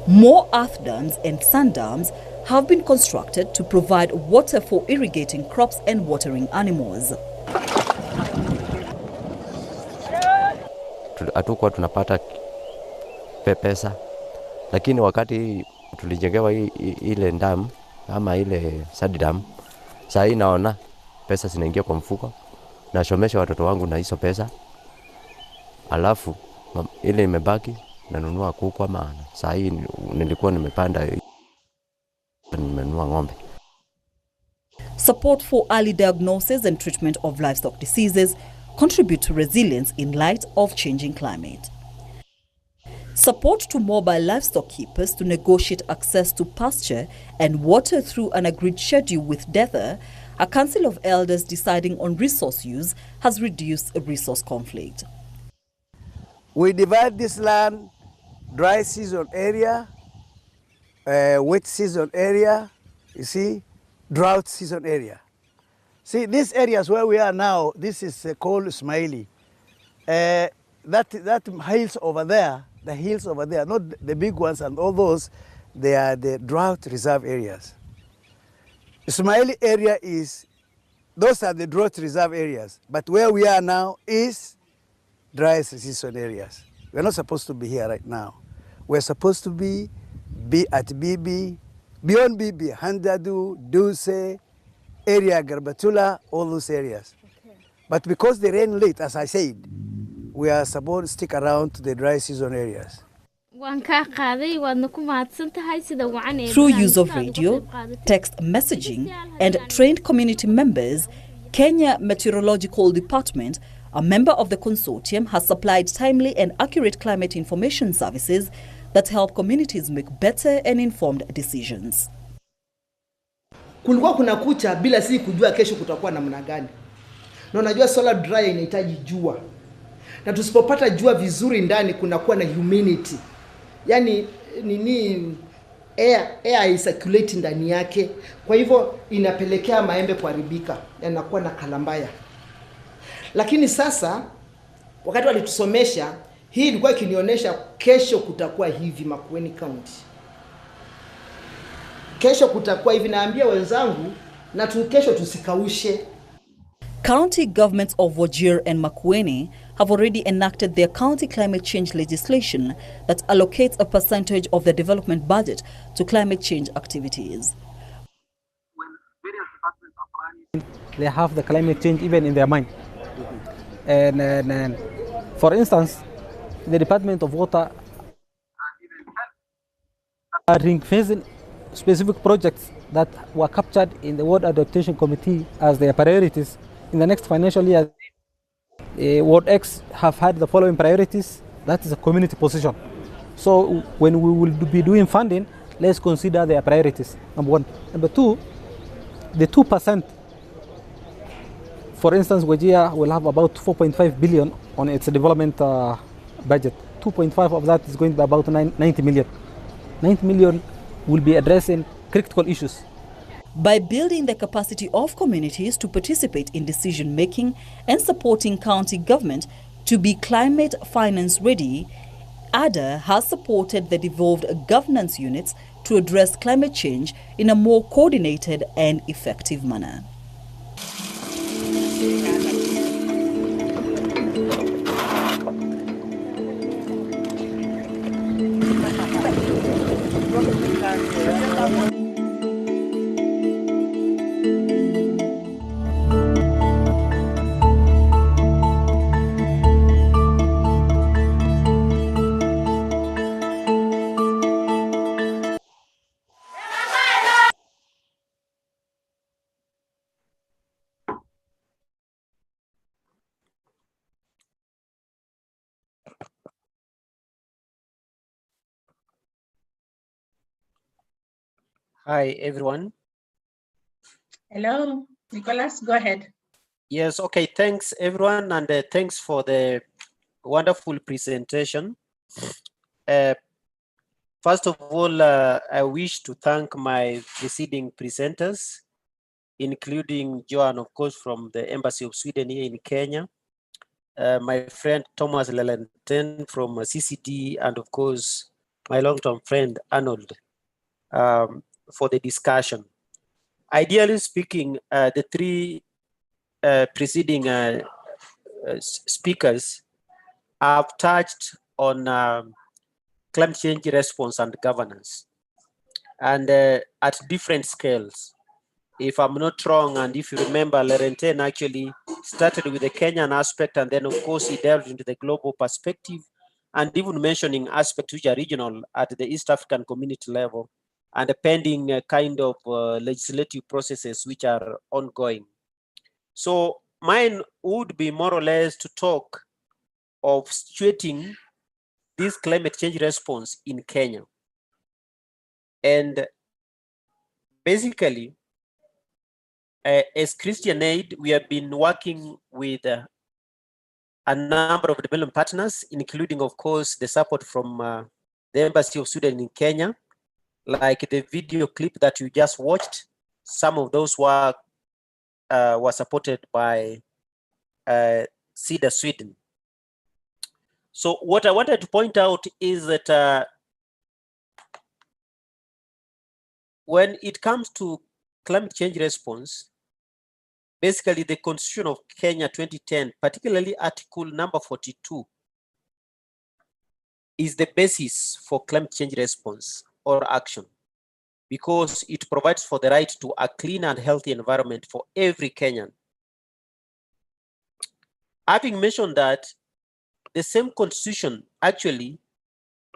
More earth dams and sand dams have been constructed to provide water for irrigating crops and watering animals. Hatukuwa tunapata pesa, lakini wakati tulijengewa ile dam ama ile sand dam, sasa hii naona pesa zinaingia kwa mfuko, na shomesha watoto wangu na hizo pesa, alafu ile imebaki nanunua kuku. Maana sasa hii nilikuwa nimepanda nimenunua ng'ombe. Support for early diagnosis and treatment of livestock diseases contribute to resilience in light of changing climate. Support to mobile livestock keepers to negotiate access to pasture and water through an agreed schedule with DETHA, a council of elders deciding on resource use, has reduced a resource conflict. We divide this land, dry season area, wet season area, you see, drought season area. See, these areas where we are now, this is called Ismaili. That hills over there, the hills over there, not the big ones and all those, they are the drought reserve areas. Ismaili area those are the drought reserve areas. But where we are now is dry season areas. We're not supposed to be here right now. We're supposed to be at Bibi, beyond Bibi, Handadu, Duse, area Garbatula, all those areas. Okay. But because they rain late, as I said, we are supposed to stick around to the dry season areas. Through use of radio, text messaging, and trained community members, Kenya Meteorological Department, a member of the consortium, has supplied timely and accurate climate information services that help communities make better and informed decisions. Kulikuwa kuna kucha bila si kujua kesho kutakuwa namna gani. Na unajua solar dryer inahitaji jua. Na tusipopata jua vizuri ndani kunakuwa na humidity. Yaani nini air is circulating ndani yake. Kwa hivyo inapelekea maembe kuharibika, yanakuwa na kalambaya. Lakini sasa wakati walitusomesha, hii ilikuwa ikinionyesha kesho kutakuwa hivi Makueni County. Kesho kutakuwa hivi, naambia wenzangu na kesho tusikaushe. County governments of Wajir and Makueni have already enacted their county climate change legislation that allocates a percentage of the development budget to climate change activities. They have the climate change even in their mind. And for instance, the Department of Water are ring-fencing specific projects that were captured in the World Adaptation Committee as their priorities. In the next financial year, World X have had the following priorities. That is a community position. So when we will be doing funding, let's consider their priorities, number one. Number two, the 2%. For instance, Wajir will have about 4.5 billion on its development budget. 2.5 of that is going to be about 90 million. 90 million will be addressing critical issues. By building the capacity of communities to participate in decision-making and supporting county government to be climate finance ready, ADA has supported the devolved governance units to address climate change in a more coordinated and effective manner. Hi, everyone. Hello, Nicholas, go ahead. Yes, okay, thanks, everyone, and thanks for the wonderful presentation. First of all, I wish to thank my preceding presenters, including Joan, of course, from the Embassy of Sweden here in Kenya, my friend Thomas Lelenten from CCD, and of course, my long-term friend Arnold, for the discussion. Ideally speaking, the three preceding speakers have touched on climate change response and governance, and at different scales. If I'm not wrong, and if you remember, Lerenten actually started with the Kenyan aspect, and then of course he delved into the global perspective, and even mentioning aspects which are regional at the East African community level, and pending kind of legislative processes which are ongoing. So mine would be more or less to talk of situating this climate change response in Kenya. And basically, as Christian Aid, we have been working with a number of development partners, including, of course, the support from the Embassy of Sweden in Kenya, like the video clip that you just watched. Some of those were supported by CEDA Sweden. So what I wanted to point out is that when it comes to climate change response, basically the Constitution of Kenya 2010, particularly Article number 42, is the basis for climate change response or action, because it provides for the right to a clean and healthy environment for every Kenyan. having mentioned that, the same constitution actually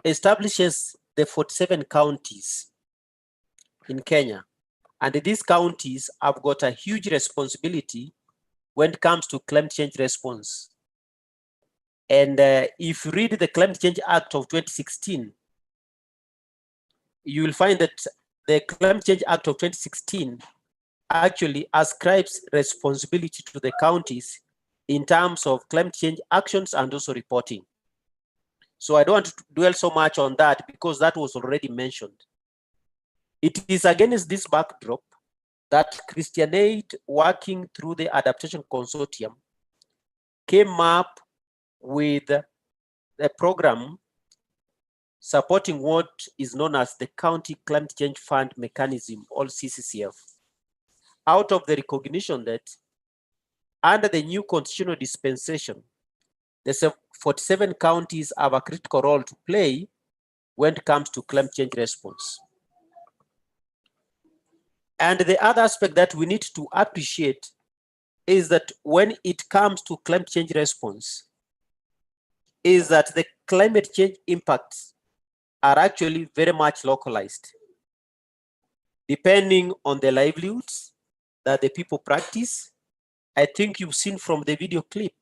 establishes the 47 counties in Kenya. And these counties have got a huge responsibility when it comes to climate change response. And if you read the Climate Change Act of 2016, you will find that the Climate Change Act of 2016 actually ascribes responsibility to the counties in terms of climate change actions and also reporting. So I don't want to dwell so much on that because that was already mentioned. It is against this backdrop that Christian Aid, working through the Adaptation Consortium, came up with a program supporting what is known as the County Climate Change Fund Mechanism, or CCCF, out of the recognition that under the new constitutional dispensation, the 47 counties have a critical role to play when it comes to climate change response. And the other aspect that we need to appreciate is that when it comes to climate change response, is that the climate change impacts are actually very much localized, depending on the livelihoods that the people practice. I think you've seen from the video clip,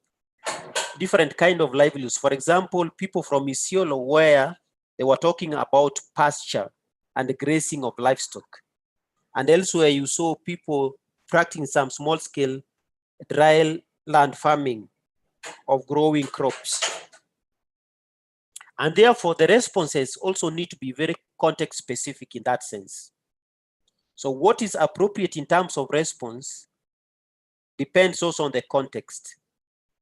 different kind of livelihoods. For example, people from Isiolo, where they were talking about pasture and grazing of livestock. And elsewhere you saw people practicing some small scale dry land farming of growing crops. And therefore the responses also need to be very context specific in that sense. So what is appropriate in terms of response depends also on the context.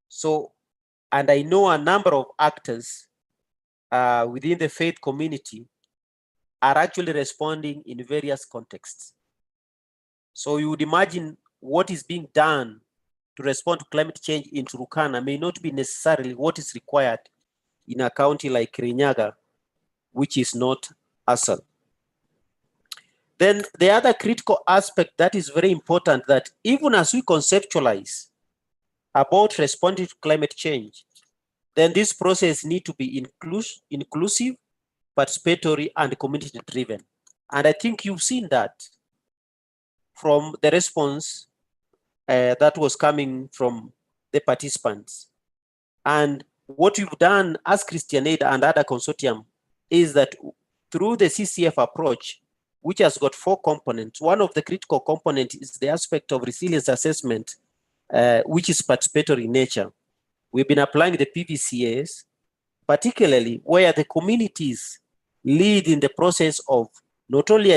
So, and I know a number of actors within the faith community are actually responding in various contexts. So you would imagine what is being done to respond to climate change in Turkana may not be necessarily what is required in a county like Kirinyaga, which is not Assal. Then the other critical aspect that is very important, that even as we conceptualize about responding to climate change, then this process needs to be inclusive, participatory, and community driven. And I think you've seen that from the response that was coming from the participants. And what we've done as Christian Aid and other consortium is that through the CCF approach, which has got 4 components, one of the critical components is the aspect of resilience assessment, which is participatory in nature. We've been applying the PVCAs, particularly where the communities lead in the process of not only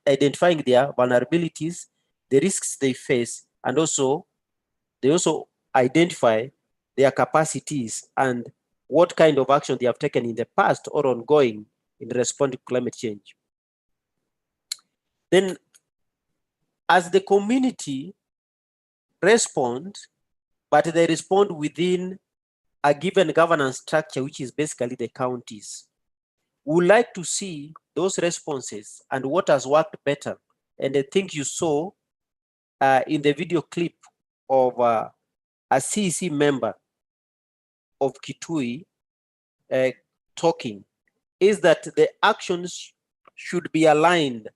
identifying their vulnerabilities, the risks they face, and also they also identify their capacities and what kind of action they have taken in the past or ongoing in responding to climate change. Then as the community respond, but they respond within a given governance structure, which is basically the counties, we would like to see those responses and what has worked better. And I think you saw in the video clip of a CEC member of Kitui talking, is that the actions should be aligned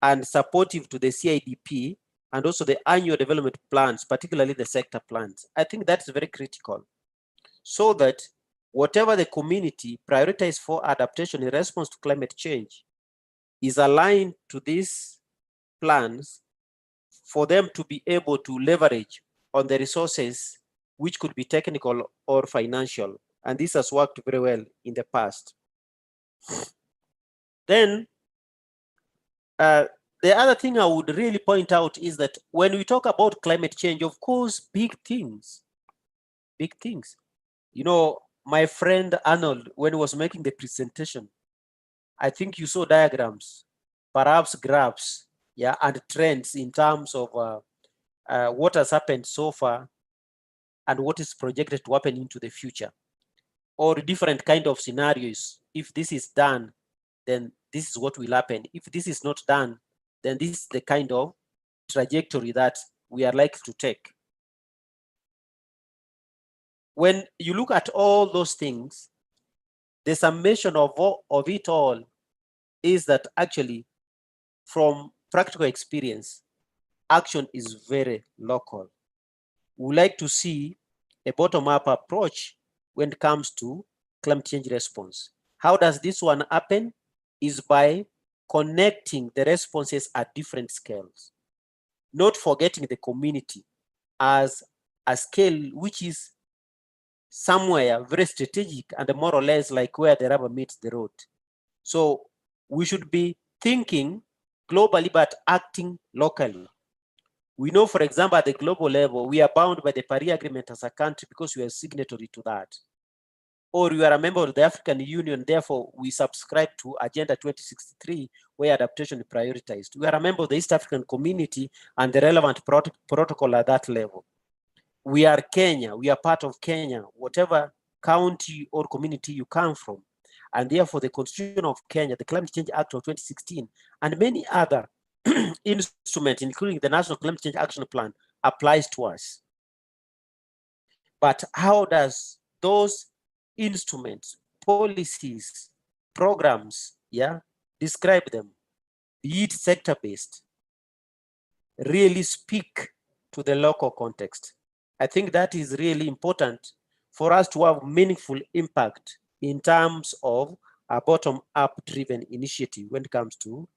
and supportive to the CIDP and also the annual development plans, particularly the sector plans. I think that's very critical, so that whatever the community prioritizes for adaptation in response to climate change is aligned to these plans for them to be able to leverage on the resources, which could be technical or financial. And this has worked very well in the past. Then the other thing I would really point out is that when we talk about climate change, of course, big things. You know, my friend Arnold, when he was making the presentation, I think you saw diagrams, perhaps graphs, yeah, and trends in terms of what has happened so far and what is projected to happen into the future, or different kind of scenarios. If this is done, then this is what will happen. If this is not done, then this is the kind of trajectory that we are likely to take. when you look at all those things, the summation of it all is that actually, from practical experience, action is very local. We like to see a bottom-up approach when it comes to climate change response. How does this one happen? Is by connecting the responses at different scales, not forgetting the community as a scale which is somewhere very strategic and more or less like where the rubber meets the road. So we should be thinking globally but acting locally. We know, for example, at the global level, we are bound by the Paris Agreement as a country because we are signatory to that. Or we are a member of the African Union, therefore we subscribe to Agenda 2063, where adaptation is prioritized. We are a member of the East African Community and the relevant protocol at that level. We are Kenya, we are part of Kenya, whatever county or community you come from. And therefore the Constitution of Kenya, the Climate Change Act of 2016, and many other instruments, including the National Climate Change Action Plan, applies to us. But how does those instruments, policies, programs, describe them, be it sector-based, really speak to the local context? I think that is really important for us to have meaningful impact in terms of a bottom-up driven initiative when it comes to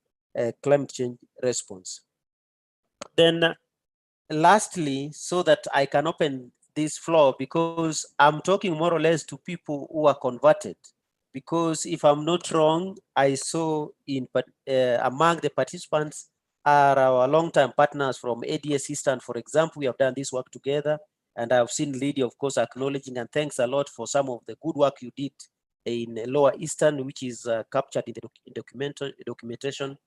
climate change response. Then lastly, so that I can open this floor, because I'm talking more or less to people who are converted, because if I'm not wrong, I saw among the participants are our long-time partners from ADS Eastern, for example. We have done this work together, and I've seen Lydia, of course, acknowledging, and thanks a lot for some of the good work you did in Lower Eastern, which is captured in the documentation,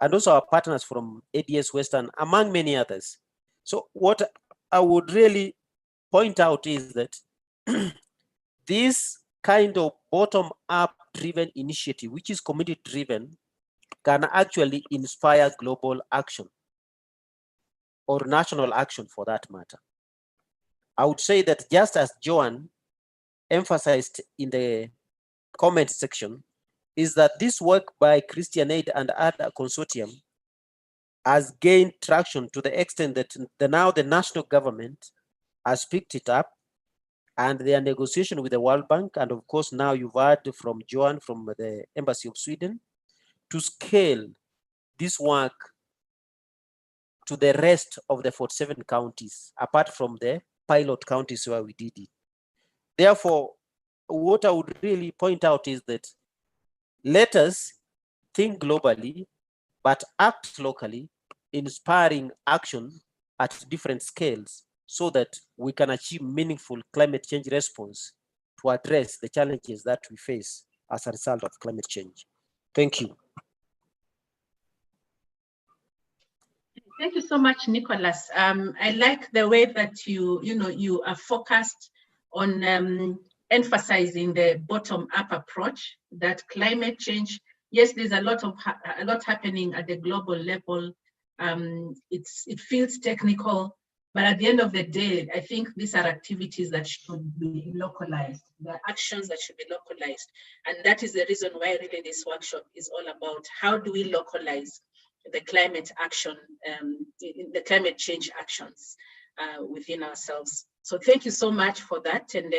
and also our partners from ADS Western, among many others. So what I would really point out is that this kind of bottom-up driven initiative, which is community-driven, can actually inspire global action or national action for that matter. I would say that just as Joan emphasized in the comment section, is that this work by Christian Aid and other consortium has gained traction to the extent that now the national government has picked it up, and their negotiation with the World Bank, and of course now you've heard from Joan from the Embassy of Sweden, to scale this work to the rest of the 47 counties, apart from the pilot counties where we did it. Therefore, what I would really point out is that let us think globally, but act locally, inspiring action at different scales, so that we can achieve meaningful climate change response to address the challenges that we face as a result of climate change. Thank you. Thank you so much, Nicholas. I like the way that you are focused on emphasizing the bottom-up approach, that climate change, yes, there's a lot happening at the global level. It feels technical, but at the end of the day, I think these are activities that should be localized. The actions that should be localized. And that is the reason why really this workshop is all about how do we localize the climate action, the climate change actions within ourselves. So thank you so much for that. And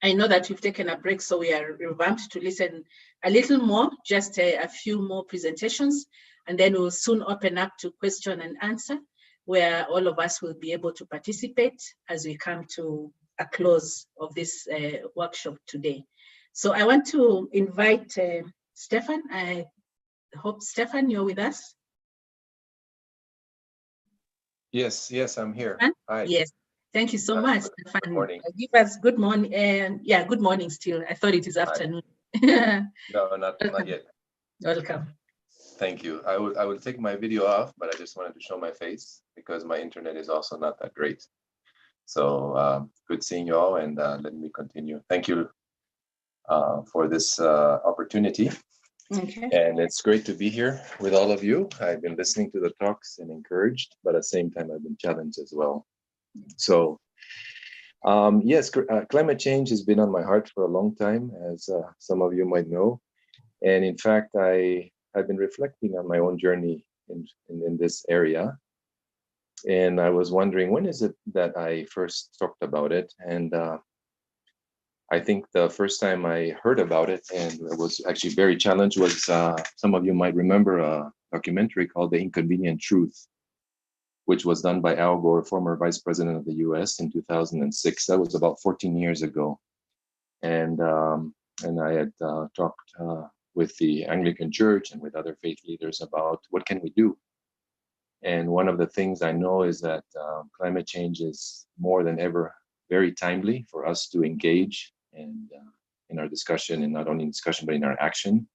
I know that we've taken a break, so we are revamped to listen a little more, just a few more presentations, and then we'll soon open up to question and answer, where all of us will be able to participate as we come to a close of this workshop today. So I want to invite Stefan. I hope, Stefan, you're with us. Yes, I'm here. Hi. Yes, thank you so much, Stefan. Good morning. Give us good morning, and yeah, good morning still. I thought it is afternoon. No, not yet. Welcome. Thank you. I will take my video off, but I just wanted to show my face because my internet is also not that great. So good seeing you all, and let me continue. Thank you for this opportunity. Okay. And it's great to be here with all of you. I've been listening to the talks and encouraged, but at the same time, I've been challenged as well. So Yes, climate change has been on my heart for a long time, as some of you might know. And in fact, I have been reflecting on my own journey in this area. And I was wondering, when is it that I first talked about it? And I think the first time I heard about it, and I was actually very challenged, was some of you might remember a documentary called The Inconvenient Truth, which was done by Al Gore, former vice president of the US, in 2006. That was about 14 years ago. And I had talked with the Anglican Church and with other faith leaders about what can we do. And one of the things I know is that climate change is more than ever very timely for us to engage and in our discussion, and not only in discussion, but in our action.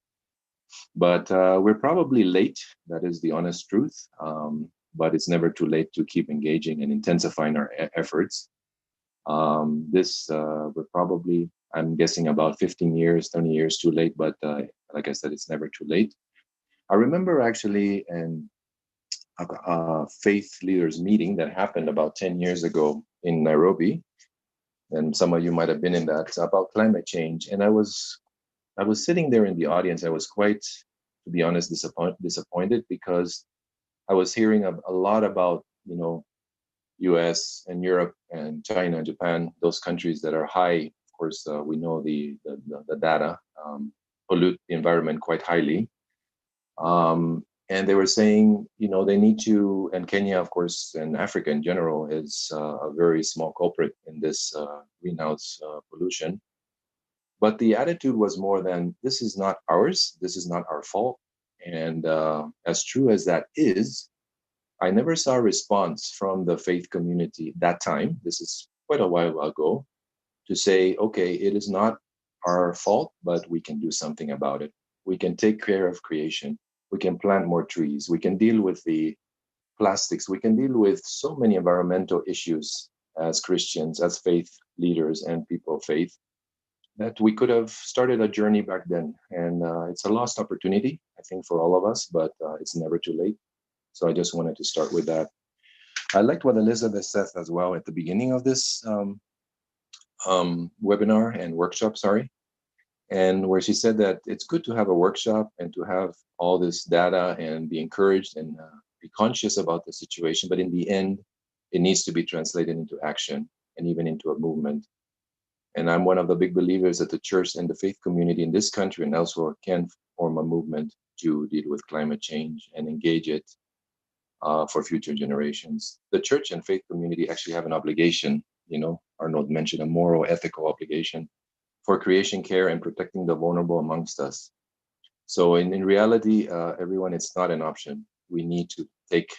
But we're probably late. That is the honest truth. But it's never too late to keep engaging and intensifying our efforts. We're probably, I'm guessing, about 15 years, 20 years too late, but like I said, it's never too late. I remember actually a faith leaders meeting that happened about 10 years ago in Nairobi, and some of you might have been in that, about climate change. And I was sitting there in the audience. I was quite, to be honest, disappointed, because I was hearing a lot about, US and Europe and China and Japan, those countries that are high. Of course, we know the data pollute the environment quite highly. And they were saying, they need to, and Kenya, of course, and Africa in general is a very small culprit in this greenhouse pollution. But the attitude was more than, this is not ours, this is not our fault. And as true as that is, I never saw a response from the faith community that time, this is quite a while ago, to say, okay, it is not our fault, but we can do something about it. We can take care of creation. We can plant more trees. We can deal with the plastics. We can deal with so many environmental issues as Christians, as faith leaders and people of faith, that we could have started a journey back then. And it's a lost opportunity, I think, for all of us, but it's never too late. So I just wanted to start with that. I liked what Elizabeth said as well at the beginning of this webinar and workshop, and where she said that it's good to have a workshop and to have all this data and be encouraged and be conscious about the situation. But in the end, it needs to be translated into action and even into a movement. And I'm one of the big believers that the church and the faith community in this country and elsewhere can form a movement to deal with climate change and engage it for future generations. The church and faith community actually have an obligation, Arnold mentioned a moral, ethical obligation for creation care and protecting the vulnerable amongst us. So in reality, everyone, it's not an option. We need to take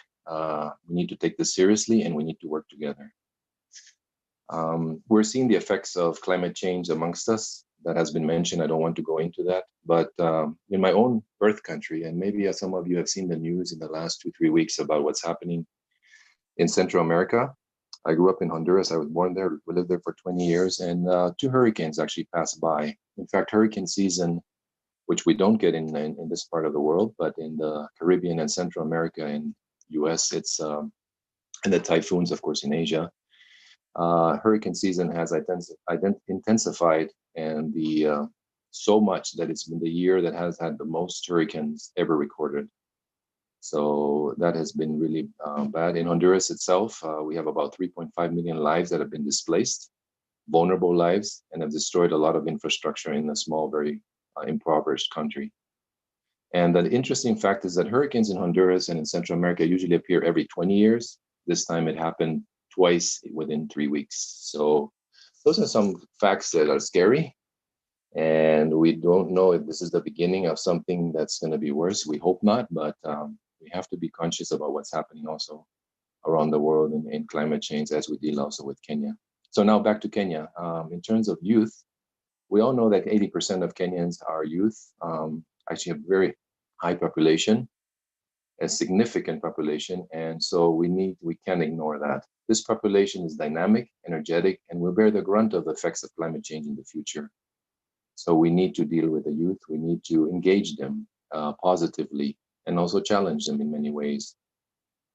this seriously, and we need to work together. We're seeing the effects of climate change amongst us. That has been mentioned. I don't want to go into that, but in my own birth country, and maybe some of you have seen the news in the last 2-3 weeks about what's happening in Central America. I grew up in Honduras. I was born there. We lived there for 20 years, and 2 hurricanes actually passed by. In fact, hurricane season, which we don't get in this part of the world, but in the Caribbean and Central America and US, it's and the typhoons, of course, in Asia. Hurricane season has intensified, and so much that it's been the year that has had the most hurricanes ever recorded. So that has been really bad. In Honduras itself, we have about 3.5 million lives that have been displaced, vulnerable lives, and have destroyed a lot of infrastructure in a small, very impoverished country. And the interesting fact is that hurricanes in Honduras and in Central America usually appear every 20 years. This time it happened twice within 3 weeks. So those are some facts that are scary. And we don't know if this is the beginning of something that's going to be worse. We hope not, but we have to be conscious about what's happening also around the world in climate change, as we deal also with Kenya. So now back to Kenya. In terms of youth, we all know that 80% of Kenyans are youth. Actually a very high population, a significant population. And so we can't ignore that. This population is dynamic, energetic, and will bear the grunt of the effects of climate change in the future. So we need to deal with the youth. We need to engage them positively and also challenge them in many ways.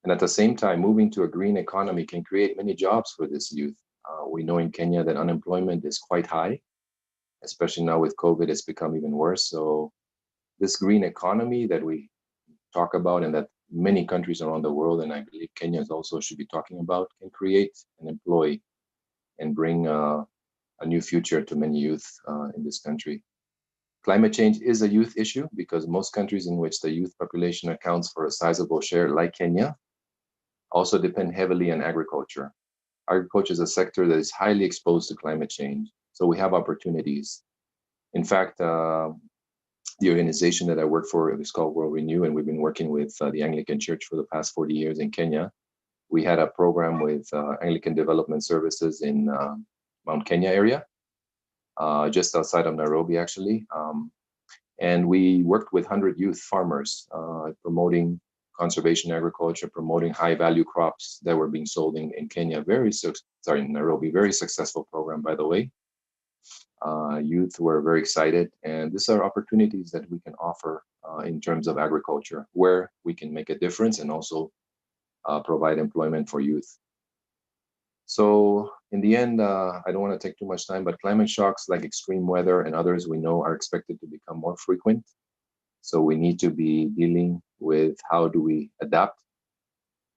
And at the same time, moving to a green economy can create many jobs for this youth. We know in Kenya that unemployment is quite high, especially now with COVID, it's become even worse. So this green economy that we talk about and that many countries around the world, and I believe Kenya also should be talking about, can create and employ and bring a new future to many youth in this country. Climate change is a youth issue because most countries in which the youth population accounts for a sizable share, like Kenya, also depend heavily on agriculture. Agriculture is a sector that is highly exposed to climate change, so we have opportunities. In fact, the organization that I work for is called World Renew, and we've been working with the Anglican Church for the past 40 years in Kenya. We had a program with Anglican Development Services in Mount Kenya area, just outside of Nairobi, actually. And we worked with 100 youth farmers promoting conservation agriculture, promoting high-value crops that were being sold in Kenya. In Nairobi, very successful program, by the way. Youth were very excited, and these are opportunities that we can offer in terms of agriculture, where we can make a difference and also provide employment for youth. So in the end, I don't want to take too much time, but climate shocks like extreme weather and others we know are expected to become more frequent. So we need to be dealing with how do we adapt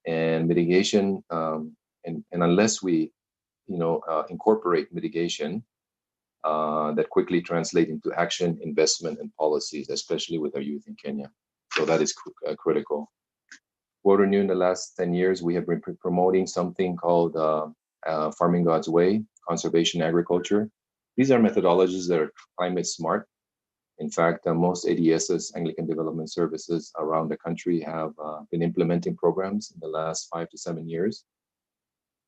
and mitigation. And unless we, incorporate mitigation that quickly translate into action, investment, and policies, especially with our youth in Kenya. So that is critical. World Renew in the last 10 years, we have been promoting something called Farming God's Way, conservation agriculture. These are methodologies that are climate smart. In fact, most ADSs, Anglican Development Services around the country have been implementing programs in the last 5 to 7 years.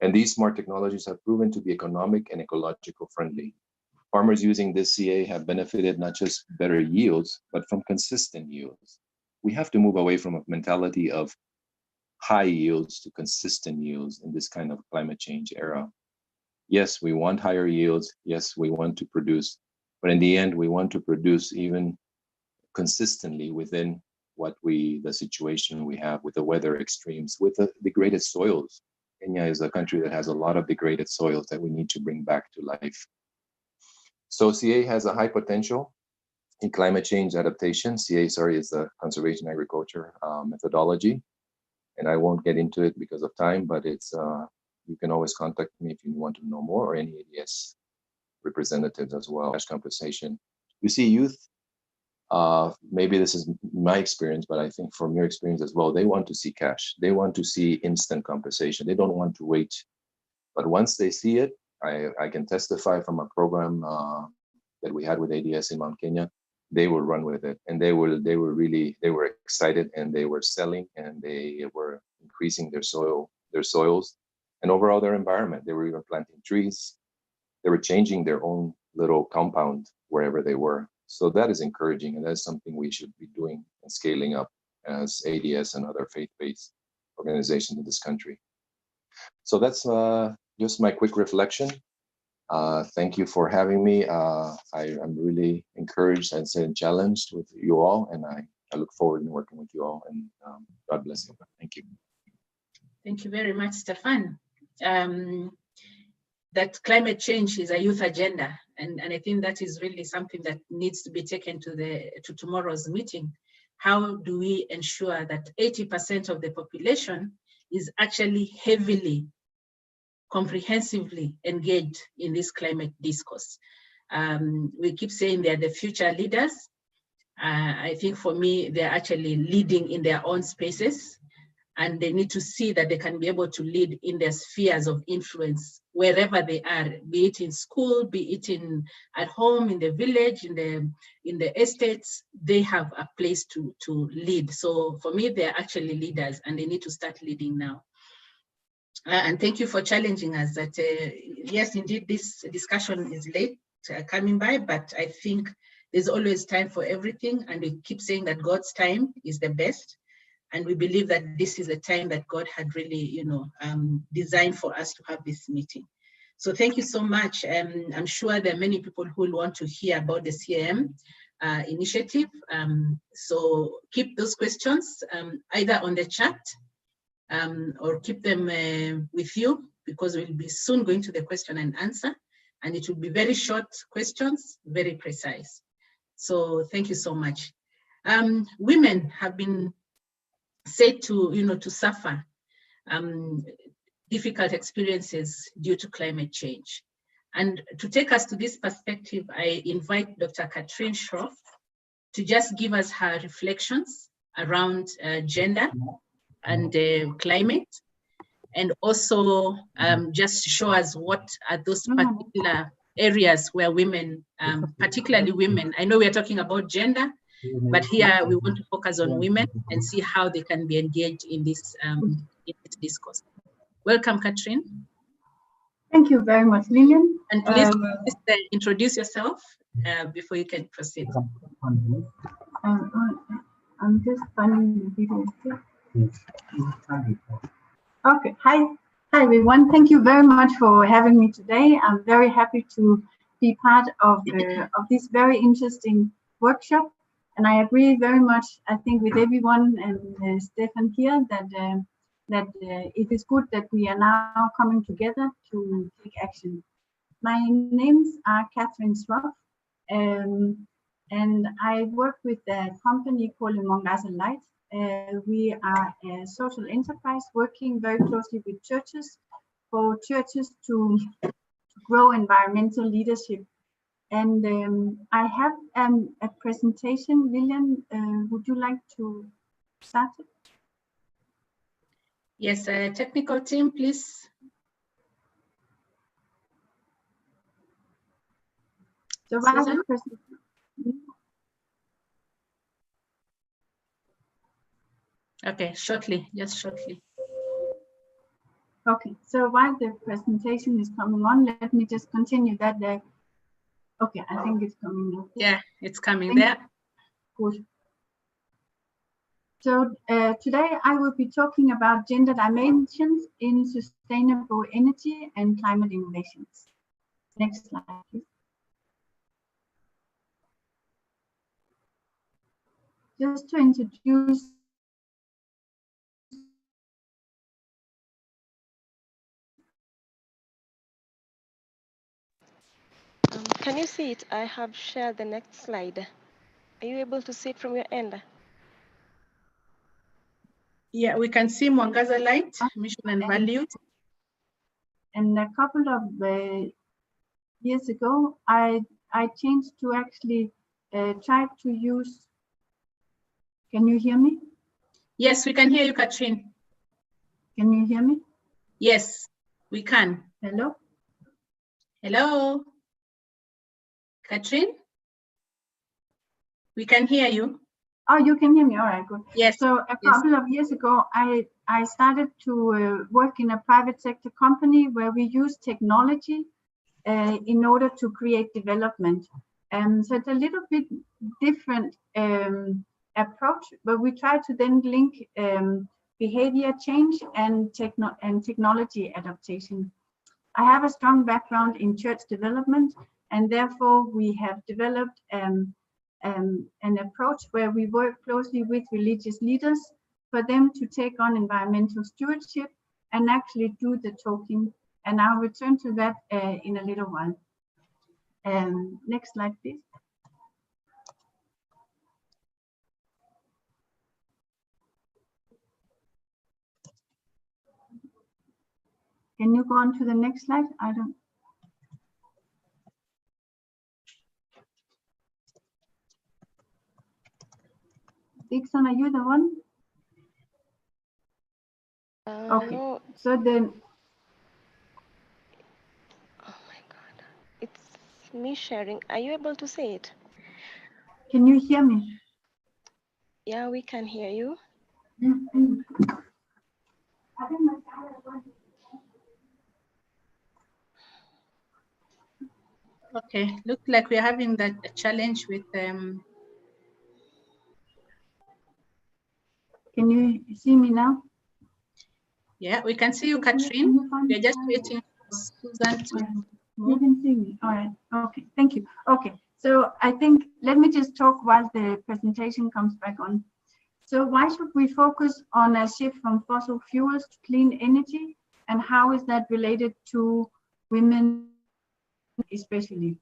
And these smart technologies have proven to be economic and ecological friendly. Farmers using this CA have benefited not just better yields, but from consistent yields. We have to move away from a mentality of high yields to consistent yields in this kind of climate change era. Yes, we want higher yields. Yes, we want to produce, but in the end, we want to produce even consistently within the situation we have with the weather extremes, with the degraded soils. Kenya is a country that has a lot of degraded soils that we need to bring back to life. So CA has a high potential in climate change adaptation. CA, is the conservation agriculture methodology. And I won't get into it because of time, but it's you can always contact me if you want to know more, or any ADS representatives as well. Cash compensation. You see, youth, maybe this is my experience, but I think from your experience as well, they want to see cash. They want to see instant compensation. They don't want to wait. But once they see it, I can testify from a program that we had with ADS in Mount Kenya. They will run with it, and they were excited, and they were selling, and they were increasing their soils, and overall their environment. They were even planting trees. They were changing their own little compound wherever they were. So that is encouraging, and that's something we should be doing and scaling up as ADS and other faith-based organizations in this country. So that's just my quick reflection. Thank you for having me. I'm really encouraged and challenged with you all, and I look forward to working with you all, and God bless you. Thank you. Thank you very much, Stefan. That climate change is a youth agenda, and I think that is really something that needs to be taken to tomorrow's meeting. How do we ensure that 80% of the population is actually heavily, comprehensively engaged in this climate discourse? We keep saying they're the future leaders. I think for me, they're actually leading in their own spaces, and they need to see that they can be able to lead in their spheres of influence wherever they are, be it in school, be it at home, in the village, in the estates. They have a place to lead. So for me, they're actually leaders, and they need to start leading now. And thank you for challenging us that, yes, indeed, this discussion is late coming by, but I think there's always time for everything. And we keep saying that God's time is the best. And we believe that this is a time that God had really, designed for us to have this meeting. So thank you so much. I'm sure there are many people who will want to hear about the CAM initiative. So keep those questions either on the chat, or keep them with you, because we'll be soon going to the question and answer, and it will be very short questions, very precise. So thank you so much. Women have been said to, to suffer difficult experiences due to climate change. And to take us to this perspective, I invite Dr. Katrine Schroff to just give us her reflections around gender and climate, and also just show us what are those particular areas where women, particularly women, I know we are talking about gender, but here we want to focus on women and see how they can be engaged in this discourse. Welcome, Katrine. Thank you very much, Lillian. And please introduce yourself before you can proceed. I'm just finding the video here. Okay, hi everyone. Thank you very much for having me today. I'm very happy to be part of this very interesting workshop. And I agree very much, I think, with everyone and Stefan here that it is good that we are now coming together to take action. My names are Katrine Schroff, and I work with a company called Mwangaza Light. We are a social enterprise working very closely with churches, for churches to grow environmental leadership. And I have a presentation. Lillian, would you like to start it? Yes, technical team, please. So okay, shortly, just shortly. Okay, so while the presentation is coming on, let me just continue that. Okay, I think it's coming now. Yeah, it's coming there. Good. So today I will be talking about gender dimensions in sustainable energy and climate innovations. Next slide, please. Just to introduce Can you see it? I have shared the next slide. Are you able to see it from your end? Yeah, we can see Mwangaza Light, mission and values. And a couple of years ago, I changed to actually try to use. Can you hear me? Yes, we can hear you, Katrine. Can you hear me? Yes, we can. Hello? Hello? Katrine? We can hear you. Oh, you can hear me. All right, good. Yes. So a couple of years ago, I started to work in a private sector company where we use technology in order to create development. So it's a little bit different approach, but we try to then link behavior change and technology adaptation. I have a strong background in church development, and therefore we have developed an approach where we work closely with religious leaders for them to take on environmental stewardship and actually do the talking. And I'll return to that in a little while. Next slide, please. Can you go on to the next slide? I don't. Dixon, are you the one? Okay, no. So then. Oh my God, it's me sharing. Are you able to see it? Can you hear me? Yeah, we can hear you. Okay, looks like we're having that challenge with Can you see me now? Yeah, we can see you, Katrine. We're just waiting for Susan to move. You can see me. All right. Okay. Thank you. Okay. So I think let me just talk while the presentation comes back on. So why should we focus on a shift from fossil fuels to clean energy? and how is that related to women especially?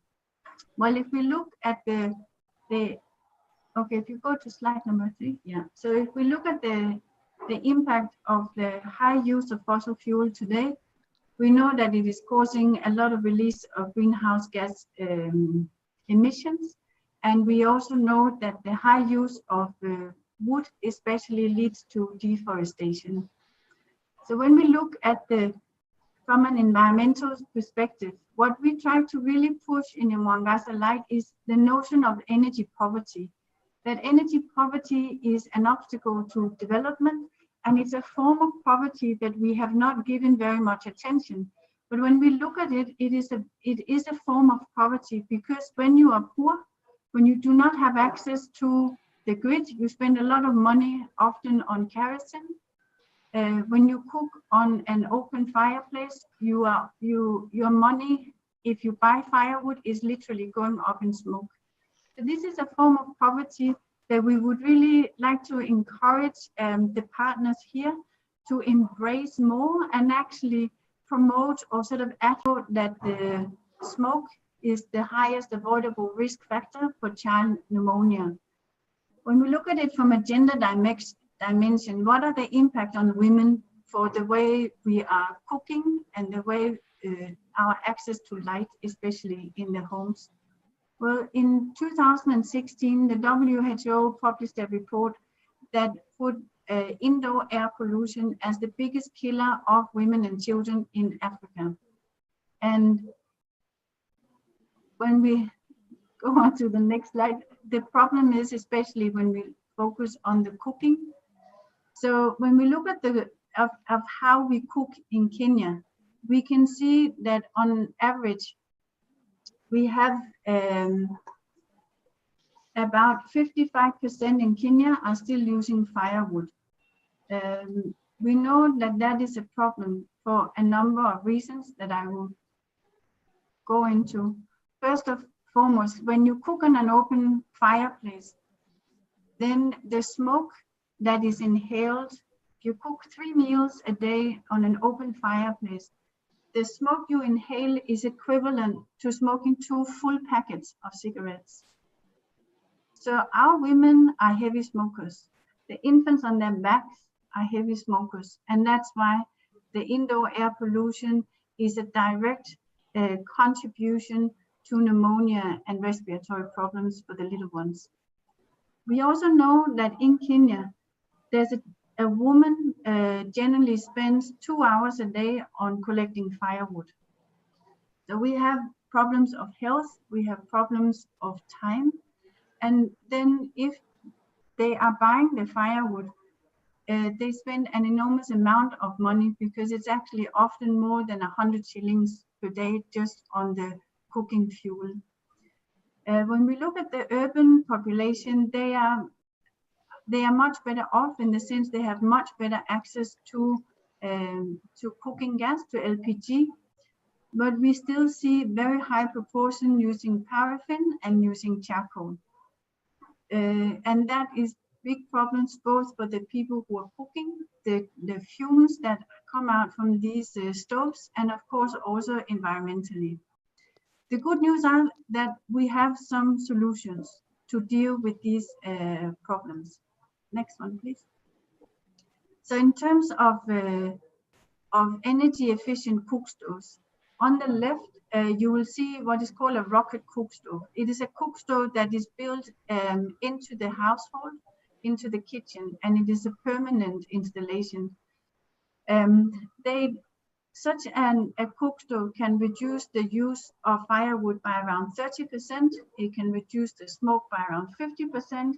Well, if we look at the okay, if you go to slide number 3, yeah. So if we look at the impact of the high use of fossil fuel today, we know that it is causing a lot of release of greenhouse gas emissions. And we also know that the high use of wood especially leads to deforestation. So when we look at from an environmental perspective, what we try to really push in Mwangasa Light is the notion of energy poverty. That energy poverty is an obstacle to development, and it's a form of poverty that we have not given very much attention. But when we look at it, it is a form of poverty, because when you are poor, when you do not have access to the grid, you spend a lot of money, often on kerosene. When you cook on an open fireplace, your money, if you buy firewood, is literally going up in smoke. So this is a form of poverty that we would really like to encourage the partners here to embrace more and actually promote or sort of advocate that the smoke is the highest avoidable risk factor for child pneumonia. When we look at it from a gender dimension, what are the impact on women for the way we are cooking and the way our access to light, especially in the homes? Well, in 2016, the WHO published a report that put indoor air pollution as the biggest killer of women and children in Africa. And when we go on to the next slide, the problem is especially when we focus on the cooking. So when we look at of how we cook in Kenya, we can see that on average, we have about 55% in Kenya are still using firewood. We know that that is a problem for a number of reasons that I will go into. First and foremost, when you cook on an open fireplace, then the smoke that is inhaled, if you cook 3 meals a day on an open fireplace, the smoke you inhale is equivalent to smoking 2 full packets of cigarettes. So our women are heavy smokers. The infants on their backs are heavy smokers. And that's why the indoor air pollution is a direct contribution to pneumonia and respiratory problems for the little ones. We also know that in Kenya, there's a woman generally spends 2 hours a day on collecting firewood. So we have problems of health, we have problems of time. And then if they are buying the firewood, they spend an enormous amount of money, because it's actually often more than 100 shillings per day just on the cooking fuel. When we look at the urban population, they are much better off in the sense they have much better access to cooking gas, to LPG, but we still see very high proportion using paraffin and using charcoal. And that is big problems both for the people who are cooking, the fumes that come out from these stoves, and of course also environmentally. The good news are that we have some solutions to deal with these problems. Next one, please. So in terms of energy efficient cook stoves, on the left, you will see what is called a rocket cook stove. It is a cook stove that is built into the household, into the kitchen, and it is a permanent installation. Such a cook stove can reduce the use of firewood by around 30%. It can reduce the smoke by around 50%.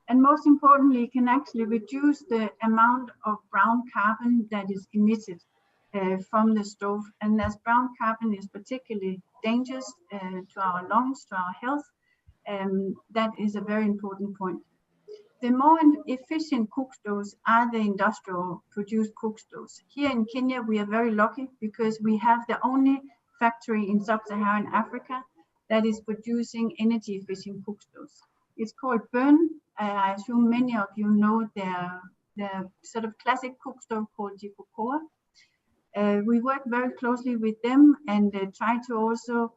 And most importantly, it can actually reduce the amount of brown carbon that is emitted from the stove. And as brown carbon is particularly dangerous to our lungs, to our health, that is a very important point. The more efficient cook stoves are the industrial produced cook stoves. Here in Kenya, we are very lucky because we have the only factory in sub-Saharan Africa that is producing energy efficient cook stoves. It's called Burn. I assume many of you know their sort of classic cook stove called Jikokoa. We work very closely with them and try to also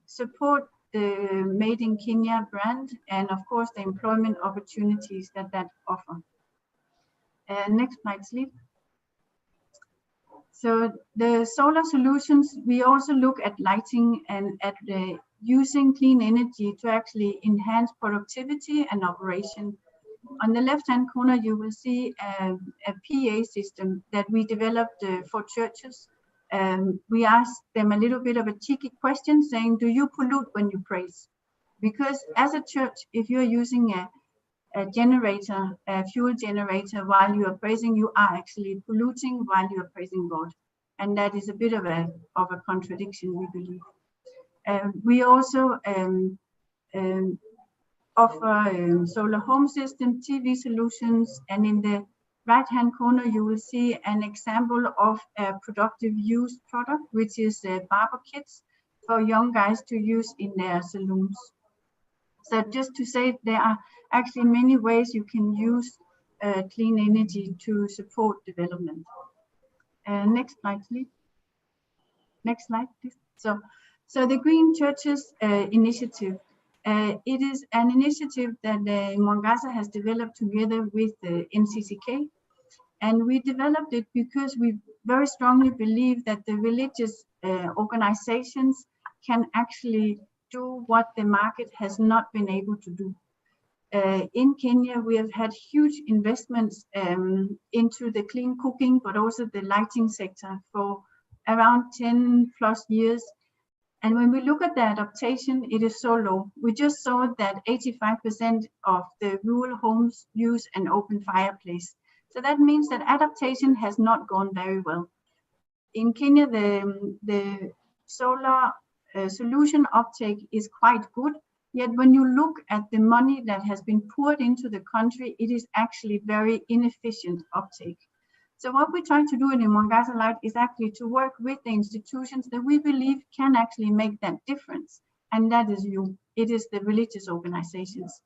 support the Made in Kenya brand and of course the employment opportunities that offer. Next slide, please. So the solar solutions, we also look at lighting and at using clean energy to actually enhance productivity and operation. On the left-hand corner, you will see a PA system that we developed for churches. We asked them a little bit of a cheeky question saying, do you pollute when you praise? Because as a church, if you're using a generator, a fuel generator while you are praising, you are actually polluting while you are praising God. And that is a bit of a contradiction, we believe. We also offer solar home system, TV solutions, and in the right-hand corner, you will see an example of a productive use product, which is barber kits for young guys to use in their salons. So just to say, there are actually many ways you can use clean energy to support development. Next slide, please. Next slide, please. So the Green Churches initiative, it is an initiative that Mwangaza has developed together with the NCCK. And we developed it because we very strongly believe that the religious organizations can actually do what the market has not been able to do. In Kenya, we have had huge investments into the clean cooking, but also the lighting sector for around 10 plus years. And when we look at the adaptation, it is so low. We just saw that 85% of the rural homes use an open fireplace. So that means that adaptation has not gone very well. In Kenya, the solar solution uptake is quite good. Yet when you look at the money that has been poured into the country, it is actually very inefficient uptake. So what we try to do in Mwangaza Light is actually to work with the institutions that we believe can actually make that difference. And that is you. It is the religious organizations.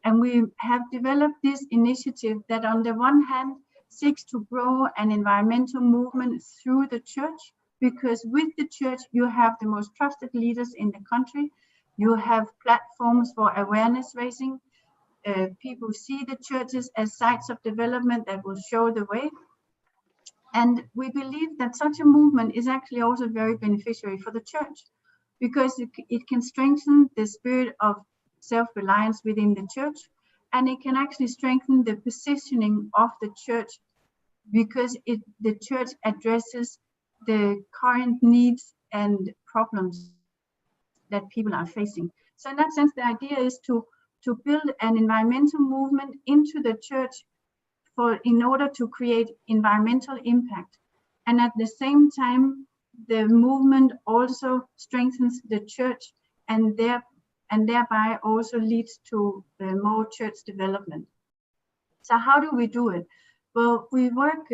And we have developed this initiative that on the one hand seeks to grow an environmental movement through the church, because with the church, you have the most trusted leaders in the country. You have platforms for awareness raising. People see the churches as sites of development that will show the way. And we believe that such a movement is actually also very beneficiary for the church, because it can strengthen the spirit of self-reliance within the church, and it can actually strengthen the positioning of the church, because the church addresses the current needs and problems that people are facing. So in that sense, the idea is to build an environmental movement into the church in order to create environmental impact. And at the same time, the movement also strengthens the church and thereby also leads to more church development. So how do we do it? Well, we work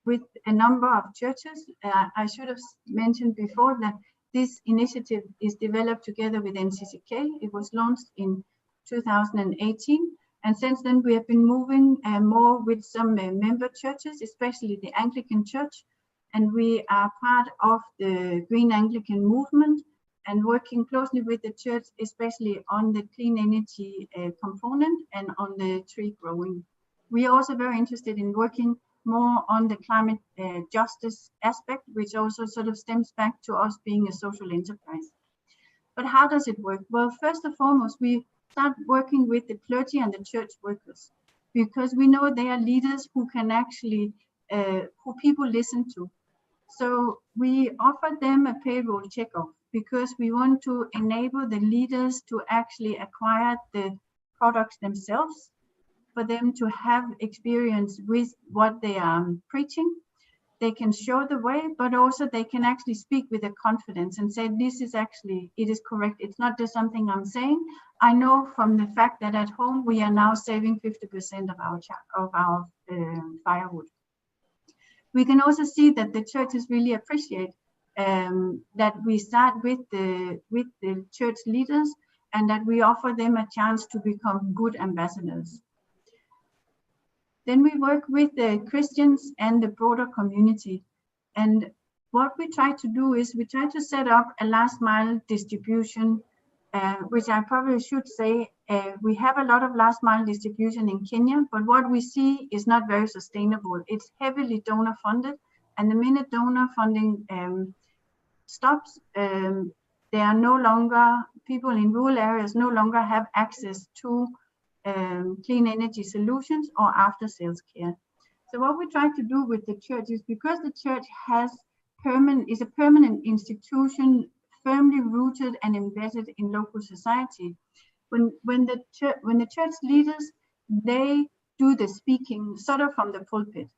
with a number of churches. I should have mentioned before that this initiative is developed together with NCCK. It was launched in 2018. And since then, we have been moving more with some member churches, especially the Anglican Church. And we are part of the Green Anglican movement and working closely with the church, especially on the clean energy component and on the tree growing. We are also very interested in working more on the climate justice aspect, which also sort of stems back to us being a social enterprise. But how does it work? Well, first and foremost, we start working with the clergy and the church workers, because we know they are leaders who can actually, who people listen to. So we offer them a payroll checkoff because we want to enable the leaders to actually acquire the products themselves, for them to have experience with what they are preaching. They can show the way, but also they can actually speak with a confidence and say, this is actually, it is correct. It's not just something I'm saying. I know from the fact that at home, we are now saving 50% of our firewood. We can also see that the churches really appreciate that we start with the church leaders and that we offer them a chance to become good ambassadors. Then we work with the Christians and the broader community. And what we try to do is we try to set up a last mile distribution, which I probably should say, we have a lot of last mile distribution in Kenya, but what we see is not very sustainable. It's heavily donor funded, and the minute donor funding stops, there are no longer, people in rural areas no longer have access to clean energy solutions or after sales care. So what we try to do with the church is, because the church is a permanent institution, firmly rooted and embedded in local society. When the church leaders, they do the speaking sort of from the pulpit,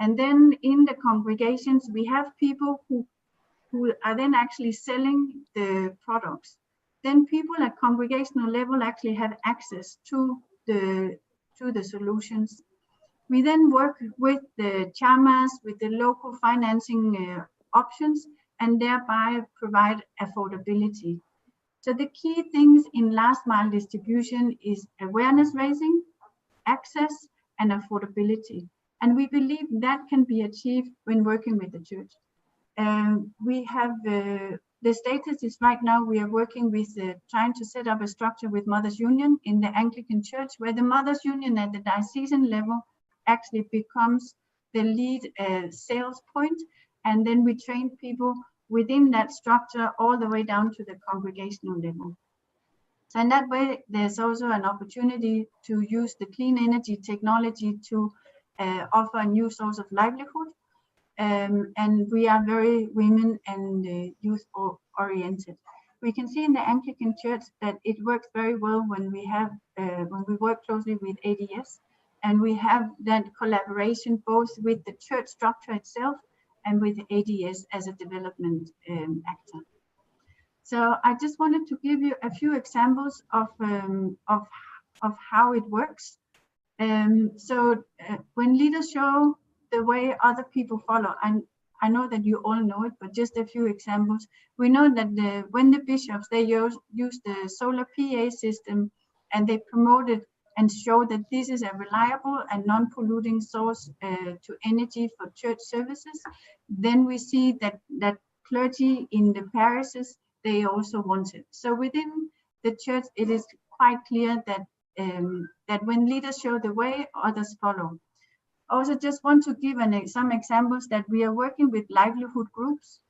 and then in the congregations we have people who are then actually selling the products. Then people at congregational level actually have access to the solutions. We then work with the chamas, with the local financing options, and thereby provide affordability. So the key things in last mile distribution is awareness raising, access, and affordability. And we believe that can be achieved when working with the church. We have the status is right now we are working with trying to set up a structure with Mothers Union in the Anglican Church, where the Mothers Union at the diocesan level actually becomes the lead sales point, and then we train people within that structure all the way down to the congregational level. So in that way, there's also an opportunity to use the clean energy technology to offer a new source of livelihood. And we are very women and youth oriented. We can see in the Anglican Church that it works very well when we have when we work closely with ADS, and we have that collaboration both with the church structure itself and with ADS as a development actor. So I just wanted to give you a few examples of how it works. When leaders show the way other people follow, and I know that you all know it, but just a few examples. We know that when the bishops, they use the solar PA system, and they promote it and show that this is a reliable and non-polluting source to energy for church services, then we see that clergy in the parishes, they also want it. So within the church, it is quite clear that that when leaders show the way, others follow. I also just want to give some examples that we are working with livelihood groups.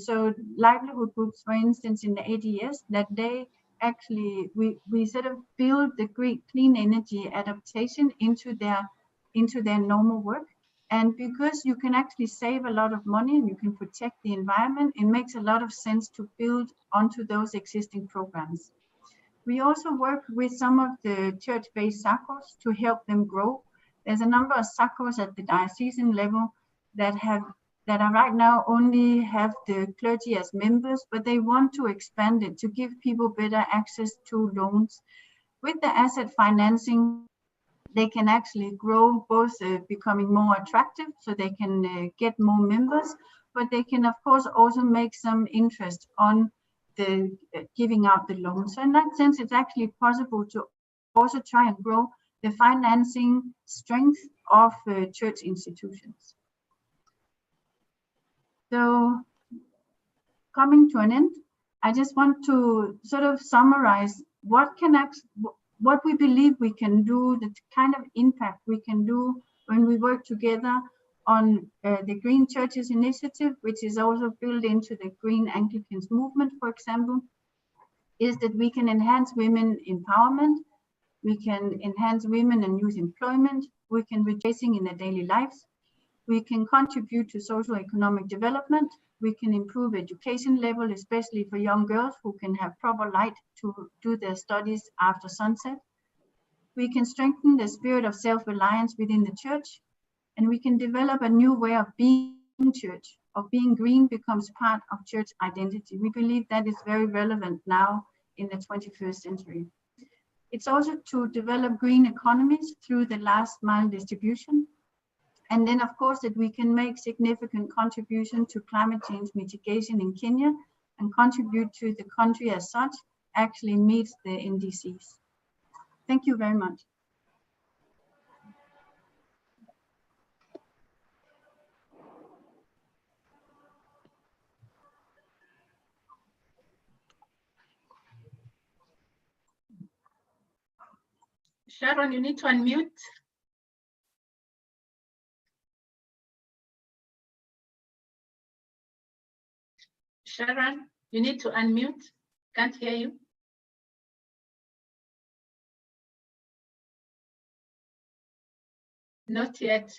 So livelihood groups, for instance, in the ADS, that they actually, we sort of build the clean energy adaptation into their normal work. And because you can actually save a lot of money and you can protect the environment, it makes a lot of sense to build onto those existing programs. We also work with some of the church-based SACCOs to help them grow. There's a number of SACCOs at the diocesan level that are right now only have the clergy as members, but they want to expand it to give people better access to loans. With the asset financing, they can actually grow, both becoming more attractive so they can get more members, but they can of course also make some interest on the giving out the loans. So in that sense, it's actually possible to also try and grow the financing strength of church institutions. So coming to an end, I just want to sort of summarize what we believe we can do, the kind of impact we can do when we work together on the Green Churches Initiative, which is also built into the Green Anglicans movement, for example, is that we can enhance women empowerment, we can enhance women and youth employment, we can reduce in their daily lives, we can contribute to social economic development, we can improve education level, especially for young girls who can have proper light to do their studies after sunset. We can strengthen the spirit of self-reliance within the church, and we can develop a new way of being church, of being green becomes part of church identity. We believe that is very relevant now in the 21st century. It's also to develop green economies through the last mile distribution. And then of course that we can make significant contribution to climate change mitigation in Kenya and contribute to the country as such actually meets the NDCs. Thank you very much. Sharon, you need to unmute. Sharon, you need to unmute. Can't hear you. Not yet.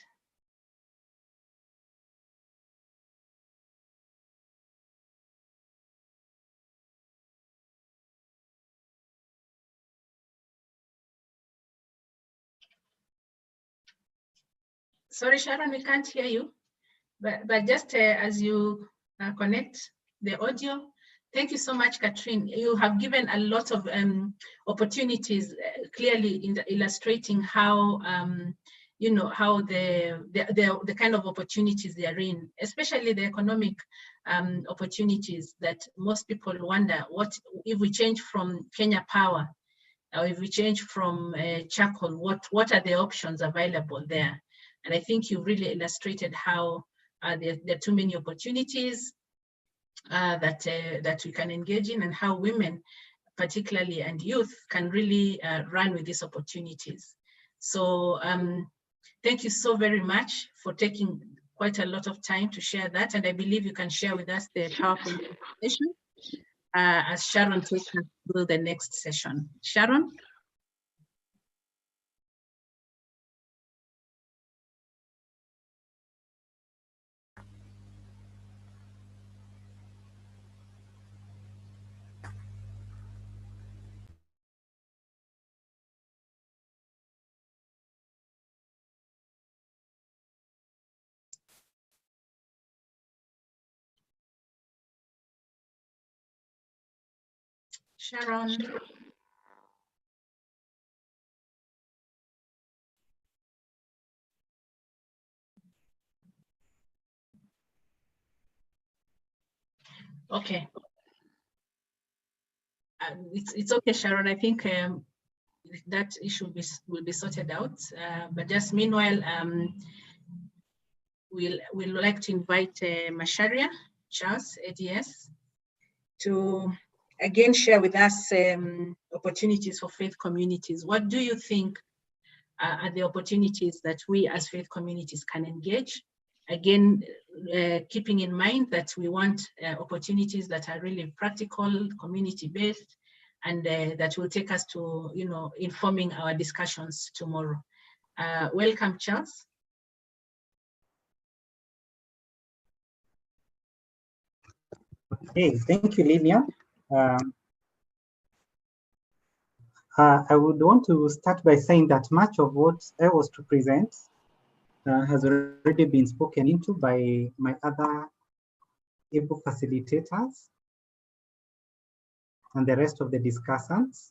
Sorry, Sharon, we can't hear you. But just as you connect the audio, thank you so much, Katrine. You have given a lot of opportunities, clearly illustrating how you know, how the kind of opportunities they are in, especially the economic opportunities that most people wonder, what if we change from Kenya Power, or if we change from charcoal, what are the options available there? And I think you really illustrated how there are too many opportunities that we can engage in, and how women, particularly, and youth can really run with these opportunities. So thank you so very much for taking quite a lot of time to share that. And I believe you can share with us the PowerPoint presentation as Sharon takes us through the next session. Sharon? Sharon. Okay. It's okay, Sharon. I think that issue will be sorted out. But just meanwhile, we'll like to invite Macharia Charles, ADS, to again share with us opportunities for faith communities. What do you think are the opportunities that we as faith communities can engage? Again, keeping in mind that we want opportunities that are really practical, community-based, and that will take us to, you know, informing our discussions tomorrow. Welcome, Charles. Okay, thank you, Lilian. I would want to start by saying that much of what I was to present has already been spoken into by my other able facilitators and the rest of the discussants.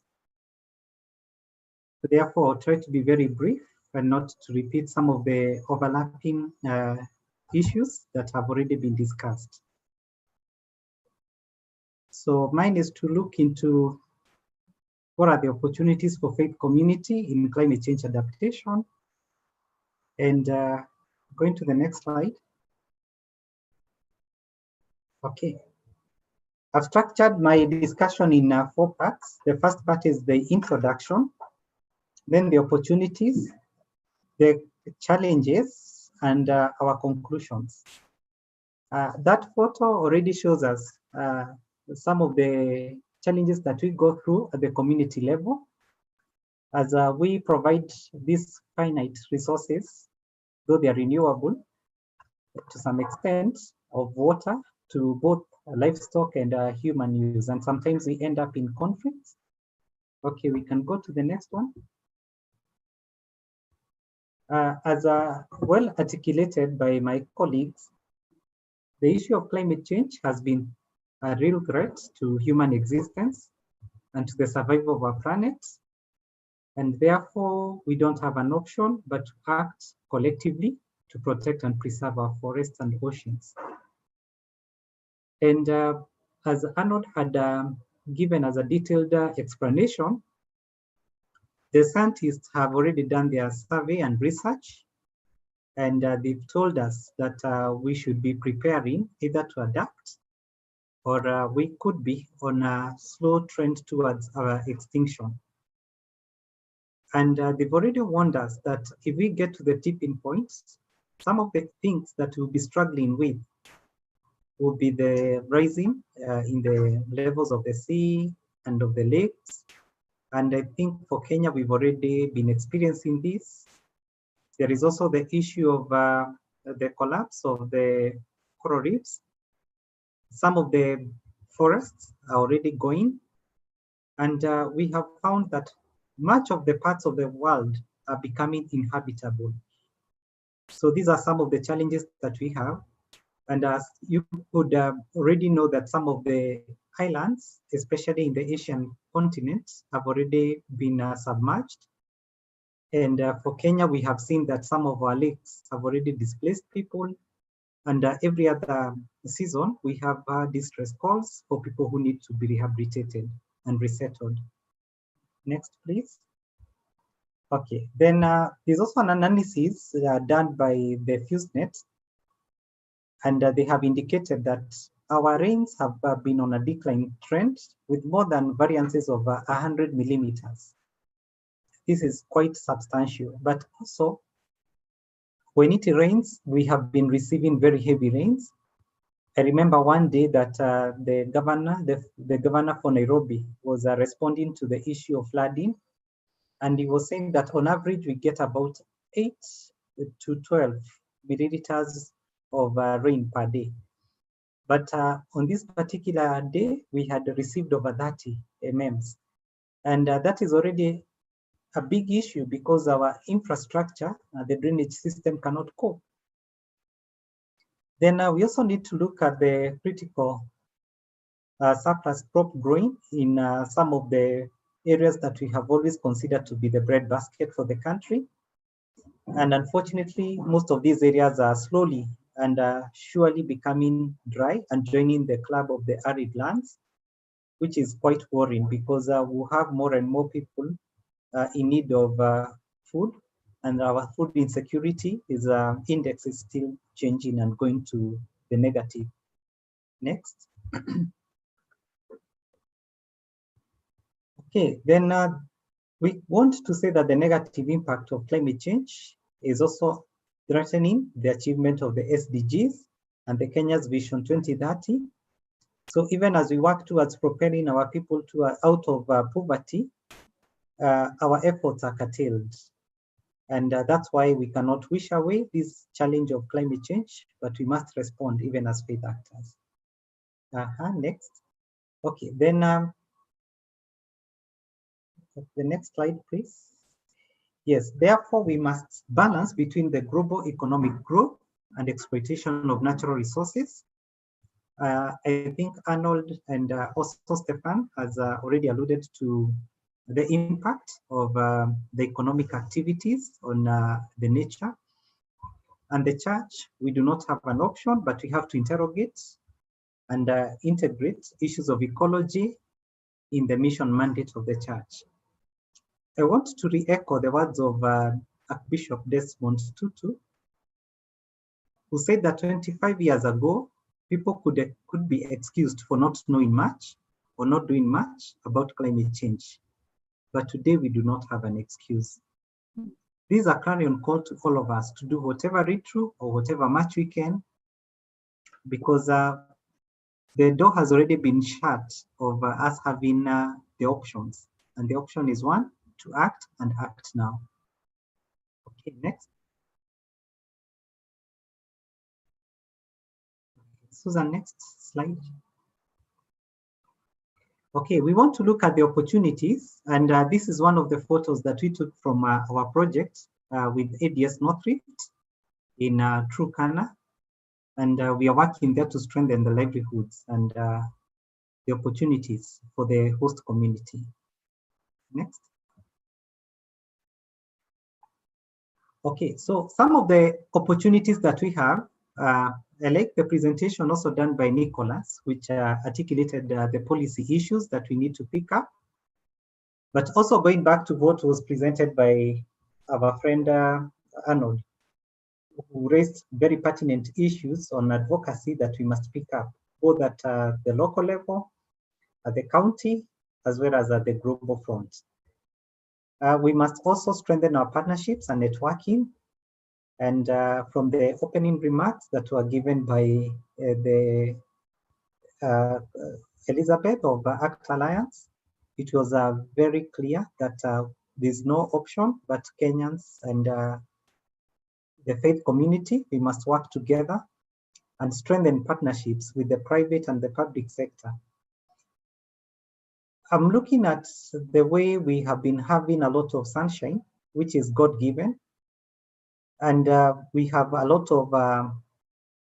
Therefore, I'll try to be very brief and not to repeat some of the overlapping issues that have already been discussed. So mine is to look into what are the opportunities for faith community in climate change adaptation. And going to the next slide. Okay. I've structured my discussion in 4 parts. The first part is the introduction, then the opportunities, the challenges, and our conclusions. That photo already shows us some of the challenges that we go through at the community level as we provide these finite resources, though they are renewable to some extent, of water to both livestock and human use, and sometimes we end up in conflicts. Okay, we can go to the next one. As well articulated by my colleagues, the issue of climate change has been a real threat to human existence and to the survival of our planet. And therefore, we don't have an option but to act collectively to protect and preserve our forests and oceans. And as Arnold had given us a detailed explanation, the scientists have already done their survey and research, and they've told us that we should be preparing either to adapt or we could be on a slow trend towards our extinction. And they've already warned us that if we get to the tipping points, some of the things that we'll be struggling with will be the rising in the levels of the sea and of the lakes. And I think for Kenya, we've already been experiencing this. There is also the issue of the collapse of the coral reefs. Some of the forests are already going. And we have found that much of the parts of the world are becoming inhabitable. So these are some of the challenges that we have. And as you could already know that some of the islands, especially in the Asian continent, have already been submerged. And for Kenya, we have seen that some of our lakes have already displaced people. And every other season, we have distress calls for people who need to be rehabilitated and resettled. Next, please. Okay, then there's also an analysis done by the FuseNet, and they have indicated that our rains have been on a decline trend with more than variances of 100 millimeters. This is quite substantial, but also when it rains, we have been receiving very heavy rains. I remember one day that the governor for Nairobi was responding to the issue of flooding, and he was saying that on average we get about 8 to 12 milliliters of rain per day. But on this particular day, we had received over 30 mm. And that is already a big issue because our infrastructure, the drainage system cannot cope. Then we also need to look at the critical surplus crop growing in some of the areas that we have always considered to be the breadbasket for the country. And unfortunately, most of these areas are slowly and surely becoming dry and joining the club of the arid lands, which is quite worrying because we'll have more and more people in need of food, and our food insecurity index is still changing and going to the negative. Next. Okay, then we want to say that the negative impact of climate change is also threatening the achievement of the SDGs and the Kenya's Vision 2030. So even as we work towards propelling our people out of poverty, our efforts are curtailed. And that's why we cannot wish away this challenge of climate change, but we must respond even as faith actors. Next. Okay, then the next slide, please. Yes, therefore we must balance between the global economic growth and exploitation of natural resources. I think Arnold and also Stefan has already alluded to the impact of the economic activities on the nature. And the church, we do not have an option, but we have to interrogate and integrate issues of ecology in the mission mandate of the church. I want to re-echo the words of Archbishop Desmond Tutu, who said that 25 years ago, people could be excused for not knowing much or not doing much about climate change. But today we do not have an excuse. These are clarion call to all of us to do whatever is true or whatever much we can, because the door has already been shut of us having the options. And the option is one, to act and act now. Okay, next. Susan, next slide. Okay, we want to look at the opportunities, and this is one of the photos that we took from our project with ADS North Rift in Turkana, and we are working there to strengthen the livelihoods and the opportunities for the host community. Next. Okay, so some of the opportunities that we have, I like the presentation also done by Nicholas, which articulated the policy issues that we need to pick up. But also going back to what was presented by our friend Arnold, who raised very pertinent issues on advocacy that we must pick up, both at the local level, at the county, as well as at the global front. We must also strengthen our partnerships and networking. And from the opening remarks that were given by Elizabeth of ACT Alliance, it was very clear that there's no option but Kenyans and the faith community, we must work together and strengthen partnerships with the private and the public sector. I'm looking at the way we have been having a lot of sunshine, which is God-given. And we have a lot of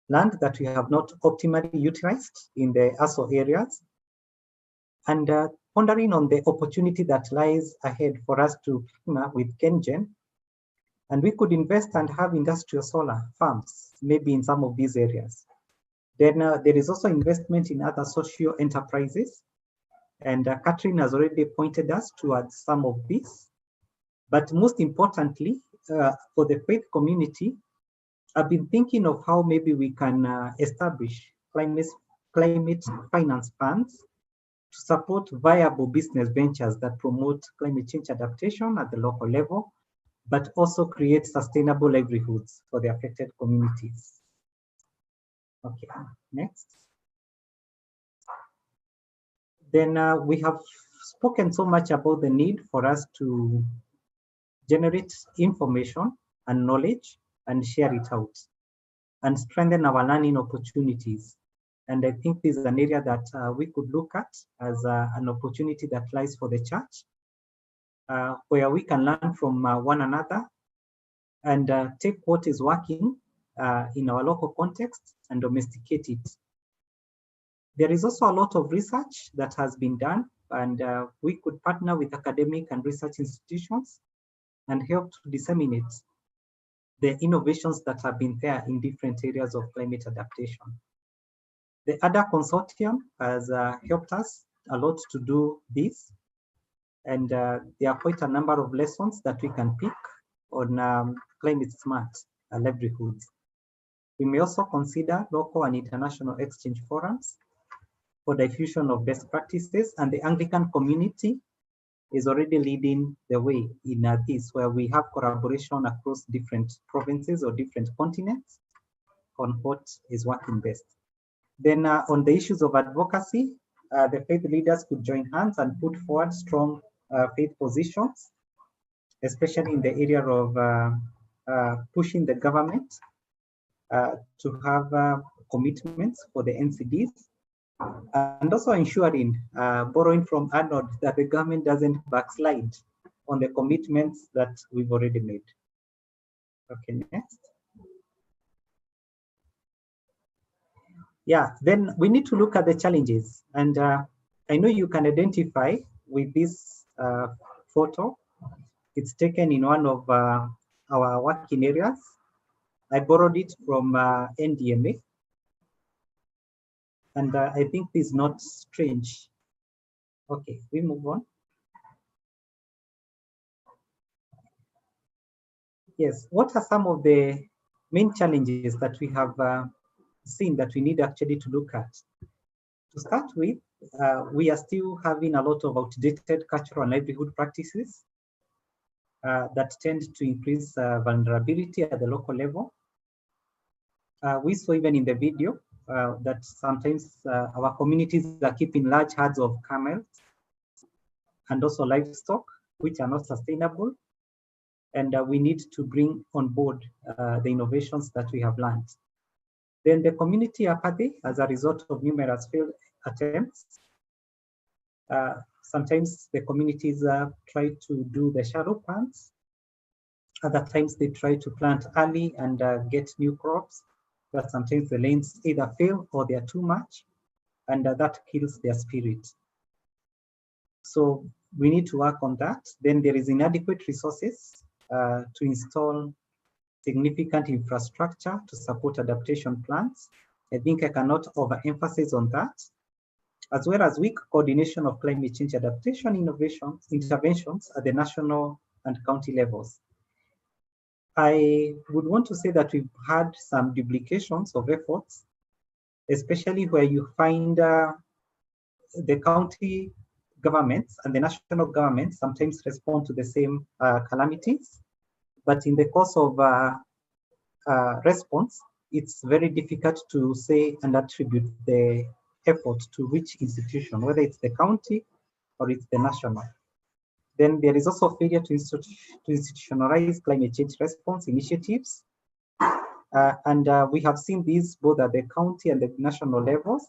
land that we have not optimally utilized in the ASO areas. And pondering on the opportunity that lies ahead for us to partner with KenGen, and we could invest and have industrial solar farms, maybe in some of these areas. Then there is also investment in other social enterprises. And Catherine has already pointed us towards some of these. But most importantly, for the faith community, I've been thinking of how maybe we can establish climate finance funds to support viable business ventures that promote climate change adaptation at the local level, but also create sustainable livelihoods for the affected communities. Okay, next. Then we have spoken so much about the need for us to generate information and knowledge and share it out and strengthen our learning opportunities. And I think this is an area that we could look at as an opportunity that lies for the church, where we can learn from one another and take what is working in our local context and domesticate it. There is also a lot of research that has been done, and we could partner with academic and research institutions and help to disseminate the innovations that have been there in different areas of climate adaptation. The ADA consortium has helped us a lot to do this, and there are quite a number of lessons that we can pick on climate smart livelihoods. We may also consider local and international exchange forums for diffusion of best practices, and the Anglican community is already leading the way in this, where we have collaboration across different provinces or different continents on what is working best. Then on the issues of advocacy, the faith leaders could join hands and put forward strong faith positions, especially in the area of pushing the government to have commitments for the NCDs, and also ensuring, borrowing from Arnold, that the government doesn't backslide on the commitments that we've already made. Okay, next. Yeah, then we need to look at the challenges. And I know you can identify with this photo. It's taken in one of our working areas. I borrowed it from NDMA. And I think this is not strange. Okay, we move on. Yes, what are some of the main challenges that we have seen that we need actually to look at? To start with, we are still having a lot of outdated cultural and livelihood practices that tend to increase vulnerability at the local level. We saw even in the video that sometimes our communities are keeping large herds of camels and also livestock, which are not sustainable. And we need to bring on board the innovations that we have learned. Then the community apathy as a result of numerous failed attempts. Sometimes the communities try to do the shallow plants. Other times they try to plant early and get new crops, but sometimes the lanes either fail or they are too much, and that kills their spirit. So we need to work on that. Then there is inadequate resources to install significant infrastructure to support adaptation plans. I think I cannot overemphasize on that, as well as weak coordination of climate change adaptation interventions at the national and county levels. I would want to say that we've had some duplications of efforts, especially where you find the county governments and the national government sometimes respond to the same calamities, but in the course of response, it's very difficult to say and attribute the effort to which institution, whether it's the county or it's the national. Then there is also failure to institutionalize climate change response initiatives. We have seen these both at the county and the national levels.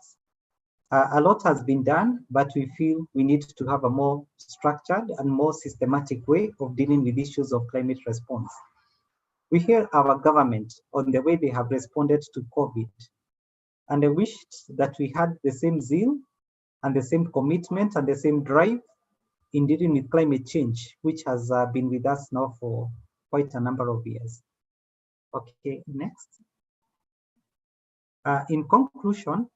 A lot has been done, but we feel we need to have a more structured and more systematic way of dealing with issues of climate response. We hear our government on the way they have responded to COVID, and I wished that we had the same zeal and the same commitment and the same drive in dealing with climate change, which has been with us now for quite a number of years. Okay, next. In conclusion,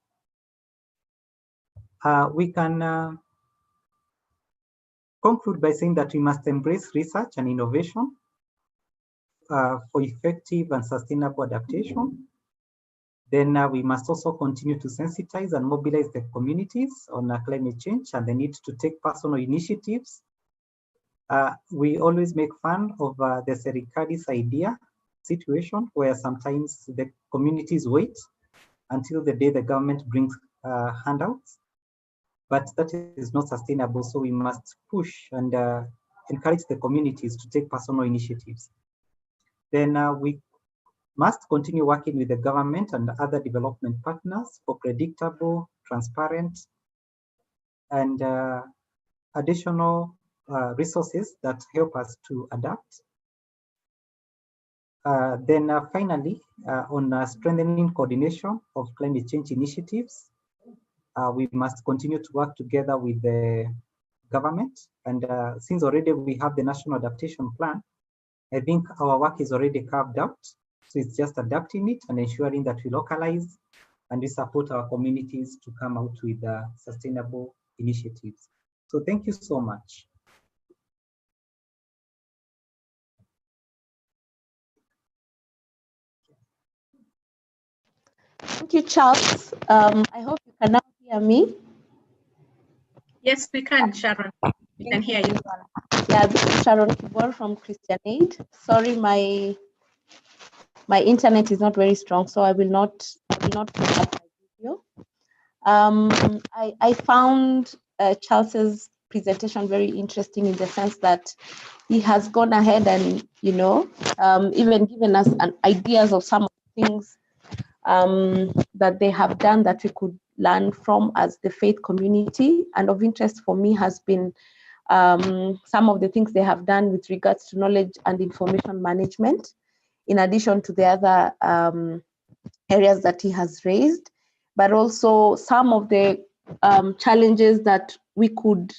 we can conclude by saying that we must embrace research and innovation for effective and sustainable adaptation. Then we must also continue to sensitize and mobilize the communities on climate change and the need to take personal initiatives. We always make fun of the Serikali's idea situation where sometimes the communities wait until the day the government brings handouts, but that is not sustainable. So we must push and encourage the communities to take personal initiatives. Then we must continue working with the government and other development partners for predictable, transparent, and additional resources that help us to adapt. Then finally, on strengthening coordination of climate change initiatives, we must continue to work together with the government. And since already we have the National Adaptation Plan, I think our work is already carved out. So it's just adapting it and ensuring that we localize and we support our communities to come out with sustainable initiatives. So thank you so much. Thank you, Charles. I hope you can now hear me. Yes, we can, Sharon. We can hear you. Yeah, this is Sharon Kibor from Christian Aid. Sorry, my internet is not very strong, so I will not put up my video. I found Charles's presentation very interesting in the sense that he has gone ahead and even given us ideas of some of the things that they have done that we could learn from as the faith community. And of interest for me has been some of the things they have done with regards to knowledge and information management, in addition to the other areas that he has raised, but also some of the challenges that we could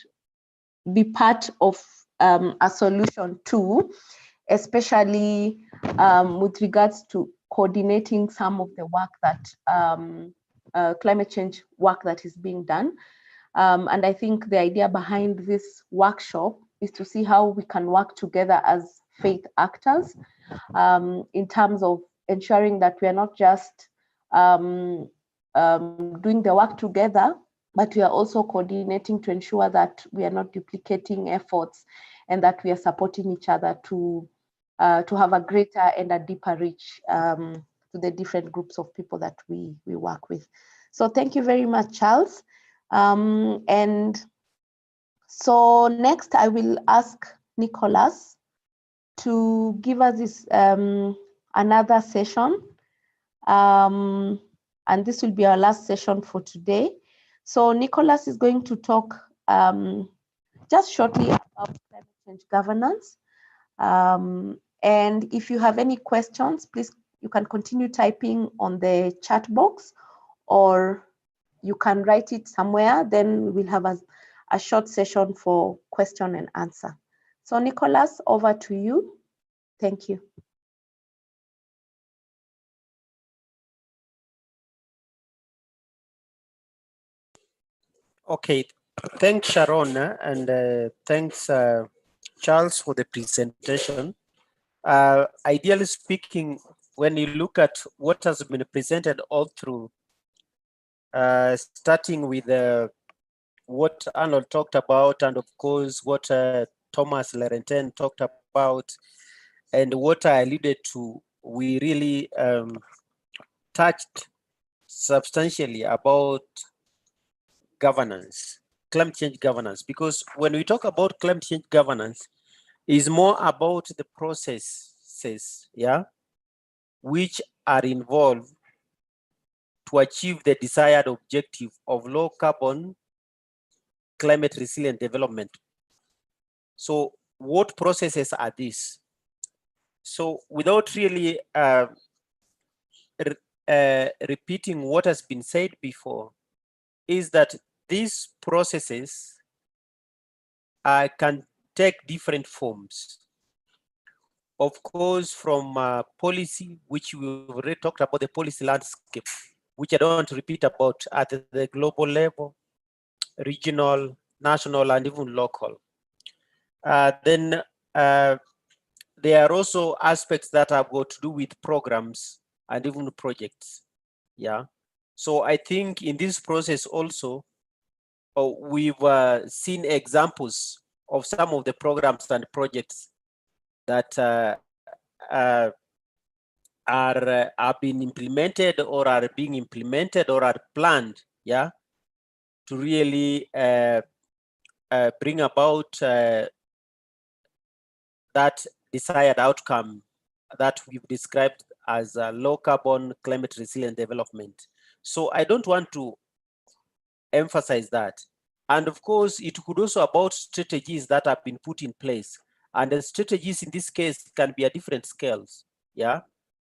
be part of a solution to, especially with regards to coordinating some of the work that climate change work that is being done. And I think the idea behind this workshop is to see how we can work together as faith actors in terms of ensuring that we are not just doing the work together, but we are also coordinating to ensure that we are not duplicating efforts and that we are supporting each other to have a greater and a deeper reach to the different groups of people that we work with. So thank you very much, Charles. And so next I will ask Nicholas to give us this another session. And this will be our last session for today. So Nicholas is going to talk just shortly about climate change governance. And if you have any questions, please, you can continue typing on the chat box, or you can write it somewhere. Then we'll have a short session for question and answer. So Nicholas, over to you. Thank you. Okay, thanks Sharon, and thanks Charles for the presentation. Ideally speaking, when you look at what has been presented all through, starting with the what Arnold talked about, and of course what Thomas Larentin talked about, and what I alluded to, we really touched substantially about governance, climate change governance, because when we talk about climate change governance, is more about the processes, yeah, which are involved to achieve the desired objective of low carbon climate resilient development. So what processes are these? So without really repeating what has been said before, is that these processes can take different forms. Of course, from policy, which we've already talked about, the policy landscape, which I don't want to repeat about at the global level, regional, national, and even local. Then there are also aspects that have got to do with programs and even projects. Yeah. So I think in this process also, we've seen examples of some of the programs and projects that are being implemented or are being implemented or are planned, yeah, to really bring about that desired outcome that we've described as low carbon climate resilient development. So I don't want to emphasize that. And of course, it could also about strategies that have been put in place. And the strategies in this case can be at different scales. Yeah,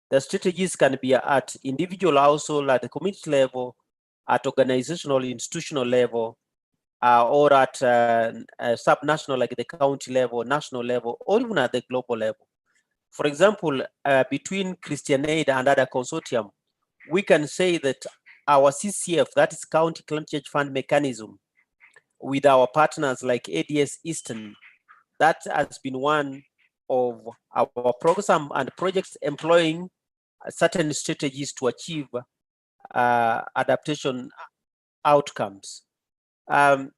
the strategies can be at individual household, at the community level, at organizational, institutional level, or at subnational, like the county level, national level, or even at the global level. For example, between Christian Aid and other consortium, we can say that our CCF, that is County Climate Change Fund mechanism, with our partners like ADS Eastern, that has been one of our program and projects employing certain strategies to achieve adaptation outcomes. And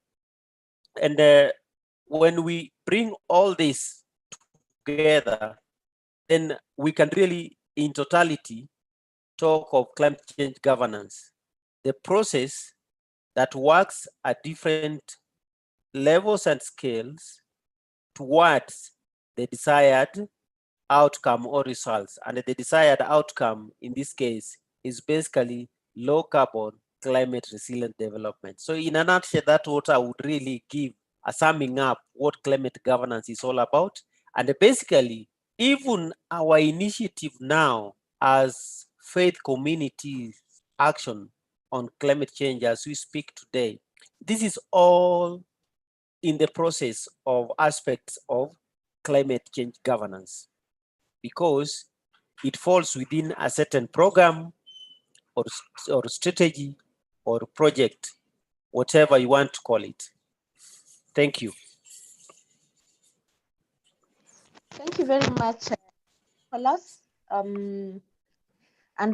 when we bring all this together, then we can really, in totality, talk of climate change governance, the process that works at different levels and scales towards the desired outcome or results. And the desired outcome in this case is basically low carbon climate resilient development. So in a nutshell, that's what I would really give a summing up what climate governance is all about. And basically, even our initiative now as faith communities action on climate change as we speak today, this is all in the process of aspects of climate change governance, because it falls within a certain program or strategy or project, whatever you want to call it. Thank you. Thank you very much, Nicholas. And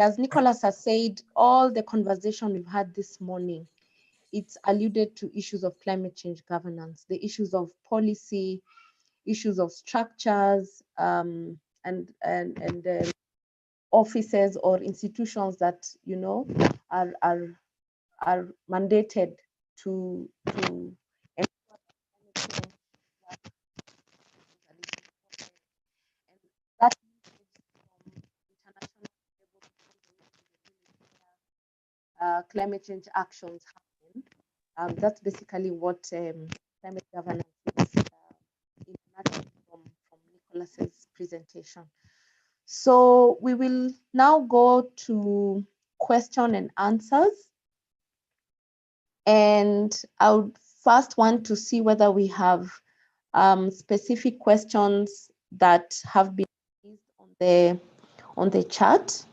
as Nicholas has said, all the conversation we've had this morning, it's alluded to issues of climate change governance, the issues of policy, issues of structures, and offices or institutions that, you know, are mandated to climate change actions happen. That's basically what climate governance is in a nutshell from Nicholas's presentation. So we will now go to question and answers. And I would first want to see whether we have specific questions that have been raised on the chat.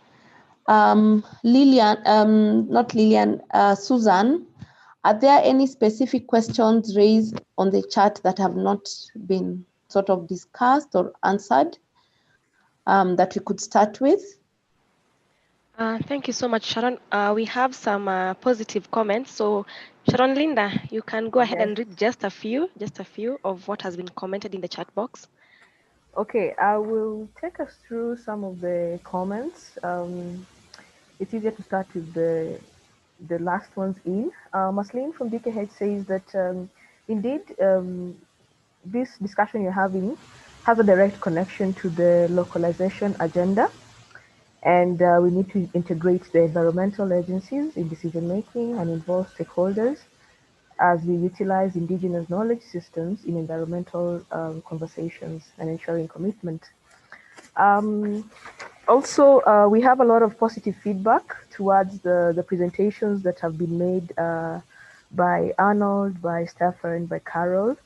Susan, are there any specific questions raised on the chat that have not been sort of discussed or answered that we could start with? Thank you so much, Sharon. We have some positive comments. So Sharon Linda, you can go ahead Yes. and read just a few of what has been commented in the chat box. Okay, I will take us through some of the comments. It's easier to start with the last ones in. Maslin from DKH says that indeed this discussion you're having has a direct connection to the localization agenda, and we need to integrate the environmental agencies in decision making and involve stakeholders as we utilize indigenous knowledge systems in environmental conversations and ensuring commitment. Also, we have a lot of positive feedback towards the presentations that have been made by Arnold, by Stefan, by Carol.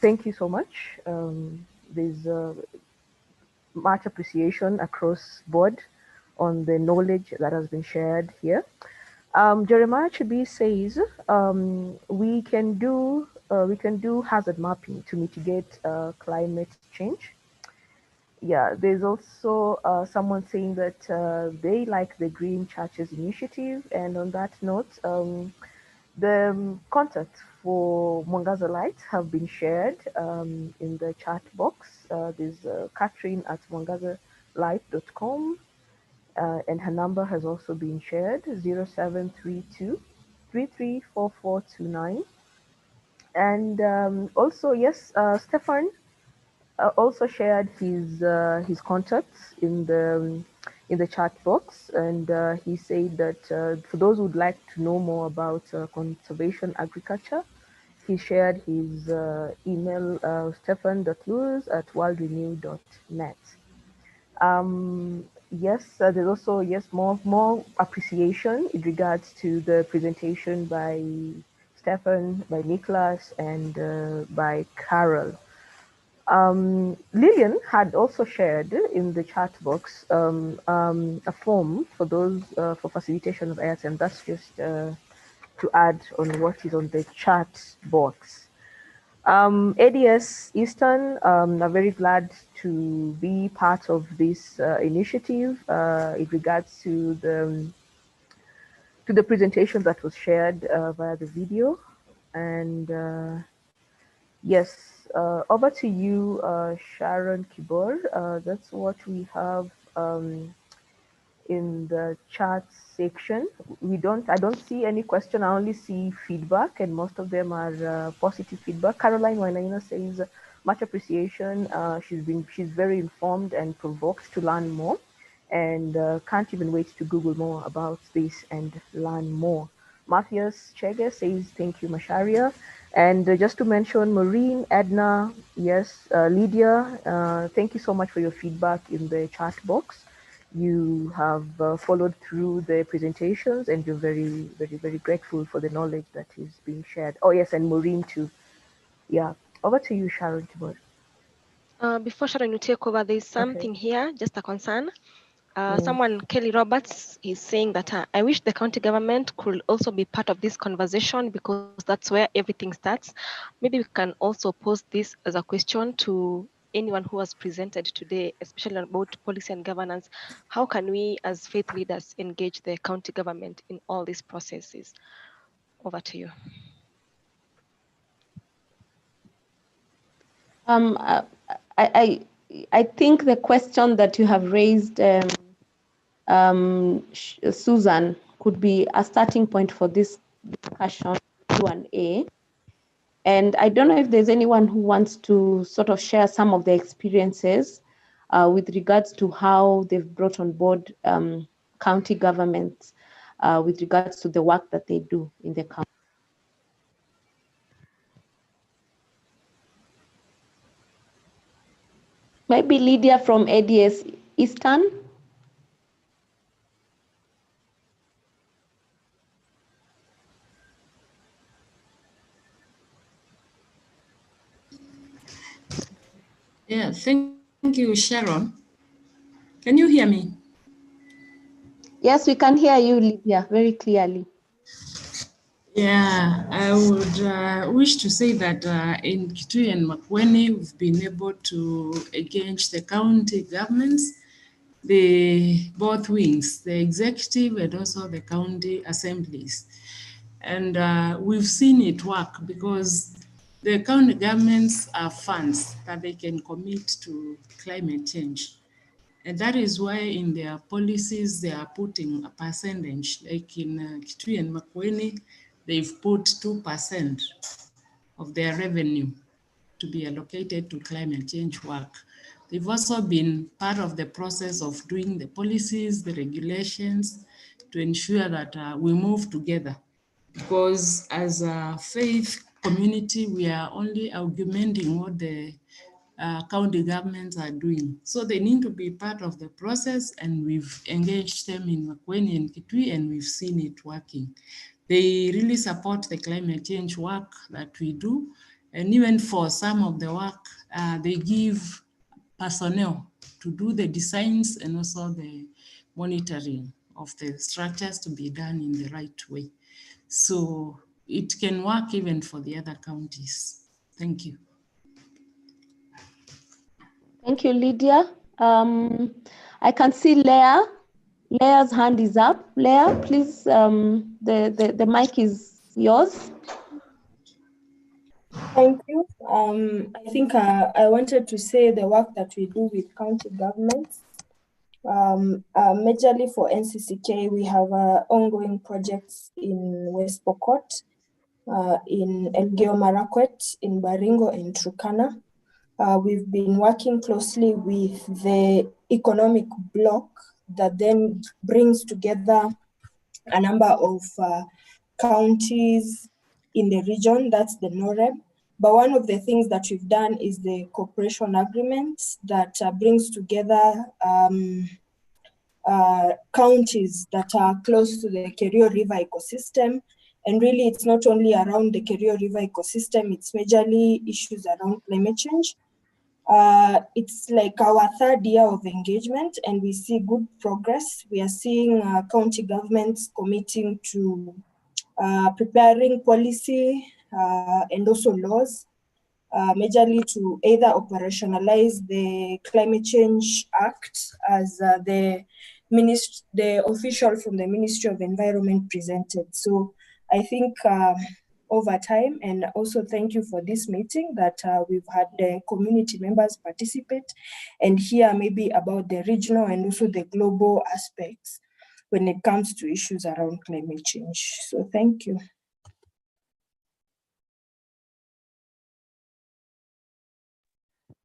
Thank you so much. There's much appreciation across board on the knowledge that has been shared here. Jeremiah Chibi says we can do hazard mapping to mitigate climate change. Yeah, there's also someone saying that they like the Green Churches initiative, and on that note, the contacts for Mwangaza Light have been shared in the chat box. There's Catherine at mwangazalight.com. And her number has also been shared, 0732 334429. And also, yes, Stefan also shared his contacts in the chat box, and he said that for those who would like to know more about conservation agriculture, he shared his email, stefan.lewis@worldrenew.net. Yes, there's also more appreciation in regards to the presentation by Stefan, by Nicholas, and by Carol. Lillian had also shared in the chat box a form for those for facilitation of ASM. That's just to add on what is on the chat box. ADS Eastern are very glad to be part of this initiative in regards to the presentation that was shared via the video. And yes, over to you, Sharon Kibor. That's what we have in the chat section. I don't see any question. I only see feedback, and most of them are positive feedback. Caroline Wainaina says much appreciation. She's very informed and provoked to learn more, and can't even wait to Google more about this and learn more. Matthias Chege says thank you, Masharia. And just to mention, Maureen, Edna, yes, Lydia, thank you so much for your feedback in the chat box. You have followed through the presentations, and you're very, very, very grateful for the knowledge that is being shared. Oh yes, and Maureen too. Yeah, over to you, Sharon Kibor. Before Sharon, you take over, there's something here, just a concern. Someone, Kelly Roberts, is saying that I wish the county government could also be part of this conversation, because that's where everything starts. Maybe we can also pose this as a question to anyone who has presented today, especially about policy and governance. How can we as faith leaders engage the county government in all these processes? Over to you. I think the question that you have raised, Susan, could be a starting point for this discussion, Q&A. And I don't know if there's anyone who wants to sort of share some of the experiences with regards to how they've brought on board county governments with regards to the work that they do in the county. Maybe Lydia from ADS Eastern. Yeah, thank you, Sharon. Can you hear me? Yes, we can hear you, Lydia, very clearly. Yeah, I would wish to say that in Kitui and Makueni, we've been able to engage the county governments, both wings, the executive and also the county assemblies. And we've seen it work because the county governments have funds that they can commit to climate change. And that is why in their policies, they are putting a percentage, like in Kitui and Makueni, they've put 2% of their revenue to be allocated to climate change work. They've also been part of the process of doing the policies, the regulations, to ensure that we move together. Because as a faith community, we are only augmenting what the county governments are doing. So they need to be part of the process, and we've engaged them in Makueni and Kitui, and we've seen it working. They really support the climate change work that we do. And even for some of the work, they give personnel to do the designs and also the monitoring of the structures to be done in the right way. So it can work even for the other counties. Thank you. Thank you, Lydia. I can see Leah. Leah's hand is up. Leah, please, the mic is yours. Thank you. I think I wanted to say the work that we do with county governments. Majorly for NCCK, we have ongoing projects in West Pokot, in Elgeyo Marakwet, in Baringo, and Turkana. We've been working closely with the economic bloc that then brings together a number of counties in the region, that's the NOREB. But one of the things that we've done is the cooperation agreements that brings together counties that are close to the Kerio River ecosystem. And really, it's not only around the Kerio River ecosystem, it's majorly issues around climate change. It's like our third year of engagement, and we see good progress. We are seeing county governments committing to preparing policy and also laws, majorly to either operationalize the Climate Change Act as the official from the Ministry of Environment presented. So I think over time, and also thank you for this meeting that we've had the community members participate and hear maybe about the regional and also the global aspects when it comes to issues around climate change. So thank you.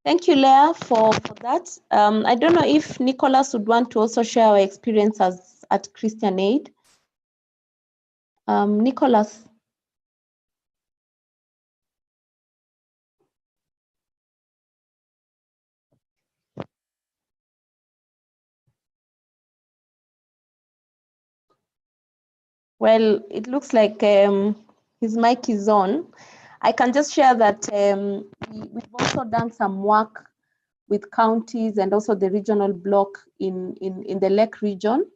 Thank you, Leah, for that. I don't know if Nicholas would want to also share our experience at Christian Aid. Nicholas. Well, it looks like his mic is on. I can just share that we've also done some work with counties and also the regional bloc in the Lake region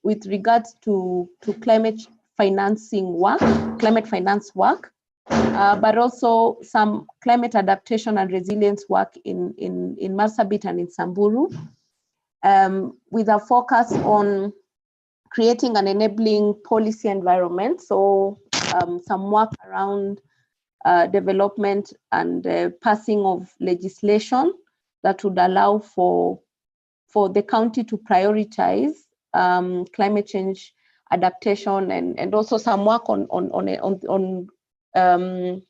with regards to climate financing work, climate finance work, but also some climate adaptation and resilience work in Marsabit and in Samburu, with a focus on creating an enabling policy environment. So some work around development and passing of legislation that would allow for the county to prioritize climate change adaptation and also some work on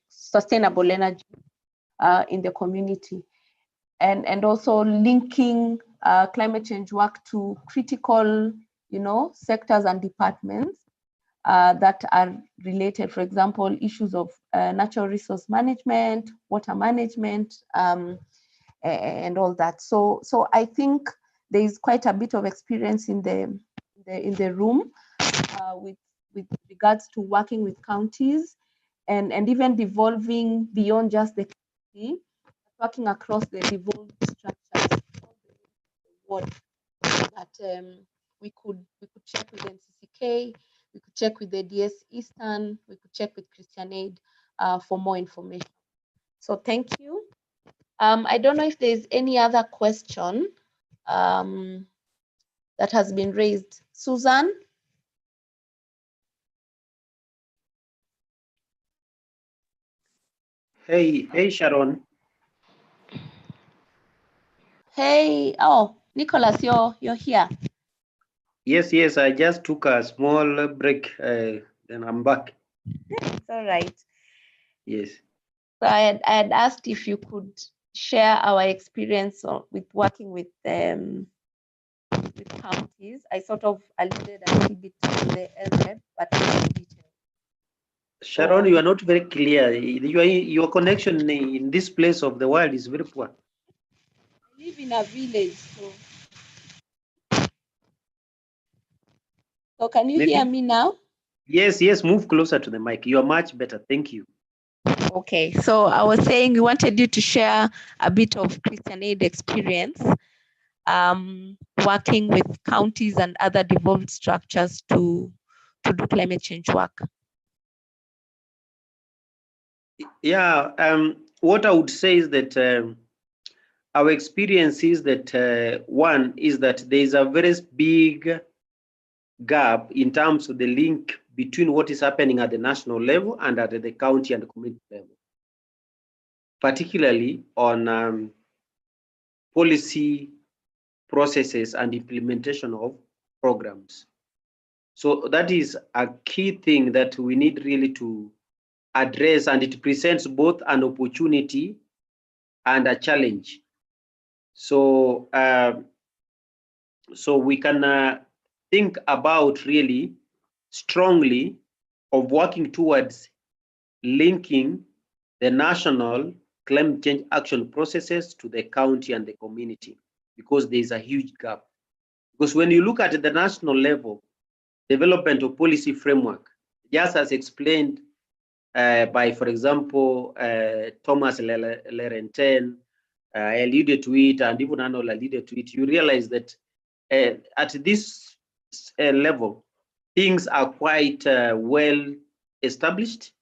sustainable energy in the community, and also linking climate change work to critical sectors and departments that are related, for example, issues of natural resource management, water management, and all that. So I think there is quite a bit of experience in the room with regards to working with counties and even devolving beyond just the county, working across the devolved structures that we could check with NCCK, we could check with the DS Eastern, we could check with Christian Aid for more information. So thank you. I don't know if there's any other question that has been raised. Susan? Hey, Sharon. Hey, oh, Nicholas, you're here. Yes, I just took a small break, then I'm back. It's all right. Yes. So I had asked if you could share our experience with working with counties. I sort of alluded a little bit to the LZ, but not in detail. Sharon, you are not very clear. Your connection in this place of the world is very poor. I live in a village, so can you hear me now? Yes, move closer to the mic. You are much better. Thank you. Okay, so I was saying we wanted you to share a bit of Christian Aid experience working with counties and other devolved structures to do climate change work. Yeah, what I would say is that our experience is that one is that there is a very big gap in terms of the link between what is happening at the national level and at the county and the community level, particularly on policy processes and implementation of programs. So that is a key thing that we need really to address, and it presents both an opportunity and a challenge. So, so we can think about really strongly of working towards linking the national climate change action processes to the county and the community, because there is a huge gap. Because when you look at the national level, development of policy framework, just as explained by, for example, Thomas Lerenten, alluded to it, and even Arnold alluded to it, you realize that at this level, things are quite well established.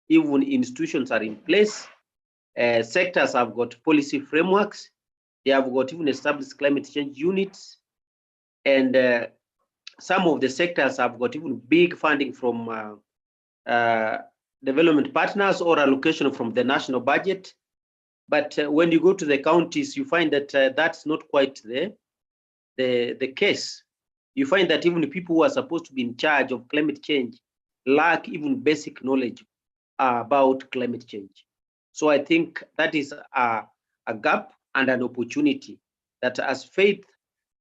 Even institutions are in place. Sectors have got policy frameworks. They have got even established climate change units. And some of the sectors have got even big funding from development partners or allocation from the national budget. But when you go to the counties, you find that that's not quite the case. You find that even the people who are supposed to be in charge of climate change lack even basic knowledge about climate change. So I think that is a gap and an opportunity that as faith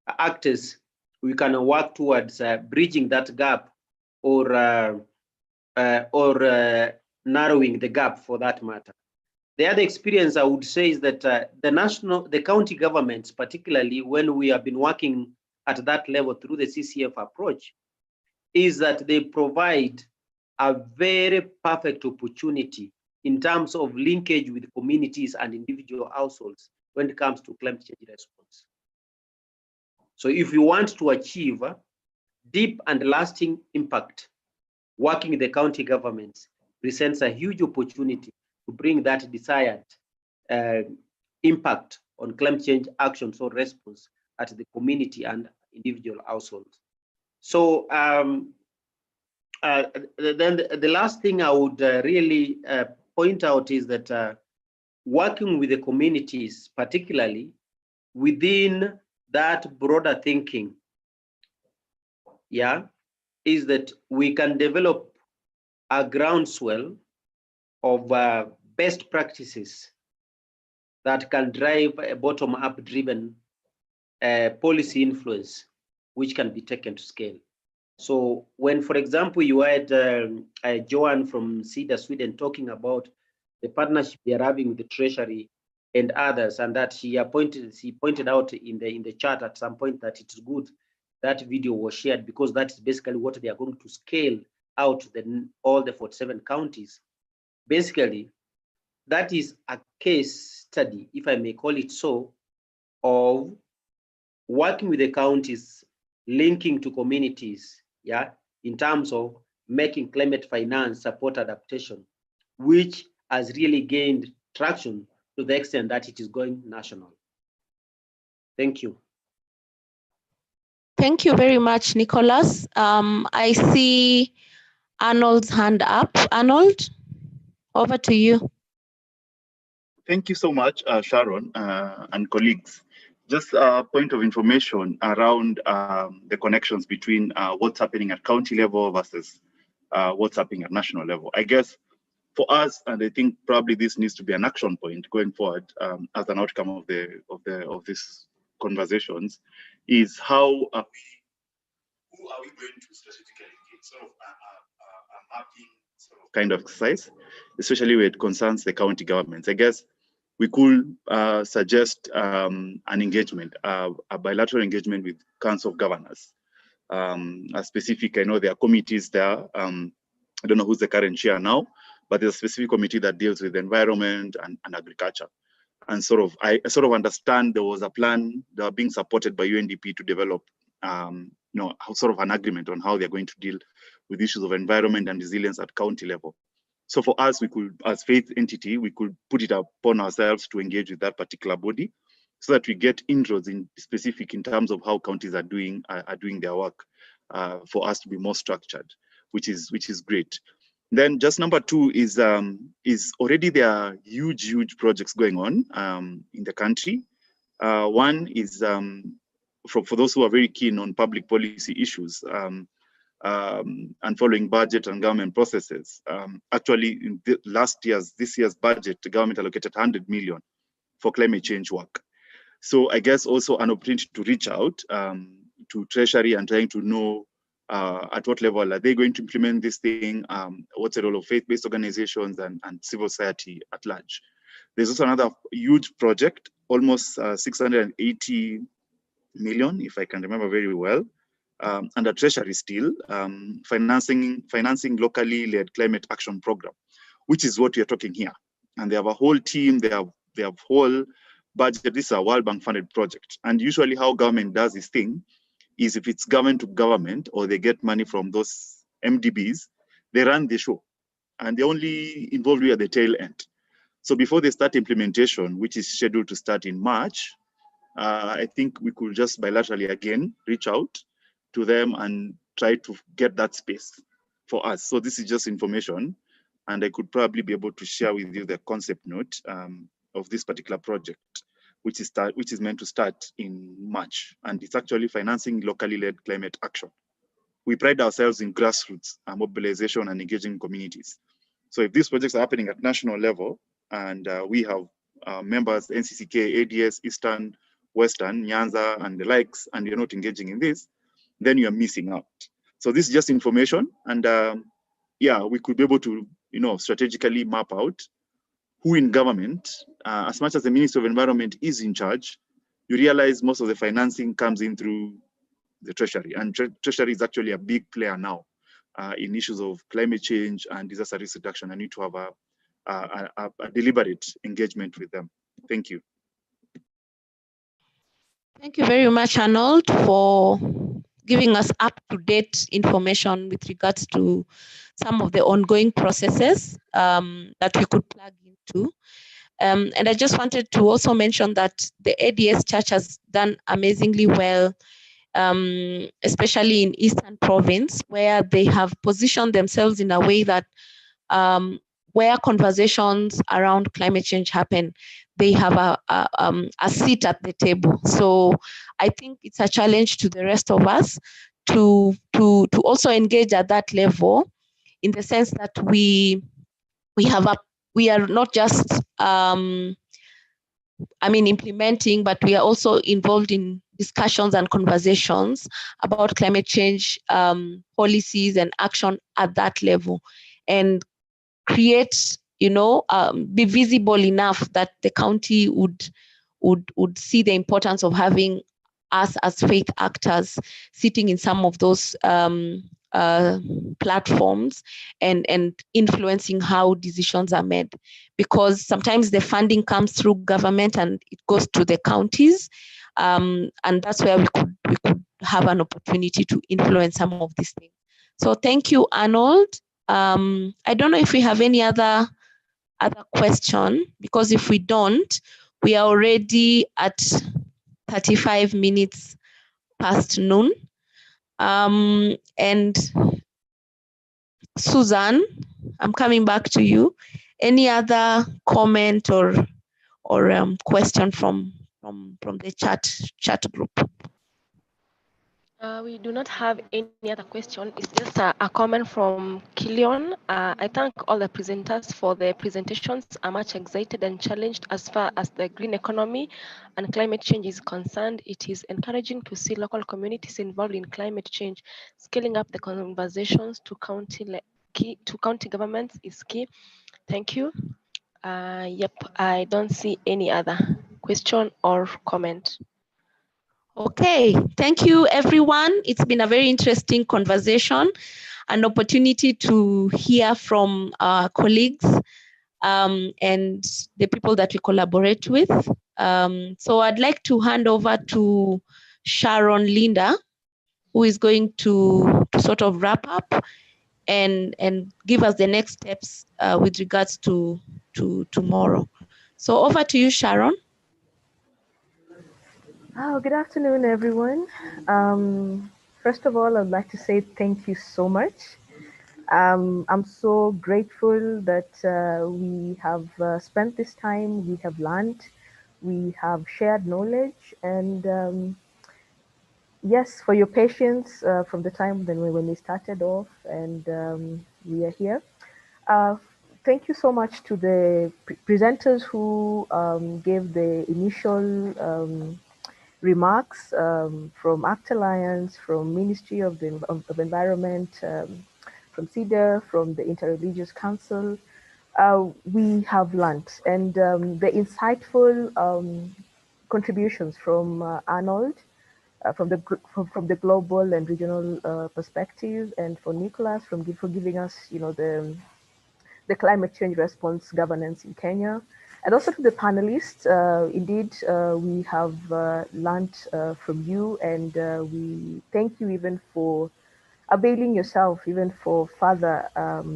actors, we can work towards bridging that gap or narrowing the gap for that matter. The other experience I would say is that the county governments, particularly when we have been working at that level through the CCF approach, is that they provide a very perfect opportunity in terms of linkage with communities and individual households when it comes to climate change response. So if you want to achieve deep and lasting impact, working with the county governments presents a huge opportunity to bring that desired impact on climate change actions or response at the community and individual households. So then the last thing I would really point out is that working with the communities, particularly within that broader thinking, is that we can develop a groundswell of best practices that can drive a bottom-up driven policy influence, which can be taken to scale. So when, for example, you had Johan from CEDA Sweden talking about the partnership they are having with the Treasury and others, and that she pointed out in the chat at some point that it's good that video was shared, because that is basically what they are going to scale out to all the 47 counties. Basically, that is a case study, if I may call it so, of working with the counties, linking to communities, in terms of making climate finance support adaptation, which has really gained traction to the extent that it is going national. Thank you. Thank you very much, Nicholas. I see Arnold's hand up. Arnold, over to you. Thank you so much, Sharon and colleagues. Just a point of information around the connections between what's happening at county level versus what's happening at national level. I guess for us, and I think probably this needs to be an action point going forward as an outcome of these conversations, is how who are we going to strategically engage? Sort of a mapping sort of kind of exercise, especially when it concerns the county governments. I guess we could suggest an engagement, a bilateral engagement with Council of Governors. A specific, I know there are committees there. I don't know who's the current chair now, but there's a specific committee that deals with environment and agriculture. And I sort of understand there was a plan that was being supported by UNDP to develop, sort of an agreement on how they're going to deal with issues of environment and resilience at county level. So for us, we could, as faith entity, we could put it upon ourselves to engage with that particular body, so that we get inroads in specific in terms of how counties are doing their work, for us to be more structured, which is great. Then just number two is already there are huge projects going on in the country. One is for those who are very keen on public policy issues and following budget and government processes. Actually, in this year's budget, the government allocated 100 million for climate change work. So I guess also an opportunity to reach out to Treasury and trying to know at what level are they going to implement this thing, what's the role of faith-based organizations and civil society at large. There's also another huge project, almost 680 million, if I can remember very well, under Treasury still, financing locally led climate action program, which is what we are talking here. And they have a whole team, they have whole budget. This is a World Bank funded project. And usually how government does this thing is if it's government to government or they get money from those MDBs, they run the show and they only involved you at the tail end. So before they start implementation, which is scheduled to start in March, I think we could just bilaterally again reach out to them and try to get that space for us. So this is just information, and I could probably be able to share with you the concept note of this particular project, which is meant to start in March, and it's actually financing locally led climate action. We pride ourselves in grassroots mobilization and engaging communities. So if these projects are happening at national level, and we have members, NCCK, ADS, Eastern, Western, Nyanza, and the likes, and you're not engaging in this, then you're missing out. So this is just information, and yeah, we could be able to, strategically map out who in government, as much as the Ministry of Environment is in charge, you realize most of the financing comes in through the Treasury, and Treasury is actually a big player now in issues of climate change and disaster risk reduction. I need to have a deliberate engagement with them. Thank you. Thank you very much, Arnold, for giving us up-to-date information with regards to some of the ongoing processes that we could plug into. And I just wanted to also mention that the ADS Church has done amazingly well, especially in Eastern Province, where they have positioned themselves in a way that where conversations around climate change happen, they have a seat at the table. So I think it's a challenge to the rest of us to also engage at that level, in the sense that we are not just implementing, but we are also involved in discussions and conversations about climate change policies and action at that level, and create, be visible enough that the county would see the importance of having us as faith actors sitting in some of those platforms and influencing how decisions are made. Because sometimes the funding comes through government and it goes to the counties, and that's where we could have an opportunity to influence some of these things. So thank you, Arnold. I don't know if we have any other question, because if we don't, we are already at 35 minutes past noon. And Susan, I'm coming back to you. Any other comment or question from the chat group. We do not have any other question. It's just a comment from Kilion. I thank all the presenters for their presentations. I'm much excited and challenged as far as the green economy and climate change is concerned. It is encouraging to see local communities involved in climate change. Scaling up the conversations to county governments is key. Thank you. Yep, I don't see any other question or comment. Okay, thank you everyone. It's been a very interesting conversation, an opportunity to hear from our colleagues and the people that we collaborate with. So I'd like to hand over to Sharon Linda, who is going to sort of wrap up and give us the next steps with regards to tomorrow. So over to you, Sharon. Oh, good afternoon, everyone. First of all, I'd like to say thank you so much. I'm so grateful that we have spent this time, we have learned, we have shared knowledge, and yes, for your patience from the time when we started off, and we are here. Thank you so much to the presenters who gave the initial remarks from ACT Alliance, from Ministry of Environment, from CEDA, from the Interreligious Council. We have learned, and the insightful contributions from Arnold, from the global and regional perspective, and for Nicholas for giving us, the climate change response governance in Kenya. And also to the panelists, indeed, we have learned from you, and we thank you even for availing yourself even for further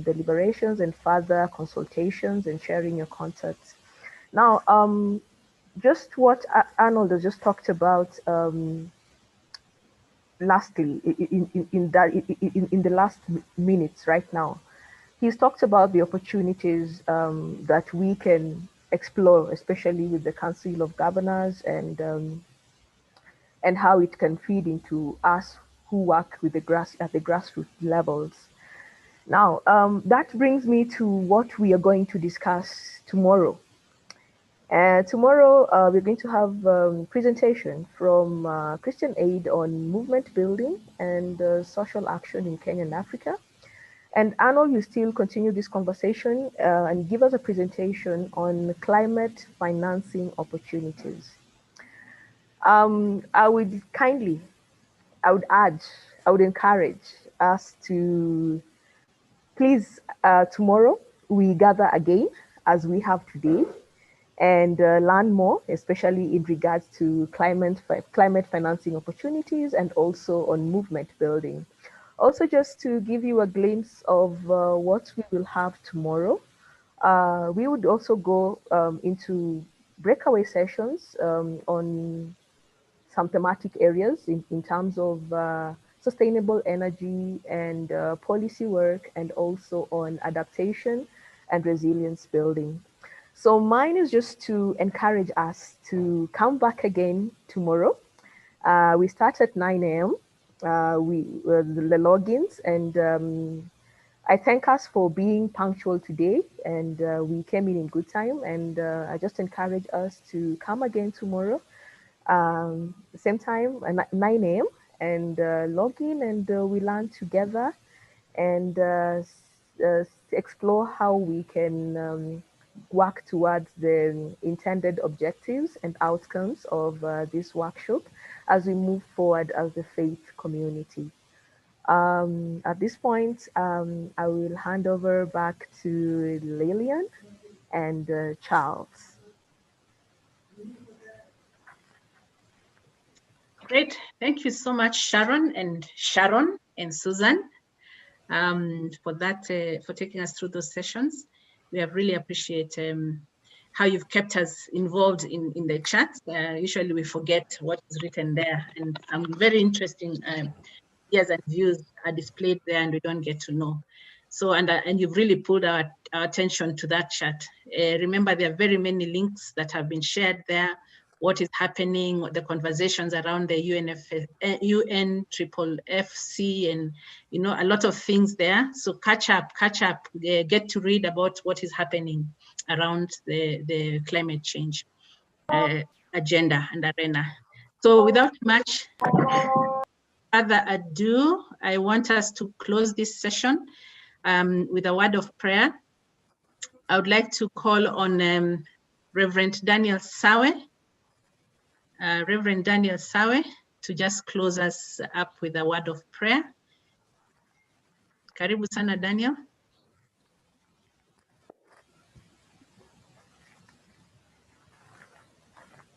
deliberations and further consultations and sharing your contacts. Now, just what Arnold has just talked about, lastly, in the last minutes right now, he's talked about the opportunities that we can explore, especially with the Council of Governors, and how it can feed into us who work with at the grassroots levels. Now, that brings me to what we are going to discuss tomorrow. Tomorrow, we're going to have a presentation from Christian Aid on movement building and social action in Kenya and Africa. And Arnold will still continue this conversation and give us a presentation on climate financing opportunities. I would encourage us to please, tomorrow, we gather again as we have today and learn more, especially in regards to climate financing opportunities and also on movement building. Also, just to give you a glimpse of what we will have tomorrow, we would also go into breakaway sessions on some thematic areas in terms of sustainable energy and policy work, and also on adaptation and resilience building. So mine is just to encourage us to come back again tomorrow. We start at 9 a.m. The logins, and I thank us for being punctual today, and we came in good time, and I just encourage us to come again tomorrow, same time, 9 a.m. and log in, and we learn together and explore how we can work towards the intended objectives and outcomes of this workshop as we move forward as the faith community. At this point, I will hand over back to Lillian and Charles. Great. Thank you so much, Sharon and Susan, for that, for taking us through those sessions. We have really appreciate how you've kept us involved in the chat. Usually we forget what is written there, and some very interesting ideas and views are displayed there, and we don't get to know. So, and you've really pulled our attention to that chat. Remember, there are very many links that have been shared there. What is happening, the conversations around the UNFFC, and a lot of things there. So catch up, get to read about what is happening around the climate change agenda and arena. So without much further ado, I want us to close this session with a word of prayer. I would like to call on Reverend Daniel Sawe, to just close us up with a word of prayer. Karibu sana, Daniel.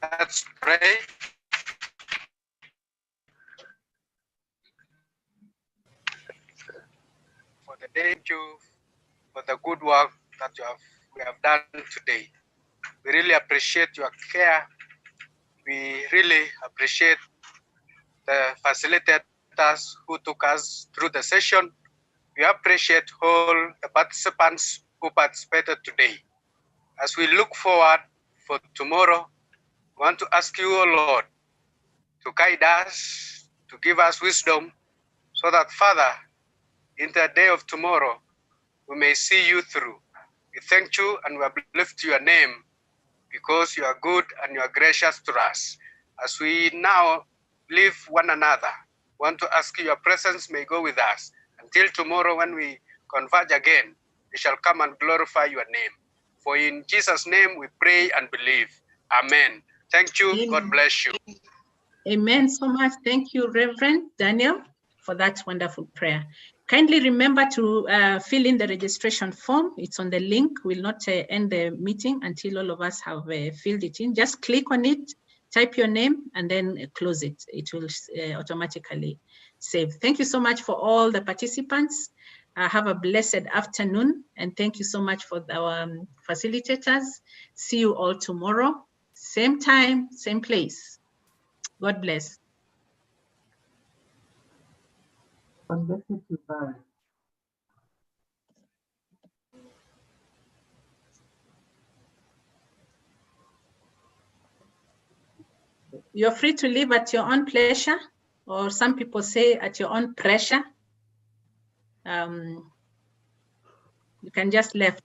Let's pray. For the day, thank you for the good work that we have done today. We really appreciate your care. We really appreciate the facilitators who took us through the session. We appreciate all the participants who participated today. As we look forward for tomorrow, we want to ask you, O Lord, to guide us, to give us wisdom, so that, Father, in the day of tomorrow, we may see you through. We thank you and we uplift your name because you are good and you are gracious to us. As we now leave one another, we want to ask you, your presence may go with us. Until tomorrow when we converge again, we shall come and glorify your name. For in Jesus' name we pray and believe. Amen. Thank you. Amen. God bless you. Amen so much. Thank you, Reverend Daniel, for that wonderful prayer. Kindly remember to fill in the registration form. It's on the link. We'll not end the meeting until all of us have filled it in. Just click on it, type your name, and then close it. It will automatically save. Thank you so much for all the participants. Have a blessed afternoon, and thank you so much for our facilitators. See you all tomorrow. Same time, same place. God bless. God bless you too. Bye. You're free to leave at your own pleasure, or some people say at your own pressure. You can just left.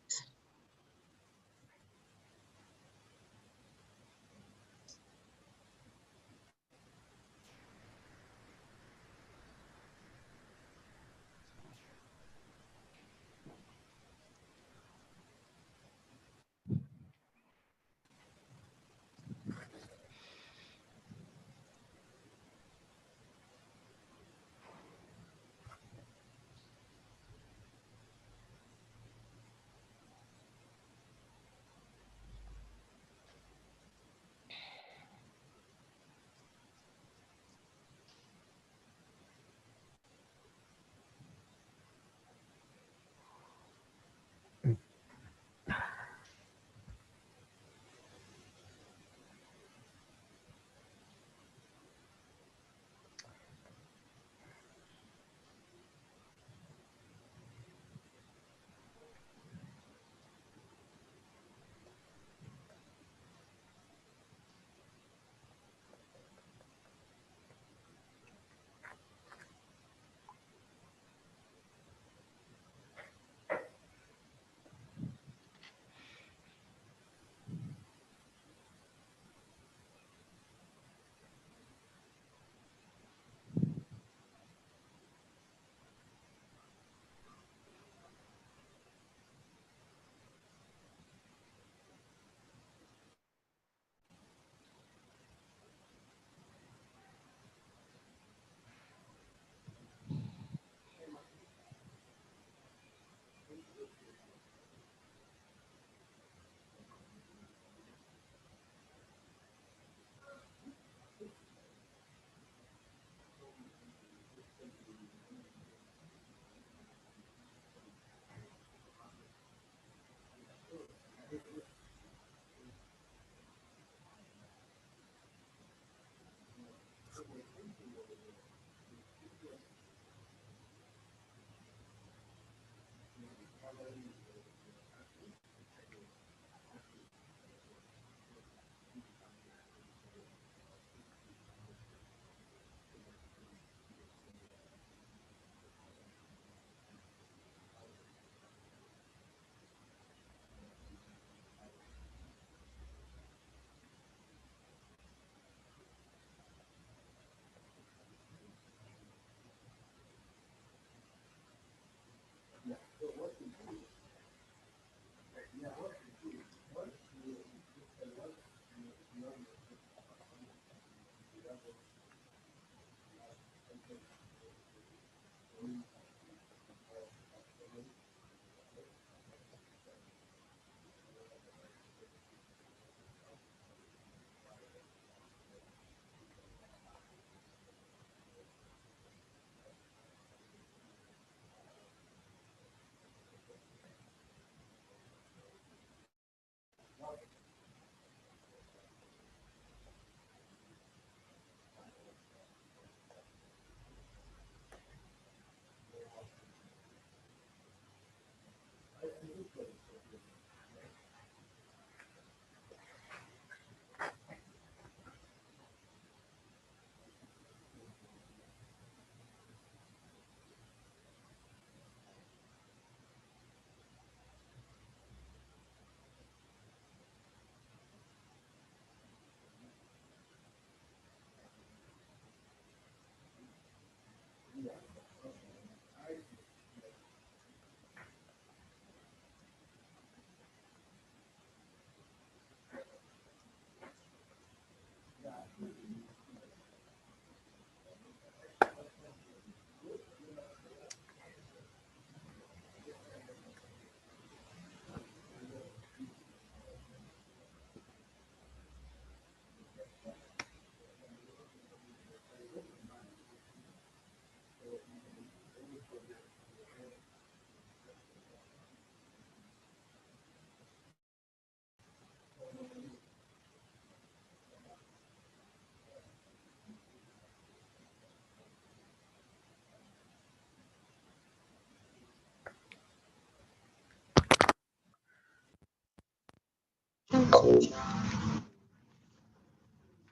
Wow.